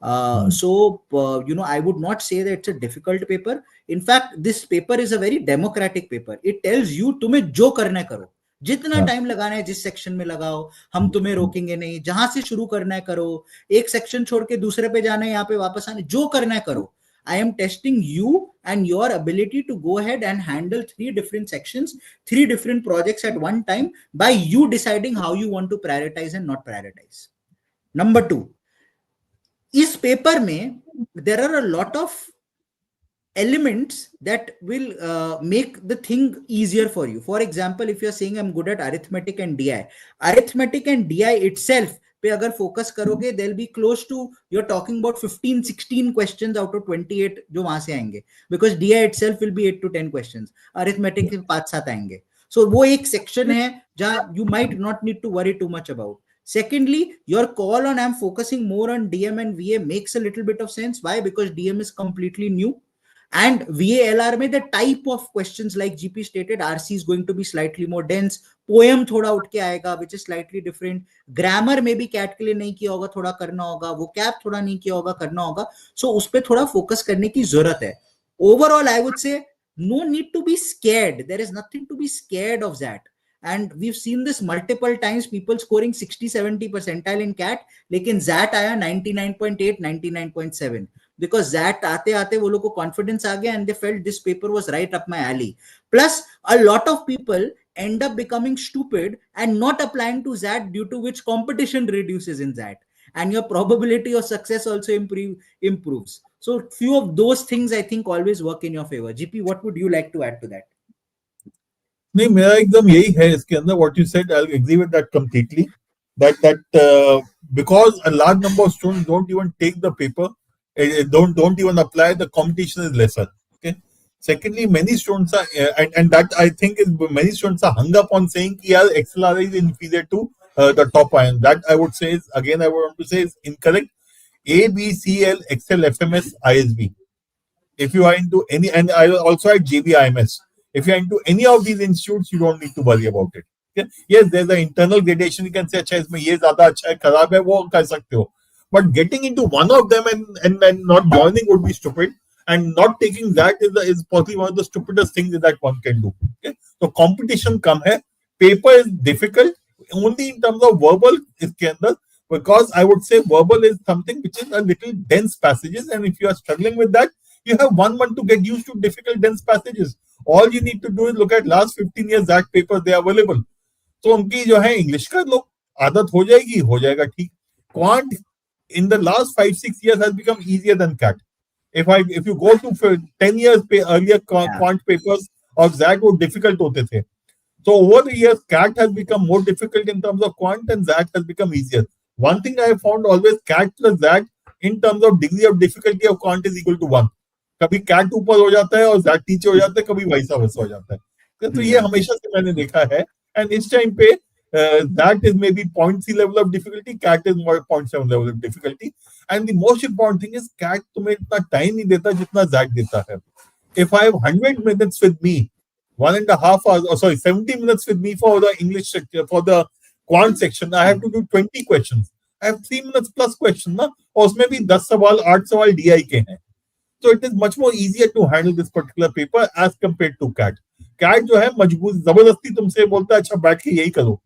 I would not say that it's a difficult paper. In fact, this paper is a very democratic paper. It tells you तुम्हें जो करना है करो, जितना time लगाना है जिस section में लगाओ, हम तुम्हें रोकेंगे नहीं, जहां से शुरू करना है करो, एक सेक्शन छोड़ के दूसरे पे जाना है, यहाँ पे वापस आना, जो करना है करो. I am testing you and your ability to go ahead and handle 3 different sections, 3 different projects at one time by you deciding how you want to prioritize and not prioritize. Number 2, इस paper में there are a lot of elements that will make the thing easier for you. For example, if you're saying I'm good at arithmetic and DI itself पे अगर focus करोगे, they'll be close to, you're talking about 15-16 questions out of 28 जो वहां से आएंगे, because DI itself will be 8 to 10 questions, arithmetic के 5-7 आएंगे. So वो एक section है जहाँ you might not need to worry too much about. Secondly, your call on I'm focusing more on DM and VA makes a little bit of sense. Why? Because DM is completely new. And VALR में the type of questions, like GP stated, RC is going to be slightly more dense. Poem थोड़ा उठ के आएगा, which is slightly different. Grammar में भी CAT के लिए नहीं किया होगा, थोड़ा करना होगा. Vocab थोड़ा नहीं किया होगा, करना होगा. So उस पे थोड़ा focus करने की जरूरत है. Overall, I would say no need to be scared. There is nothing to be scared of that. And we've seen this multiple times, people scoring 60-70 percentile in CAT, लेकिन ZAT आया 99.8, 99.7. Because that आते आते वो लोग को confidence आ गया and they felt this paper was right up my alley. Plus, a lot of people end up becoming stupid and not applying to ZAT, due to which competition reduces in ZAT. And your probability of success also improves. So few of those things I think always work in your favor. GP, what would you like to add to that? नहीं, मेरा एकदम यही है इसके अंदर. What you said, I'll agree with that completely. That because a large number of students don't even take the paper, don't even apply, the competition is lesser. Okay. Secondly, many students are, and that I think is, many students are hung up on saying that XLRI is inferior to the top iron. That I would say is, again, I want to say is incorrect. A, B, C, L, XL, FMS, ISB. If you are into any, and I also had JBIMS. If you are into any of these institutes, you don't need to worry about it. Okay? Yes, there's an internal gradation. You can say, अच्छा इसमें ये ज़्यादा अच्छा है, खराब है, वो कर सकते हो. But getting into one of them and not joining would be stupid. And not taking that is possibly one of the stupidest things that one can do. Okay? So competition come hai. Paper is difficult only in terms of verbal iske andar, because I would say verbal is something which is a little dense passages, and if you are struggling with that, you have 1 month to get used to difficult dense passages. All you need to do is look at last 15 years that papers, they are available. So उनकी जो है English का लो, आदत हो जाएगी, हो जाएगा ठीक. Quant in the last 5-6 years has become easier than CAT. If you go to 10 years earlier, quant papers of ZAT were difficult होते थे. So over the years, CAT has become more difficult in terms of quant, and ZAT has become easier. One thing I have found always, CAT plus ZAT in terms of degree of difficulty of quant is equal to 1. कभी CAT ऊपर हो जाता है और ZAT नीचे हो जाता है, कभी वैसा वैसा हो जाता है. तो ये हमेशा से मैंने देखा है. And इस टाइम पे that is maybe 0.3 level of difficulty, CAT is more 0.7 level of difficulty. And the most important thing is CAT तुम्हें इतना time नहीं देता जितना ZAT देता है. If I have 100 minutes with me, 1.5 hours, 70 minutes with me for the English section, for the quant section, I have to do 20 questions. I have 3 minutes plus question ना, और उसमें भी 10 सवाल 8 सवाल DI के हैं. So it is much more easier to handle this particular paper as compared to CAT. CAT जो है मजबूर जबरदस्ती तुमसे बोलता है अच्छा बैठ के यही करो.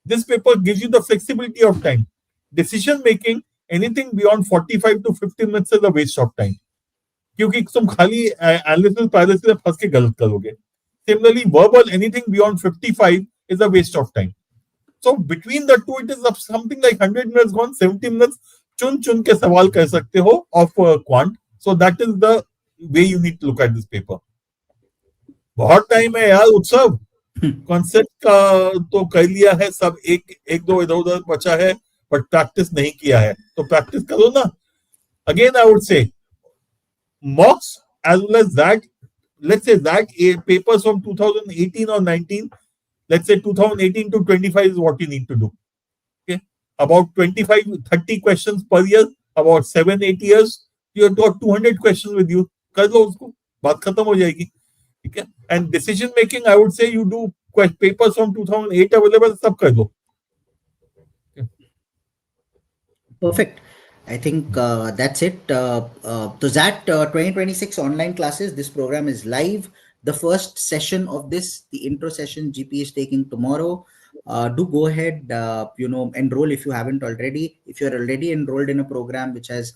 This paper gives you the flexibility of time. Decision making, anything beyond 45 to 50 minutes is a waste of time. क्योंकि तुम खाली एनालिसिस पैरालिसिस में फंस के गलत करोगे. Similarly, verbal, anything beyond 55 is a waste of time. So between the two, it is something like 100 minutes gone, 70 minutes चुन के सवाल कर सकते हो of quant. So that is the way you need to look at this paper. बहुत time है यार उत्सव. कॉन्सेप्ट का तो कर लिया है सब, एक दो इधर उधर बचा है, बट प्रैक्टिस नहीं किया है, तो प्रैक्टिस करो ना. Again I would say मॉक्स as well as that, let's say that papers from 2018 or 19, let's say 2018 to 25 is what you need to do. Okay, about 25-30 questions per year, about 7-8 years, you have got 200 questions with you. कर लो उसको, बात खत्म हो जाएगी. Okay? And decision making, I would say you do papers from 2008 available, सब कर दो. Okay. Perfect. I think that's it. So that 2026 online classes, this program is live. The first session of this, the intro session, GP is taking tomorrow. Do go ahead, enroll if you haven't already. If you're already enrolled in a program which has,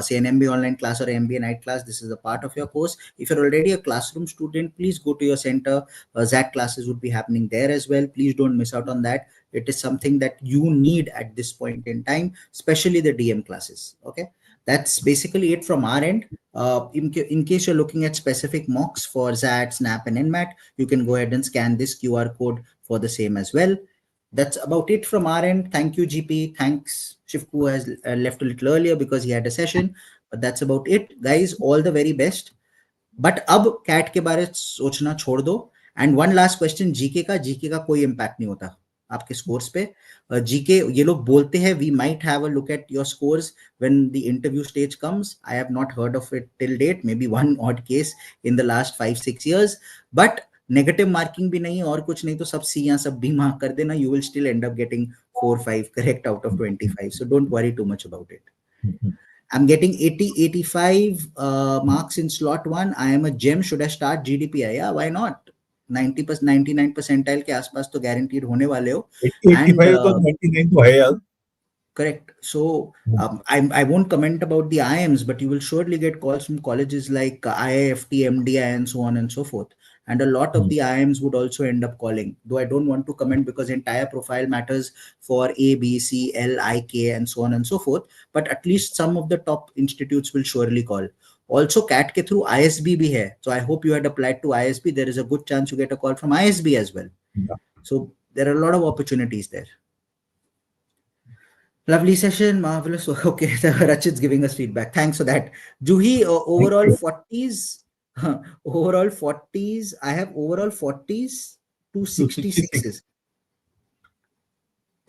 say, an MBA online class or MBA night class, this is a part of your course. If you're already a classroom student, please go to your center. ZAT classes would be happening there as well. Please don't miss out on that. It is something that you need at this point in time, especially the DM classes. Okay. That's basically it from our end. In case you're looking at specific mocks for XAT, SNAP, and NMAT, you can go ahead and scan this QR code for the same as well. That's about it from our end. Thank you, GP. Thanks. Shivku has left a little earlier because he had a session. But that's about it. Guys, all the very best. But अब cat के बारे सोचना छोड़ दो. And one last question, GK का कोई impact नहीं होता आपके स्कोर्स पे. जीके ये लोग बोलते हैं we might have a look at your scores when the interview stage comes. I have not heard of it till date, may be one odd case in the last 5-6 years. But negative marking भी नहीं और कुछ नहीं, तो सब सी या सब B mark कर देना. You will still and up getting 4-5 correct out of 25. So don't worry too much about it. I'm getting 80-85 marks in slot 1. I am a gem. Should I start GDPI? Yeah, why not? 90%, 99 percentile के आसपास तो guaranteed होने वाले हो. 85 तो 99 तो है यार. Correct. So I won't comment about the IIMs, but you will surely get calls from colleges like IIFT, MDI, and so on and so forth. And a lot of the IIMs would also end up calling. Though I don't want to comment because entire profile matters for A, B, C, L, I, K, and so on and so forth. But at least some of the top institutes will surely call. Also, CAT के through ISB भी है. So I hope you had applied to ISB. There is a good chance you get a call from ISB as well. So there are a lot of opportunities there. Lovely session, marvelous. Okay, Rachit's giving us feedback. Thanks for that. Juhi, overall 40s. Overall 40s. I have overall 40s to 66s.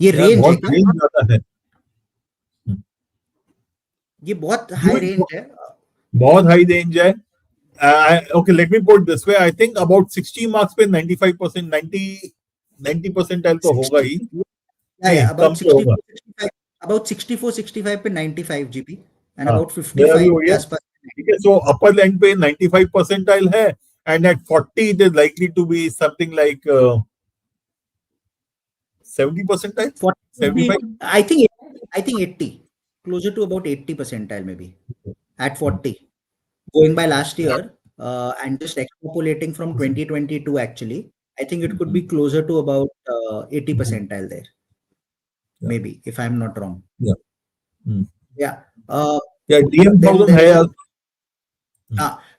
ये range है क्या? ये बहुत high range है. बहुत high range है. Okay, let me put it this way. I think about 60 marks पे 95%, 90 percentile तो होगा ही. Yeah, about 64-65 पे 95 GP and about 55 आसपास. ठीक है, so upper end पे 95 percentile है, and at 40 it is likely to be something like 70 percentile. 75. I think 80, closer to about 80 percentile maybe at 40. Going by last year and just extrapolating from 2022, actually, I think it could be closer to about 80 percentile there. Maybe, if I'm not wrong. Yeah. DM 1000 है यार.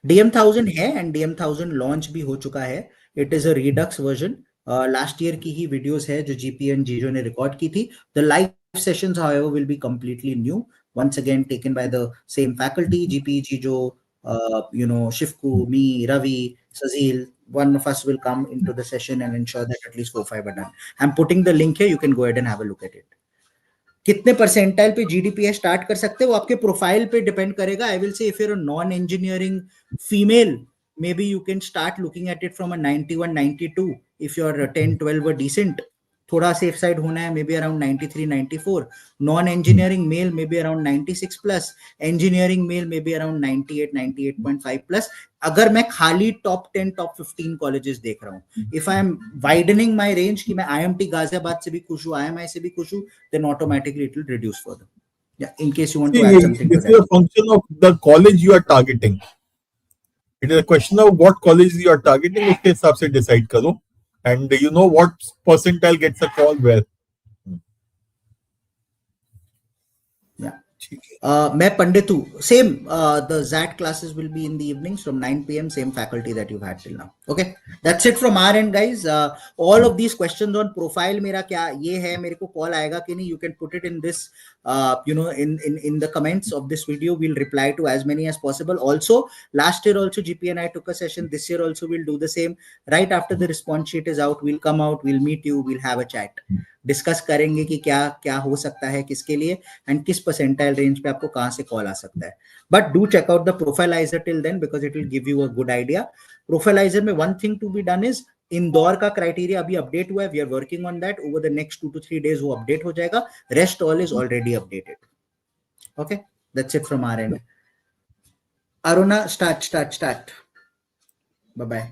DM 1000 है and DM 1000 launch भी हो चुका है. It is a redux version. Last year की ही videos है जो GP and Jijo ने record की थी. The live sessions, however, will be completely new. Once again, taken by the same faculty, GP, Jijo, Shivku, me, Ravi, Sazil. One of us will come into the session and ensure that at least 4-5 are done. I'm putting the link here. You can go ahead and have a look at it. कितने percentile पे GDPI start कर सकते हो वो आपके profile पे depend करेगा. I will say if you're a non-engineering female, maybe you can start looking at it from a 91, 92. If you're 10, 12 were decent, थोड़ा सेफ साइड होना है, maybe around 93, 94. Non-engineering male maybe around 96 plus. Engineering male maybe around 98, 98.5 plus. अगर मैं खाली top 10, top 15 colleges देख रहा हूँ, if I am widening my range कि मैं IMT गाजियाबाद से भी खुश हूँ, IMI से भी खुश हूँ, then automatically it will reduce further. Yeah, in case you want to add something. This is a function of the college you are targeting. It is a question of what college you are targeting. उसके हिसाब से decide करो, and you know what percentile gets a call where. मैं पंडित हूँ. Same, the XAT classes will be in the evenings from 9 PM, same faculty that you've had till now. Okay, that's it from our end, guys. All of these questions on profile मेरा क्या ये है, मेरे को call आएगा कि नहीं, you can put it in this, in the comments of this video. We'll reply to as many as possible. Also, last year also GP and I took a session. This year also we'll do the same. Right after the response sheet is out, we'll come out, we'll meet you, we'll have a chat. Discuss करेंगे कि क्या क्या हो सकता है किसके लिए and किस परसेंटाइल रेंज पे आपको कहां से कॉल आ सकता है. But do check out the profilizer till then because it will give you a good idea. Profilizer में one thing to be done is Indore का क्राइटेरिया अभी अपडेट हुआ है. We are working on that. Over the next 2 to 3 days वो update हो जाएगा. Rest all is already updated. Okay, that's it from our end. Aruna, start. Bye bye.